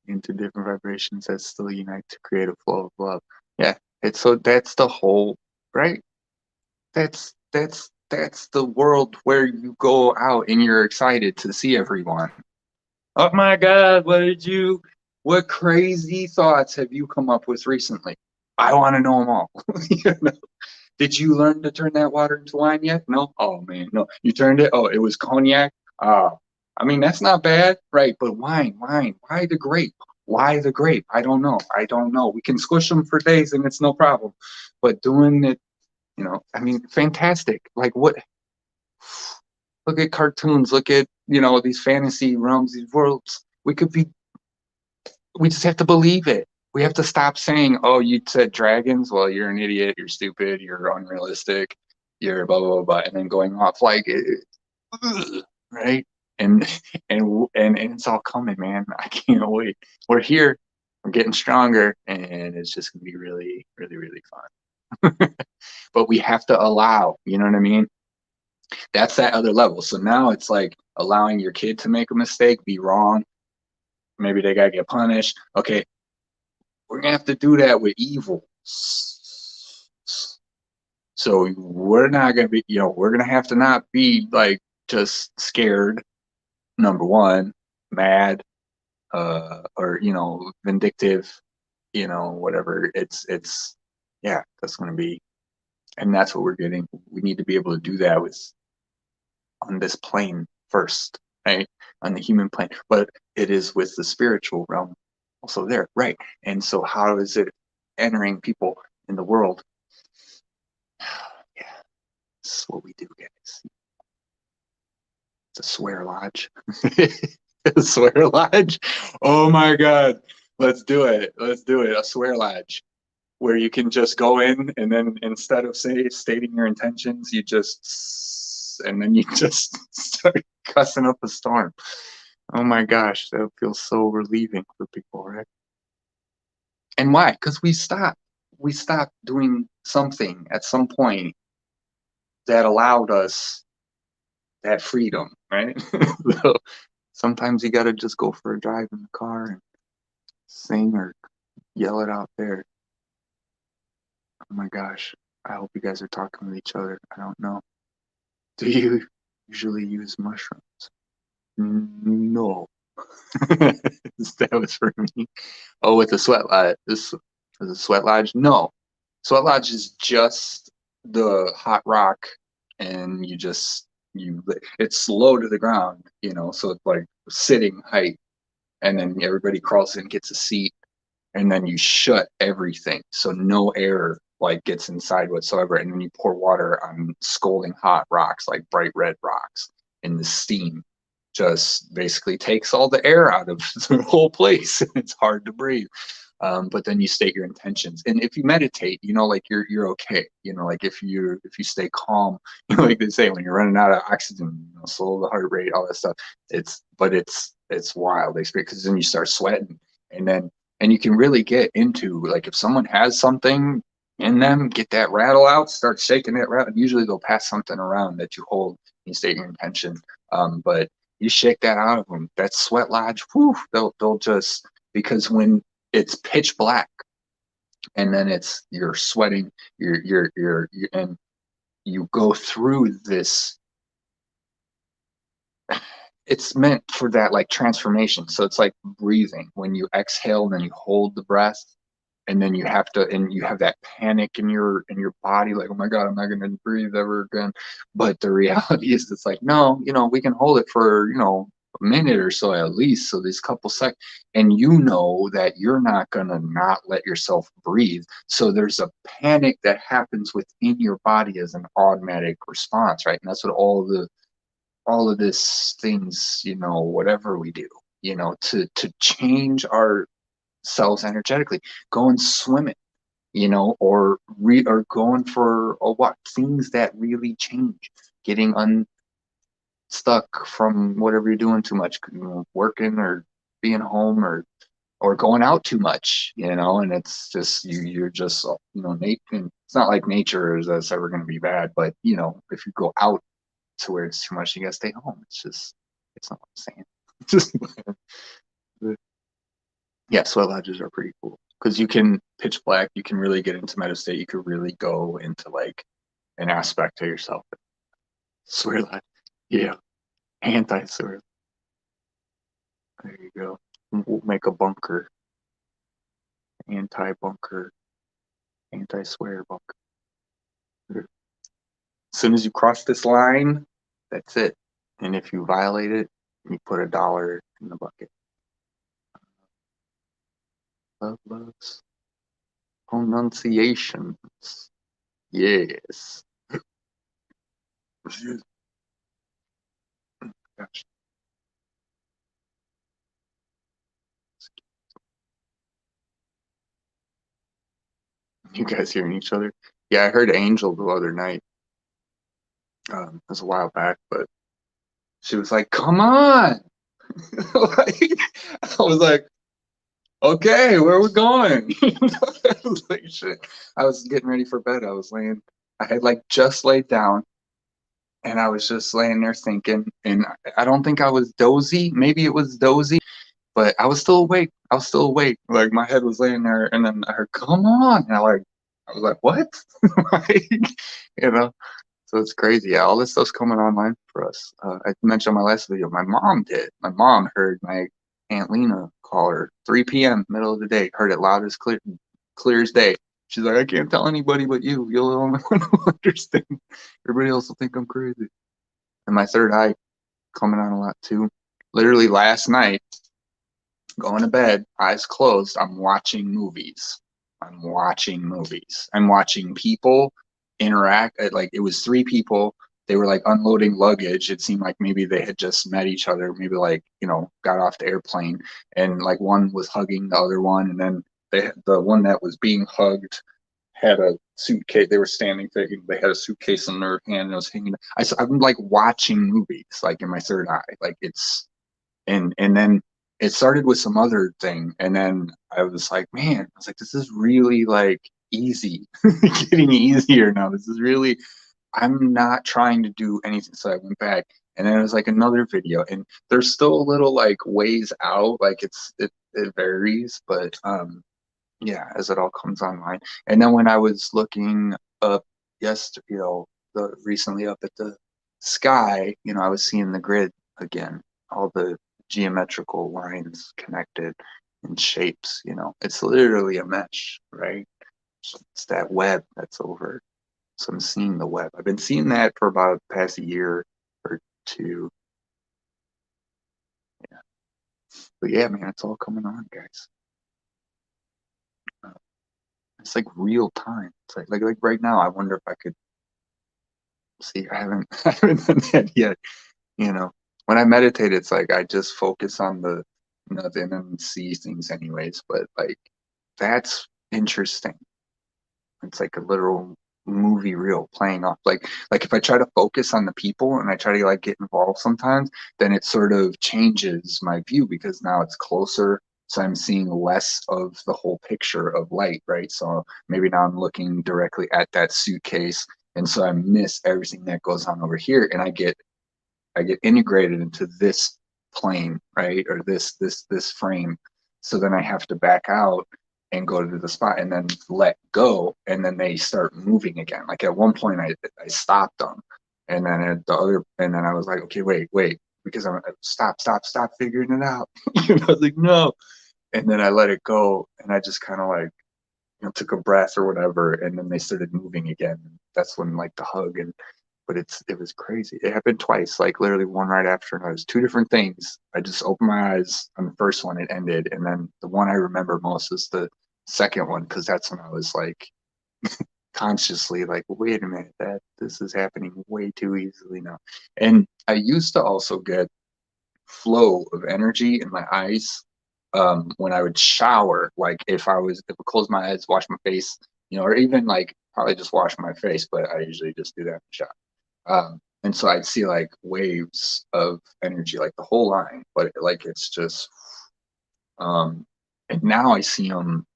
into different vibrations that still unite to create a flow of love. Yeah. It's so that's the whole, right? That's the world where you go out and you're excited to see everyone. Oh my God, what crazy thoughts have you come up with recently? I want to know them all. You know? Did you learn to turn that water into wine yet? No? Oh man, no. You turned it? Oh, it was cognac? I mean, that's not bad, right? But wine, why the grape? Why the grape? I don't know. I don't know. We can squish them for days and it's no problem. But doing it, I mean, fantastic. Like what? Look at cartoons. Look at, these fantasy realms, these worlds. We just have to believe it. We have to stop saying, oh, you said dragons. Well, you're an idiot. You're stupid. You're unrealistic. You're blah, blah, blah, blah. And then going off like, right? And, and it's all coming, man. I can't wait. We're here. We're getting stronger. And it's just going to be really, really, really fun. But we have to allow, you know what I mean? That's that other level. So now it's like allowing your kid to make a mistake, be wrong. Maybe they got to get punished. Okay, we're going to have to do that with evil. So we're not going to be, we're going to have to not be like just scared, number one, mad, or, vindictive, whatever. Yeah, that's going to be, and that's what we're getting. We need to be able to do that on this plane first, right? On the human plane, but it is with the spiritual realm also there, right? And so how is it entering people in the world? Yeah, this is what we do, guys. It's a swear lodge. A swear lodge. Oh my God. Let's do it. Let's do it. A swear lodge where you can just go in and then instead of stating your intentions, and then you just start cussing up a storm. Oh my gosh, that feels so relieving for people, right? And why? Because we stopped doing something at some point that allowed us that freedom, right? So sometimes you got to just go for a drive in the car and sing or yell it out there. Oh my gosh, I hope you guys are talking with each other. I don't know. Do you usually use mushrooms? No. That was for me. Oh, with the sweat lodge. This is a sweat lodge? No. Sweat lodge is just the hot rock and it's low to the ground, so it's like sitting height. And then everybody crawls in, gets a seat, and then you shut everything. So no air like gets inside whatsoever. And then you pour water on scalding hot rocks, like bright red rocks, and the steam just basically takes all the air out of the whole place. It's hard to breathe. But then you state your intentions, and if you meditate, like you're okay. Like if you stay calm, like they say, when you're running out of oxygen, slow the heart rate, all that stuff. It's wild experience because then you start sweating, and you can really get into, like, if someone has something in them, get that rattle out, start shaking that rattle. Usually they'll pass something around that you hold, you state your intention. But you shake that out of them, that sweat lodge, whew, they'll just, because when it's pitch black and then you're sweating, and you go through this, it's meant for that like transformation. So it's like breathing. When you exhale, then you hold the breath, and then you have that panic in your body, like, oh my God, I'm not going to breathe ever again. But the reality is, it's like, no, we can hold it for a minute or so at least, so these couple seconds, and that you're not going to not let yourself breathe. So there's a panic that happens within your body as an automatic response, right? And that's what all of this things, whatever we do, to change ourselves energetically, going swimming, or going for a walk, things that really change, getting unstuck from whatever you're doing too much, working or being home, or going out too much, and it's just you're just, it's not like nature is that's ever going to be bad, but if you go out to where it's too much, you gotta stay home. It's not what I'm saying. Just yeah, sweat lodges are pretty cool because you can pitch black, you can really get into meditate, you can really go into like an aspect of yourself. Swear lodge, yeah, anti-swear. There you go. We'll make a bunker, anti-bunker, anti-swear bunker. As soon as you cross this line, that's it. And if you violate it, you put $1 in the bucket. Love loves pronunciations. Yes. Gosh. You guys hearing each other? Yeah, I heard Angel the other night. It was a while back, but she was like, "Come on!" Like, I was like, "Okay, where are we going?" I was like, "Shit." I was getting ready for bed. I had like just laid down, and I was just laying there thinking. And I don't think I was dozy. Maybe it was dozy, but I was still awake. I was still awake. Like my head was laying there, and then I heard, "Come on!" And I was like, "What?" Like, you know. So it's crazy. Yeah, all this stuff's coming online for us. I mentioned in my last video, my mom did. My mom heard my Aunt Lena call her 3 p.m. middle of the day, heard it loud as clear as day. She's like, I can't tell anybody but you. You're the only one who understand. Everybody else will think I'm crazy. And my third eye coming on a lot too. Literally last night, going to bed, eyes closed, I'm watching movies. I'm watching movies. I'm watching people interact. Like it was three people. They were like unloading luggage. It seemed like maybe they had just met each other, maybe like, got off the airplane, and like one was hugging the other one, and then the one that was being hugged had a suitcase. They were standing there. They had a suitcase in their hand and it was hanging. I'm like watching movies like in my third eye. Like it's and then it started with some other thing, and then I was like, man, I was like, this is really like easy, getting easier now. This is really, I'm not trying to do anything. So I went back, and then it was like another video, and there's still a little like ways out, like it varies, but yeah, as it all comes online. And then when I was looking up yesterday, recently up at the sky, I was seeing the grid again, all the geometrical lines connected in shapes, it's literally a mesh, right? It's that web that's over. So I'm seeing the web. I've been seeing that for about the past year or two. Yeah. But yeah, man, it's all coming on, guys. Uh, it's like real time. It's like right now, I wonder if I could see. I haven't I haven't done that yet. You know, when I meditate, it's like I just focus on the nothing and see things anyways. But like that's interesting. It's like a literal movie reel playing off. Like if I try to focus on the people and I try to like get involved sometimes, then it sort of changes my view because now it's closer. So I'm seeing less of the whole picture of light, right? So maybe now I'm looking directly at that suitcase. And so I miss everything that goes on over here. And I get integrated into this plane, right? Or this frame. So then I have to back out and go to the spot and then let go, and then they start moving again. Like at one point I stopped them, and then at the other, and then I was like, okay, wait, because I'm stop figuring it out. I was like, no. And then I let it go, and I just kind of like, took a breath or whatever, and then they started moving again. That's when like the hug, and but it was crazy. It happened twice, like literally one right after another. It was two different things. I just opened my eyes on the first one, it ended, and then the one I remember most is the second one because that's when I was like consciously like, wait a minute, that this is happening way too easily now. And I used to also get flow of energy in my eyes when I would shower. Like if I close my eyes, wash my face, or even like probably just wash my face, but I usually just do that in the shower. And so I'd see like waves of energy, like the whole line, but like it's just, um, and now I see them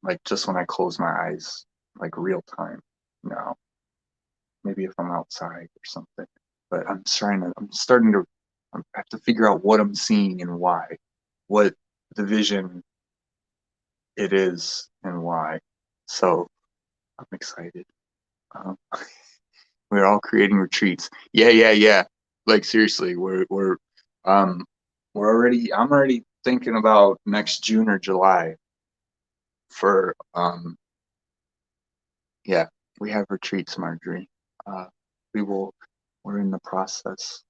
like just when I close my eyes, like real time now. Maybe if I'm outside or something, but I'm starting to, I have to figure out what I'm seeing and why, what the vision it is and why. So I'm excited. Um, we're all creating retreats. Yeah. Like seriously, um I'm already thinking about next June or July for yeah, we have retreats, Marjorie. Uh we will we're in the process.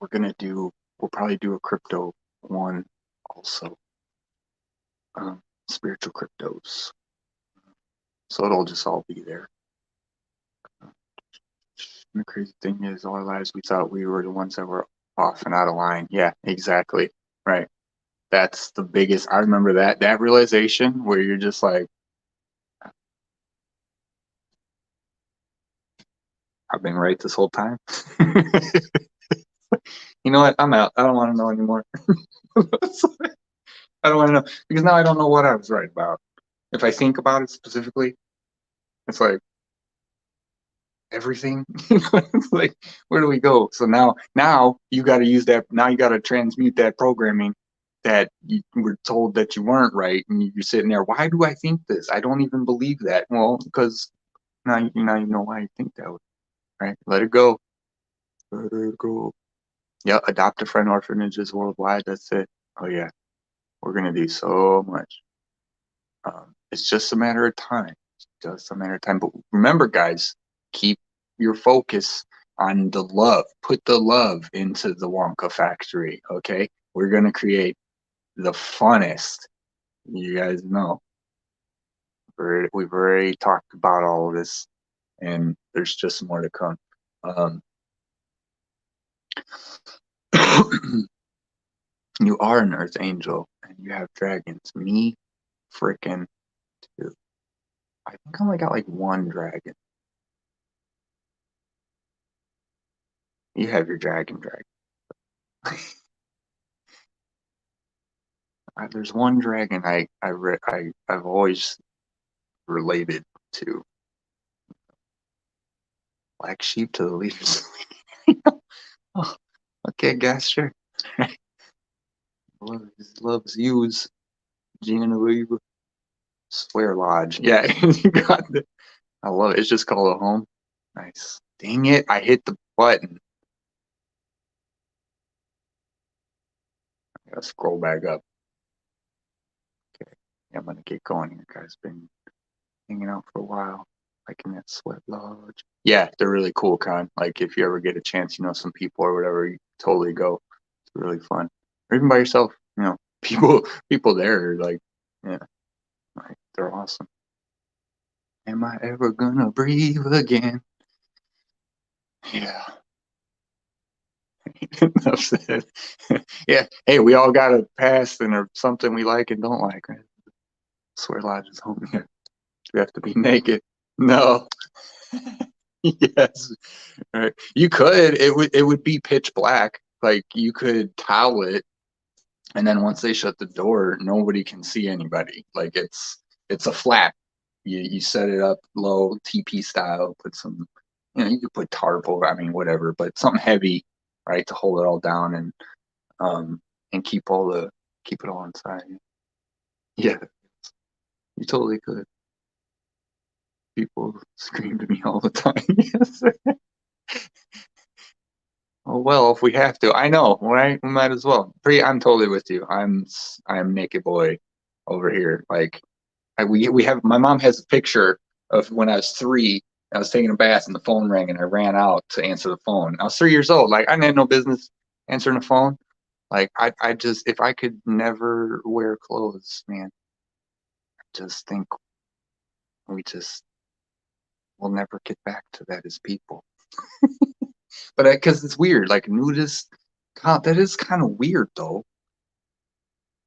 We're gonna do we'll probably do a crypto one also. Spiritual cryptos. So it'll just all be there. And the crazy thing is, all our lives we thought we were the ones that were off and out of line. Yeah, exactly. Right. That's the biggest. I remember that realization where you're just like, I've been right this whole time. You know what? I'm out. I don't want to know anymore. I don't want to know because now I don't know what I was right about. If I think about it specifically, it's like everything. It's like, where do we go? So now you got to use that. Now you got to transmute that programming that you were told that you weren't right, and you're sitting there. Why do I think this? I don't even believe that. Well, because now you know why you think that way, right? Let it go. Let it go. Yeah, adopt a friend orphanages worldwide. That's it. Oh yeah, we're gonna do so much. It's just a matter of time. It's just a matter of time. But remember, guys, keep your focus on the love. Put the love into the Wonka factory. Okay, we're gonna create the funnest. You guys know. We've already talked about all of this, and there's just more to come. You are an Earth Angel, and you have dragons. Me, frickin' too. I think I only got like one dragon. You have your dragon. There's one dragon I've always related to. Black sheep to the leaders. Oh, okay, guys, sure. Loves yous. Genevieve. Swear Lodge. Yeah, you got it. I love it. It's just called a home. Nice. Dang it, I hit the button. I gotta scroll back up. Okay. Yeah, I'm gonna get going here, guys. Been hanging out for a while. Liking that Sweat Lodge. Yeah, they're really cool, Con. Like if you ever get a chance, you know, some people or whatever, you totally go. It's really fun. Or even by yourself, you know, people there are like, yeah, like they're awesome. Am I ever gonna breathe again? Yeah. Enough said. Yeah. Hey, we all got a past and or something we like and don't like. Right? Swear Lodge is home here. We have to be naked. No. Yes. Right. You could. It would be pitch black. Like you could towel it, and then once they shut the door, nobody can see anybody. Like it's a flat. You set it up low, TP style. Put some, you know, you could put tarp over. I mean, whatever, but something heavy, right, to hold it all down and keep it all inside. Yeah, you totally could. People scream to me all the time. Yes. Oh well, if we have to, I know, right? We might as well. I'm totally with you. I'm naked boy over here. Like we have. My mom has a picture of when I was 3. I was taking a bath and the phone rang and I ran out to answer the phone. I was 3 years old. Like I had no business answering the phone. Like I just if I could never wear clothes, man, I just think we just we'll never get back to that as people. But because it's weird, like nudist, God, that is kind of weird though,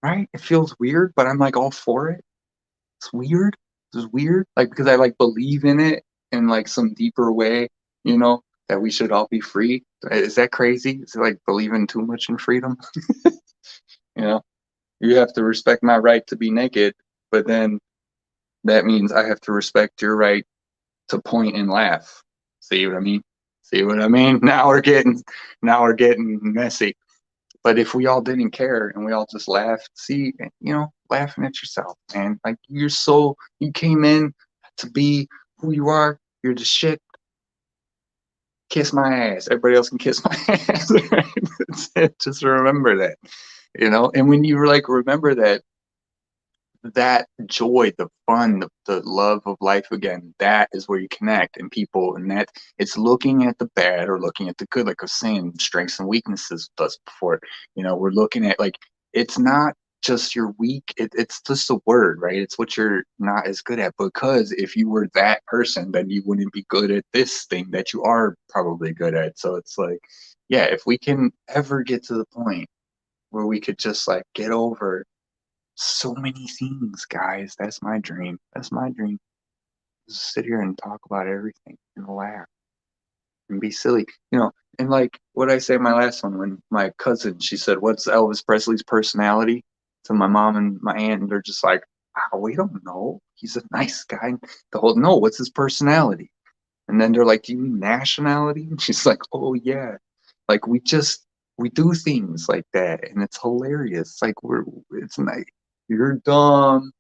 right? It feels weird, but I'm like all for it. It's weird. It's weird, like because I like believe in it in like some deeper way, you know, that we should all be free. Is that crazy? Is it like believing too much in freedom? You know, you have to respect my right to be naked, but then that means I have to respect your right to point and laugh. See what I mean? See what I mean? Now we're getting messy. But if we all didn't care and we all just laughed, see, you know, laughing at yourself, man. Like you came in to be who you are. You're the shit. Kiss my ass. Everybody else can kiss my ass. Right? That's it. Just remember that, you know. And when you like remember that, that joy, the fun, the love of life again, that is where you connect and people, and that it's looking at the bad or looking at the good, like I was saying, strengths and weaknesses with us before. We're looking at like it's not just you're weak, it's just a word, right? It's what you're not as good at. Because if you were that person, then you wouldn't be good at this thing that you are probably good at. So it's like, yeah, if we can ever get to the point where we could just like get over so many things, guys. That's my dream. That's my dream. Just sit here and talk about everything and laugh and be silly. And like what I say in my last one, when my cousin, she said, "What's Elvis Presley's personality?" To my mom and my aunt, and they're just like, "Oh, we don't know. He's a nice guy." The whole, no, what's his personality? And then they're like, "Do you mean nationality?" And she's like, "Oh yeah." Like we do things like that, and it's hilarious. Like it's like, you're dumb,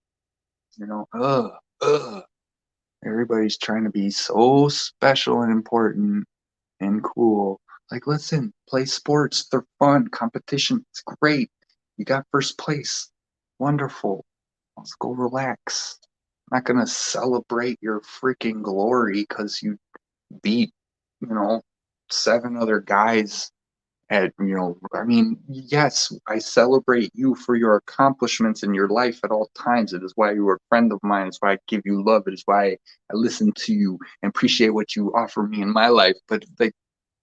ugh. Everybody's trying to be so special and important and cool. Like, listen, play sports. They're fun. Competition. It's great. You got first place. Wonderful. Let's go relax. I'm not going to celebrate your freaking glory because you beat, you know, 7 other guys I mean, yes, I celebrate you for your accomplishments in your life at all times. It is why you are a friend of mine. It's why I give you love. It is why I listen to you and appreciate what you offer me in my life. But like,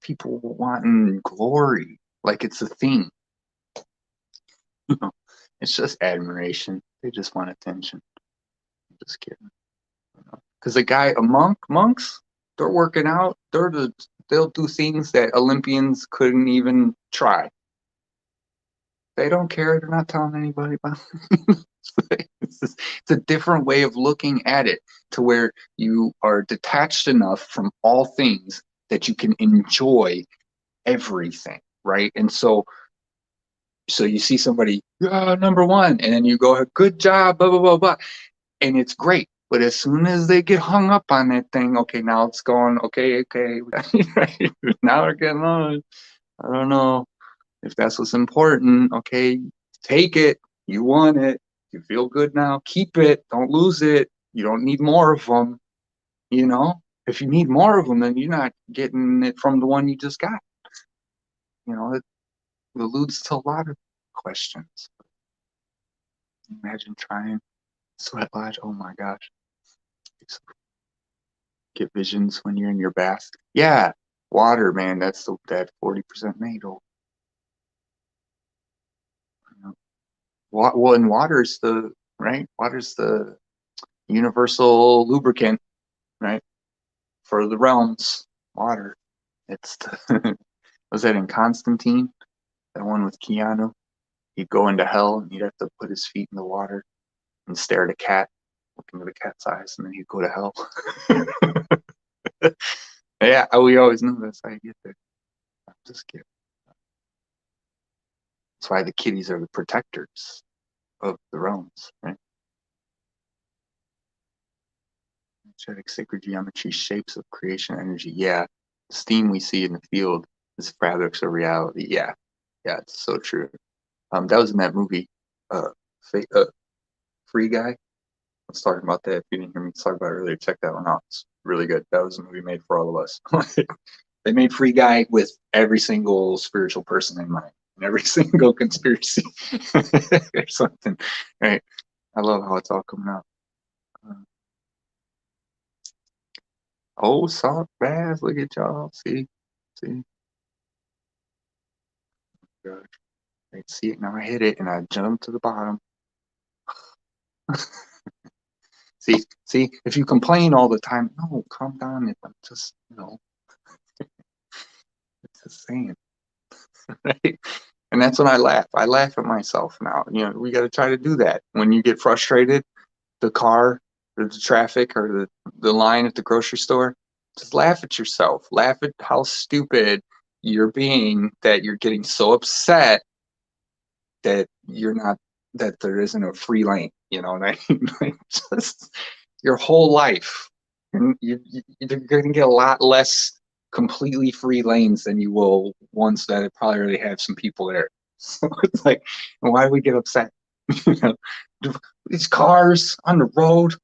people wanting glory, like it's a thing. It's just admiration. They just want attention. I'm just kidding. Because monks, they're working out. They'll do things that Olympians couldn't even try. They don't care. They're not telling anybody about it. It's a different way of looking at it, to where you are detached enough from all things that you can enjoy everything, right? And so you see somebody, yeah, number one, and then you go, good job, blah, blah, blah, blah. And it's great. But as soon as they get hung up on that thing, okay, now it's going, okay. Right? Now they're getting on. I don't know if that's what's important. Okay, take it. You want it. You feel good now. Keep it. Don't lose it. You don't need more of them. If you need more of them, then you're not getting it from the one you just got. It alludes to a lot of questions. Imagine trying sweat lodge. Oh my gosh. Get visions when you're in your bath. Yeah, water, man. That's that 40% NATO. Well, and water's the right. Water's the universal lubricant, right? For the realms. Water. It's was that in Constantine? That one with Keanu? He'd go into hell and he'd have to put his feet in the water and stare at a cat, look into the cat's eyes, and then he'd go to hell. Yeah, we always knew that's how you get there. I'm just kidding. That's why the kitties are the protectors of the realms, right? Energetic sacred geometry, shapes of creation energy. Yeah, the steam we see in the field is fabrics of reality. Yeah, it's so true. That was in that movie, uh, Free Guy. I was talking about that. If you didn't hear me talk about it earlier, check that one out. It's really good. That was a movie made for all of us. They made Free Guy with every single spiritual person in mind, and every single conspiracy or something. Right? I love how it's all coming out. Oh, soft bass. Look at y'all. See. Gosh. I see it now. I hit it and I jump to the bottom. See. If you complain all the time, no, calm down. I'm just, it's just saying, right? And that's when I laugh. I laugh at myself now. We got to try to do that. When you get frustrated, the car or the traffic or the line at the grocery store, just laugh at yourself. Laugh at how stupid you're being, that you're getting so upset that you're not, that there isn't a free lane. You know what I mean? Like, just your whole life, and you're going to get a lot less completely free lanes than you will ones that probably already have some people there. So it's like, why do we get upset? These cars on the road.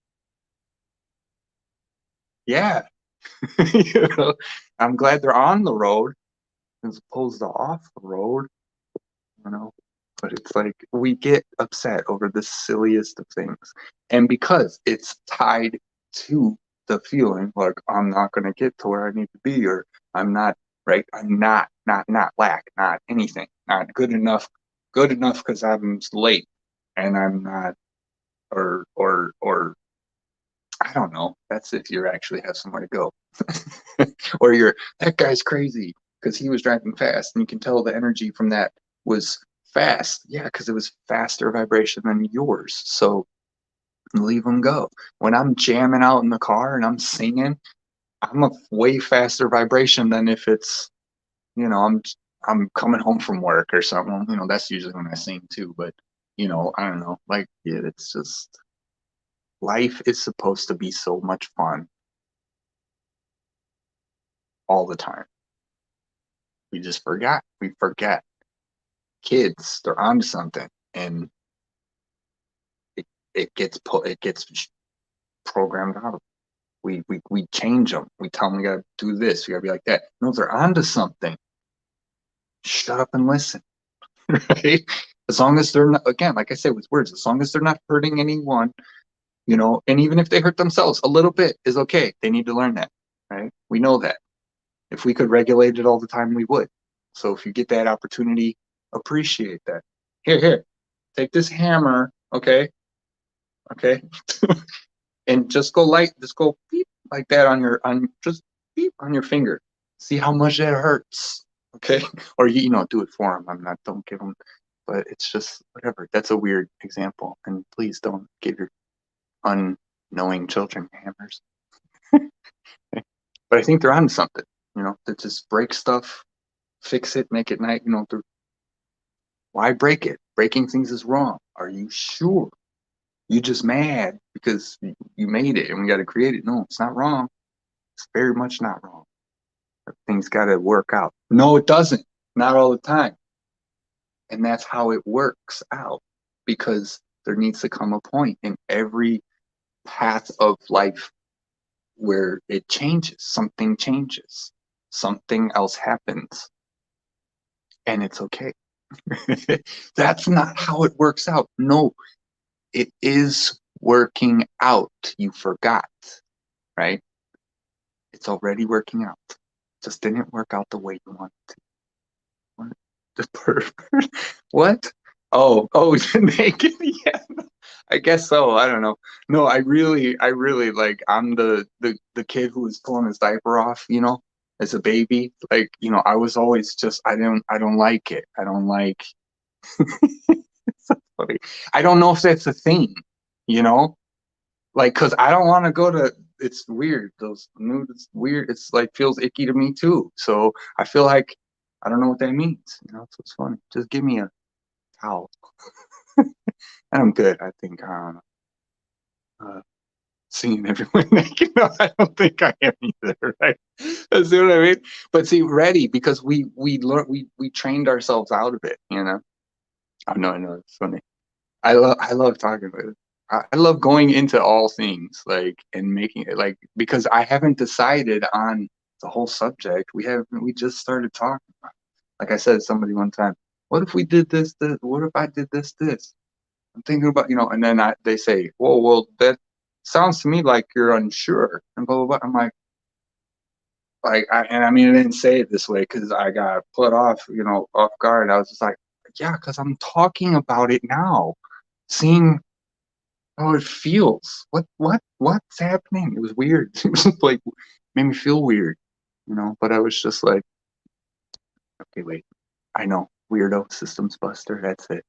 Yeah. You know, I'm glad they're on the road as opposed to off the road, you know. But it's like we get upset over the silliest of things. And because it's tied to the feeling like I'm not gonna get to where I need to be, or I'm not right, I'm not lack, not anything, not good enough because I'm late and I'm not or I don't know. That's if you actually have somewhere to go. Or you're that guy's crazy because he was driving fast, and you can tell the energy from that was fast. Yeah, because it was faster vibration than yours. So leave him go. When I'm jamming out in the car and I'm singing, I'm a way faster vibration than if it's, I'm coming home from work or something. That's usually when I sing too. But I don't know. Like, yeah, it's just life is supposed to be so much fun all the time. We just forgot. We forget. Kids, they're onto something, and it it gets programmed out. We change them. We tell them we gotta do this. We gotta be like that. No, they're onto something. Shut up and listen, right? As long as they're not, again, like I said with words, as long as they're not hurting anyone, and even if they hurt themselves a little bit is okay. They need to learn that, right? We know that. If we could regulate it all the time, we would. So if you get that opportunity, appreciate that. Here, take this hammer, okay? Okay. And just go beep like that just beep on your finger. See how much that hurts. Okay. Or do it for them. Don't give them, but it's just whatever. That's a weird example. And please don't give your unknowing children hammers. But I think they're on something, that just break stuff, fix it, make it nice. Why break it? Breaking things is wrong. Are you sure? You just mad because you made it and we got to create it. No, it's not wrong. It's very much not wrong. Things got to work out. No, it doesn't. Not all the time. And that's how it works out, because there needs to come a point in every path of life where it changes, something else happens, and it's okay. That's not how it works out. No, it is working out. You forgot, right? It's already working out. Just didn't work out the way you wanted to. What? The pervert? What? Oh, naked? Yeah, I guess so. I don't know. No, I really like. I'm the kid who was pulling his diaper off. As a baby. Like, I was always just. I don't like it. I don't like. It's so funny. I don't know if that's a thing. You know, like, cause I don't want to go to. It's weird. Those nude. It's weird. It's like feels icky to me too. So I feel like I don't know what that means. So it's funny. Just give me a towel, and I'm good. I think. I don't know. Seeing everyone naked. No, I don't think I am either. Right? That's what I mean. But see, ready because we learned we trained ourselves out of it. Oh no, I know it's funny. I love talking about it. I love going into all things like and making it like because I haven't decided on the whole subject. We just started talking about it. Like I said to somebody one time, what if we did this? What if I did this? I'm thinking about, and then they say, whoa, well, that sounds to me like you're unsure and blah, blah, blah. I'm and I mean, I didn't say it this way because I got put off, off guard. I was just like, yeah, because I'm talking about it now, seeing how it feels. What's happening? It was weird. It was like, made me feel weird, but I was just like, okay, wait, I know, weirdo systems buster. That's it.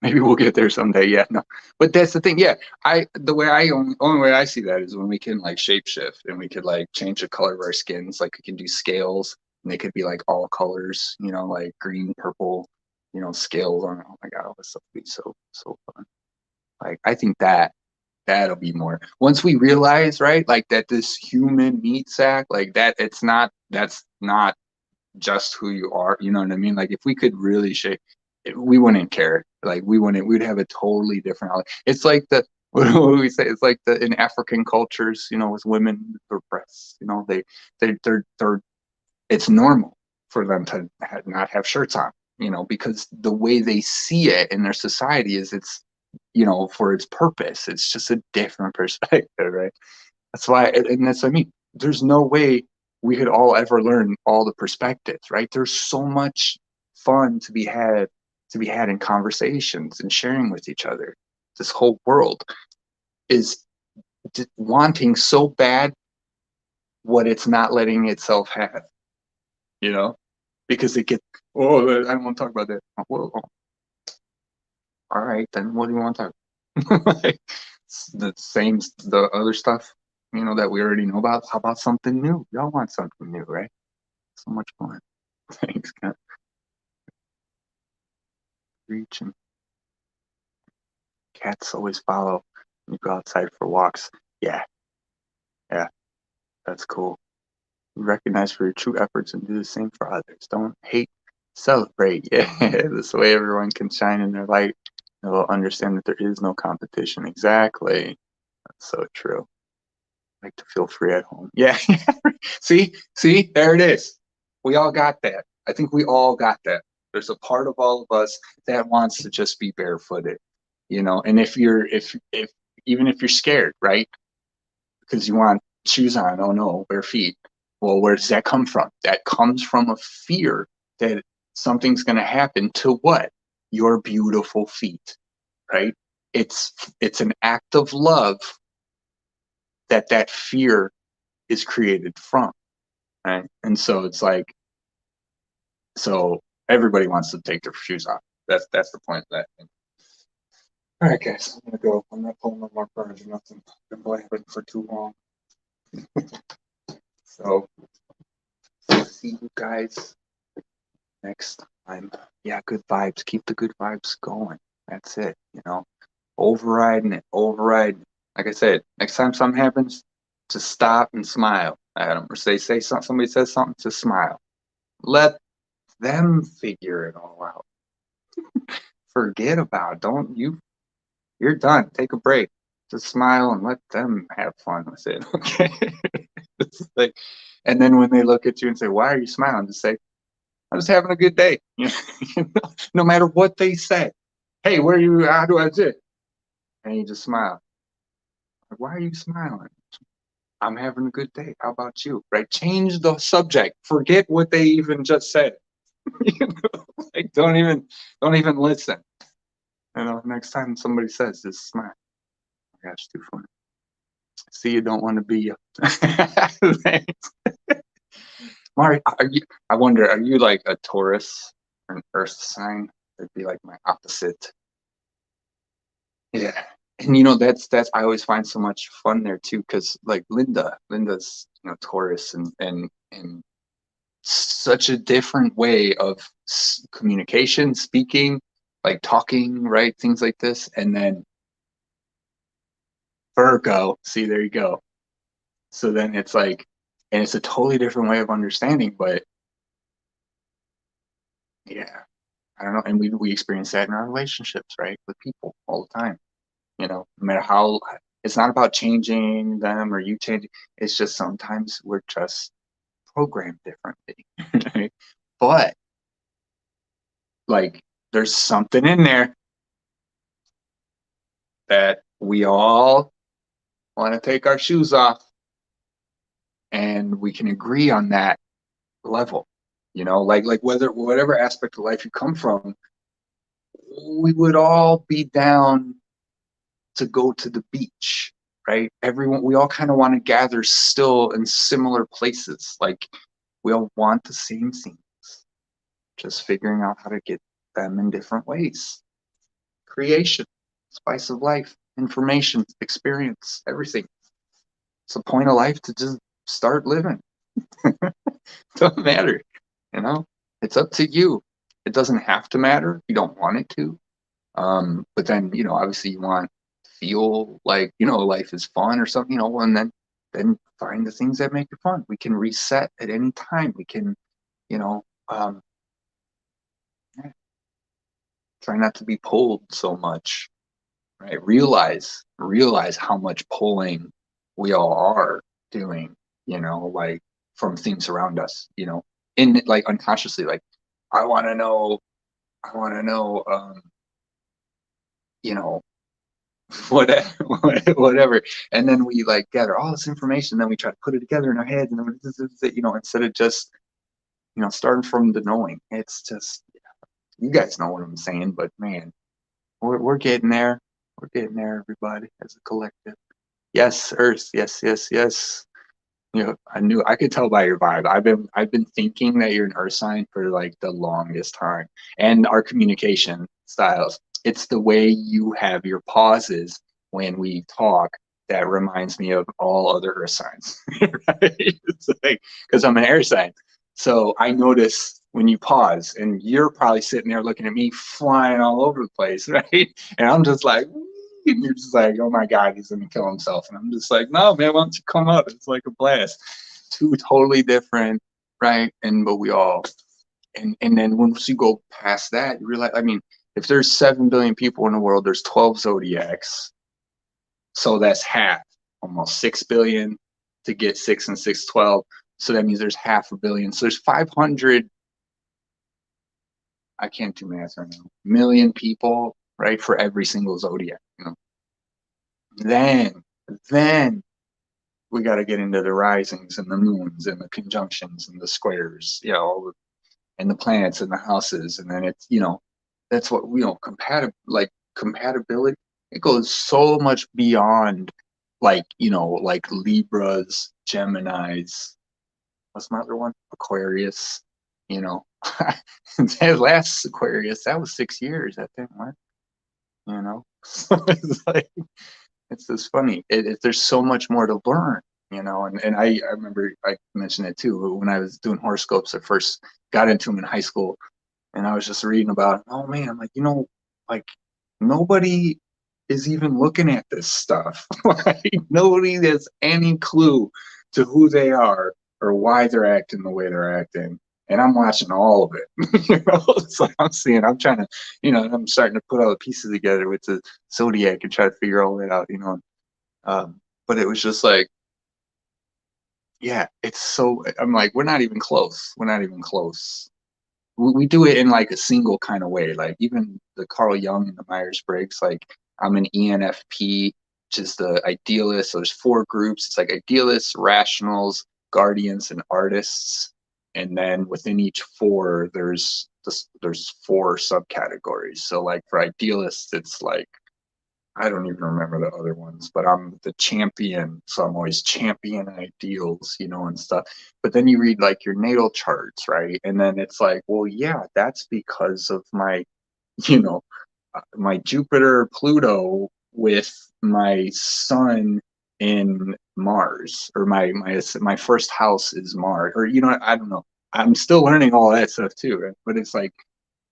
Maybe we'll get there someday. Yeah, no, but that's the thing. Yeah, the way I only way I see that is when we can like shapeshift and we could like change the color of our skins. Like we can do scales and they could be like all colors. Like green, purple. Scales on. Oh my god, all this stuff would be so fun. Like I think that'll be more once we realize, right? Like that this human meat sack, like that. That's not just who you are. You know what I mean? Like if we could really shape, we wouldn't care. Like we'd have a totally different outlook. It's like what do we say? It's like in African cultures, with women, their breasts, they're it's normal for them to not have shirts on, because the way they see it in their society is it's, for its purpose. It's just a different perspective, right? That's why, and that's what I mean. There's no way we could all ever learn all the perspectives, right? There's so much fun to be had in conversations and sharing with each other. This whole world is wanting so bad what it's not letting itself have, because it gets, oh, I don't want to talk about that. Well, all right, then what do you want to talk about? Like, the other stuff, that we already know about. How about something new? Y'all want something new, right? So much fun. Thanks, God. Reaching. Cats always follow. You go outside for walks. Yeah, yeah, that's cool. You recognize for your true efforts and do the same for others. Don't hate, celebrate. Yeah, this way everyone can shine in their light. And they'll understand that there is no competition. Exactly. That's so true. Like to feel free at home. Yeah. see, there it is. We all got that. I think we all got that. There's a part of all of us that wants to just be barefooted, and if even if you're scared, right? Because you want shoes on, oh no, bare feet. Well, where does that come from? That comes from a fear that something's going to happen to what? Your beautiful feet, right? It's an act of love that fear is created from, right? And so it's like, so everybody wants to take their shoes off. That's the point of that thing. All right, guys, I'm gonna go. I'm not pulling no more cards or nothing. I've been blabbing for too long. So see you guys next time. Yeah, good vibes. Keep the good vibes going. That's it. Overriding it. Like I said, next time something happens, just stop and smile at them, or say something. Somebody says something, just smile. Let them figure it all out. Forget about it. Don't you? You're done. Take a break. Just smile and let them have fun with it. Okay. It's like, and then when they look at you and say, "Why are you smiling?" Just say, "I'm just having a good day." No matter what they say. Hey, where are you? How do I do it? And you just smile. Like, why are you smiling? I'm having a good day. How about you? Right? Change the subject. Forget what they even just said. Like, don't even listen. Next time somebody says, just smile. Oh, gosh, too funny. See, you don't want to be. Mari, I wonder, are you like a Taurus or an Earth sign? It'd be like my opposite. Yeah. And that's I always find so much fun there too, because like Linda's Taurus and such a different way of communication, speaking, like talking, right? Things like this. And then Virgo, see, there you go. So then it's like, and it's a totally different way of understanding, but yeah, I don't know. And we experience that in our relationships, right? With people all the time. No matter how, it's not about changing them or you changing. It's just sometimes we're just programmed differently. Right? But like, there's something in there that we all want to take our shoes off, and we can agree on that level. Like whatever aspect of life you come from, we would all be down to go to the beach, right? We all kind of want to gather still in similar places. Like, we all want the same things, just figuring out how to get them in different ways. Creation, spice of life, information, experience, everything. It's the point of life to just start living. Doesn't matter, it's up to you. It doesn't have to matter. You don't want it to. But then, obviously you want to feel like, life is fun or something, and then find the things that make it fun. We can reset at any time. We can, you know, um, Try not to be pulled so much, right? Realize how much pulling we all are doing, like from things around us, in like unconsciously, like I want to know, I want to know, you know, whatever, whatever. And then we like gather all this information, then we try to put it together in our heads, and then instead of just, starting from the knowing. It's just, you guys know what I'm saying, but man, we're getting there. We're getting there, everybody, as a collective. Yes, Earth. Yes, yes, yes. I could tell by your vibe. I've been thinking that you're an Earth sign for like the longest time, and our communication styles. It's the way you have your pauses when we talk that reminds me of all other Earth signs, right? It's like, because I'm an air sign, so I notice when you pause, and you're probably sitting there looking at me flying all over the place, right? And I'm just like, and you're just like, oh my God, he's gonna kill himself. And I'm just like, no, man, why don't you come up? It's like a blast. Two totally different, right? But we all, and then once you go past that, you realize, I mean, if there's 7 billion people in the world, there's 12 zodiacs. So that's half, almost 6 billion to get 6 and 6, 12. So that means there's half a billion. So there's 500, I can't do math right now, million people, right, for every single zodiac. Then, then we got to get into the risings and the moons and the conjunctions and the squares, and the planets and the houses. And then it's, that's what, compatibility. It goes so much beyond, like Libras, Geminis. What's my other one? Aquarius. That last Aquarius, that was 6 years. That thing went, So it's like, it's just funny. There's so much more to learn, and I remember I mentioned it too when I was doing horoscopes. I first got into them in high school, and I was just reading about, oh man, I'm like, like nobody is even looking at this stuff. Like nobody has any clue to who they are or why they're acting the way they're acting. And I'm watching all of it. So I'm trying to, I'm starting to put all the pieces together with the zodiac and try to figure all that out, but it was just like, yeah, it's so, I'm like, we're not even close. We're not even close. We do it in like a single kind of way. Like even the Carl Jung and the Myers-Briggs, like I'm an ENFP, which is the idealist. So there's 4 groups. It's like idealists, rationals, guardians, and artists. And then within each 4, there's 4 subcategories. So like for idealists, it's like, I don't even remember the other ones, but I'm the champion. So I'm always champion ideals, and stuff. But then you read like your natal charts, right? And then it's like, well, yeah, that's because of my, you know, my Jupiter, Pluto with my sun in Mars, or my first house is Mars, or, I don't know. I'm still learning all that stuff too, right? But it's like,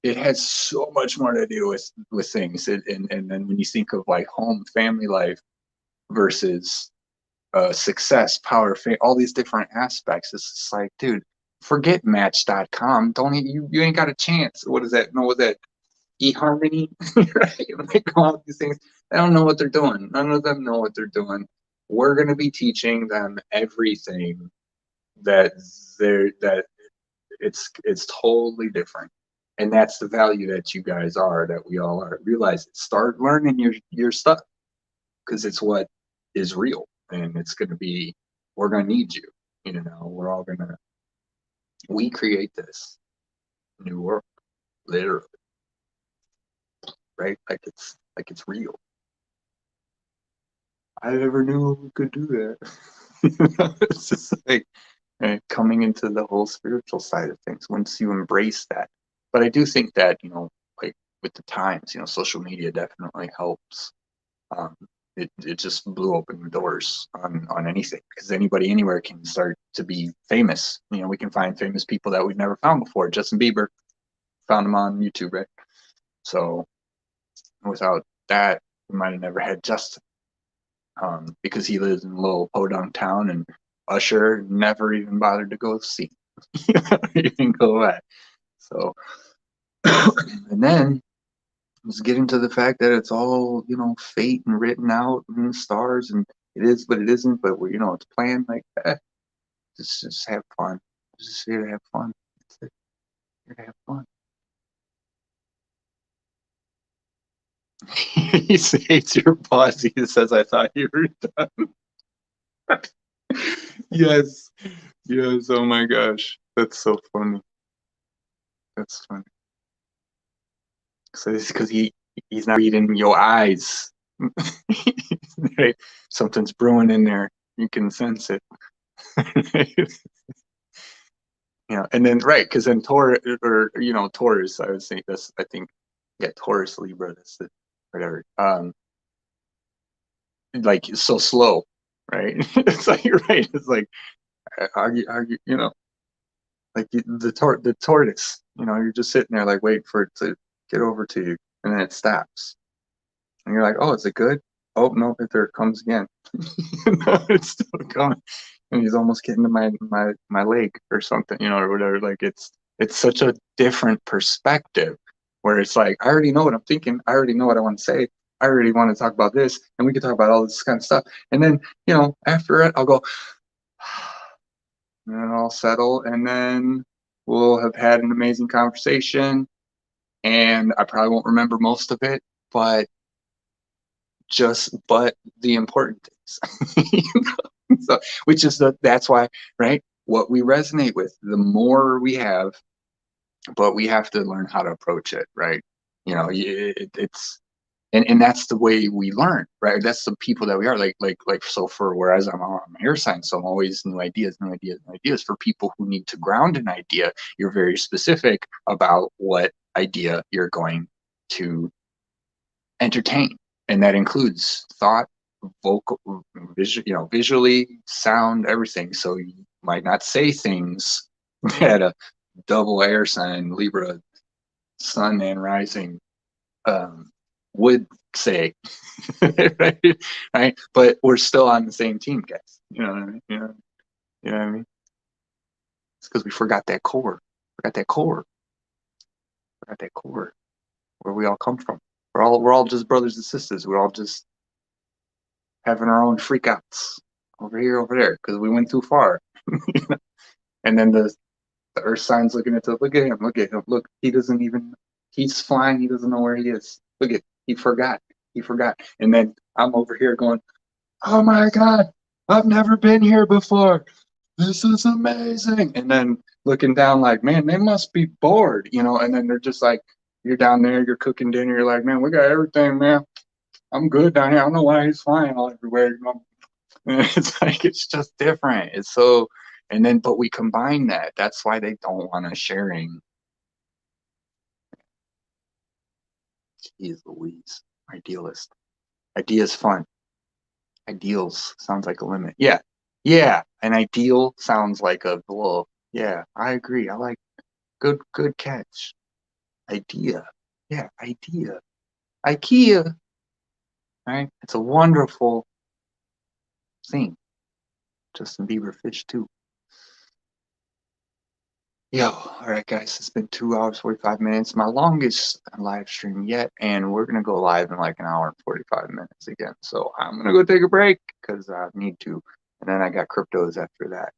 it has so much more to do with things, and then when you think of like home, family life versus success, power, fame, all these different aspects, it's just like, dude, forget Match.com. Don't you ain't got a chance. What is that? No, what is that? eHarmony, right? Like all these things, they don't know what they're doing. None of them know what they're doing. We're going to be teaching them everything that that it's totally different, and that's the value that you guys are, that we all are. Realize it. Start learning your stuff, because it's what is real, and it's going to be, we're going to need you. We're all going to, we create this new world, literally, right? Like it's real. I never knew we could do that. It's just like, coming into the whole spiritual side of things once you embrace that. But I do think that, like with the times, social media definitely helps. Um, it just blew open the doors on anything, because anybody anywhere can start to be famous. We can find famous people that we've never found before. Justin Bieber, found him on YouTube, right? So without that, we might have never had Justin, because he lives in a little podunk town, and Usher never even bothered to go see him. Even go back. So, and then Let's get into the fact that it's all, fate and written out in the stars, and it is, but it isn't. But we, it's planned. Like, just have fun. Just here to have fun. That's it. Here to have fun. He hates your pause. He says, "I thought you were done." Yes, yes. Oh my gosh, that's so funny. That's funny. So it's because he's not reading your eyes. Right? Something's brewing in there. You can sense it. And then right, because then Taurus or Taurus, I was saying this. I think yeah, Taurus Libra. That's the whatever. Like so slow, right? It's like you're right. It's like argue, like the tortoise. You're just sitting there like waiting for it to get over to you, and then it stops, and you're like, oh, is it good? Oh no, there it comes again. No, it's still going, and he's almost getting to my leg or something, or whatever. Like it's such a different perspective where it's like I already know what I'm thinking. I already know what I want to say. I already want to talk about this, and we can talk about all this kind of stuff. And then after it, I'll go, and then I'll settle, and then we'll have had an amazing conversation. And I probably won't remember most of it, but the important things. So, which is that's why, right? What we resonate with, the more we have, but we have to learn how to approach it, right? It's and that's the way we learn, right? That's the people that we are. Like so for whereas I'm a air sign, so I'm always new ideas, new ideas, new ideas. For people who need to ground an idea, you're very specific about what idea you're going to entertain, and that includes thought, vocal, visually, sound, everything. So you might not say things that a double air sign, Libra, sun and rising would say, right? Right? But we're still on the same team, guys. You know what I mean? You know what I mean? It's because we forgot that core. Forgot that core. Forgot that core. Where we all come from. We're all just brothers and sisters. We're all just having our own freakouts over here, over there, because we went too far. And then the earth signs looking at look at him, look, he doesn't even, he's flying, he doesn't know where he is. He forgot. And then I'm over here going, oh my God, I've never been here before. This is amazing. And then looking down like, man, they must be bored, and then they're just like, you're down there, you're cooking dinner, you're like, man, we got everything, man. I'm good down here. I don't know why he's flying all everywhere. It's like it's just different. It's so, and then but we combine that. That's why they don't want us sharing. Jeez Louise, idealist. Idea's fun. Ideals sounds like a limit. Yeah, yeah. An ideal sounds like a well. Yeah, I agree. I like good catch. Idea. Yeah, idea. IKEA. Right. It's a wonderful thing. Justin Bieber fish too. Yo, all right, guys, it's been 2 hours, 45 minutes, my longest live stream yet, and we're gonna go live in like an hour and 45 minutes again. So I'm gonna go take a break because I need to, and then I got cryptos after that.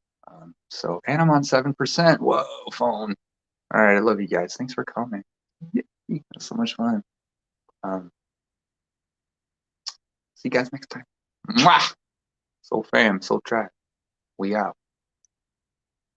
And I'm on 7%. Whoa, phone. All right, I love you guys. Thanks for coming. Yeah, that's so much fun. See you guys next time. Mwah! Soul fam, soul tribe. We out.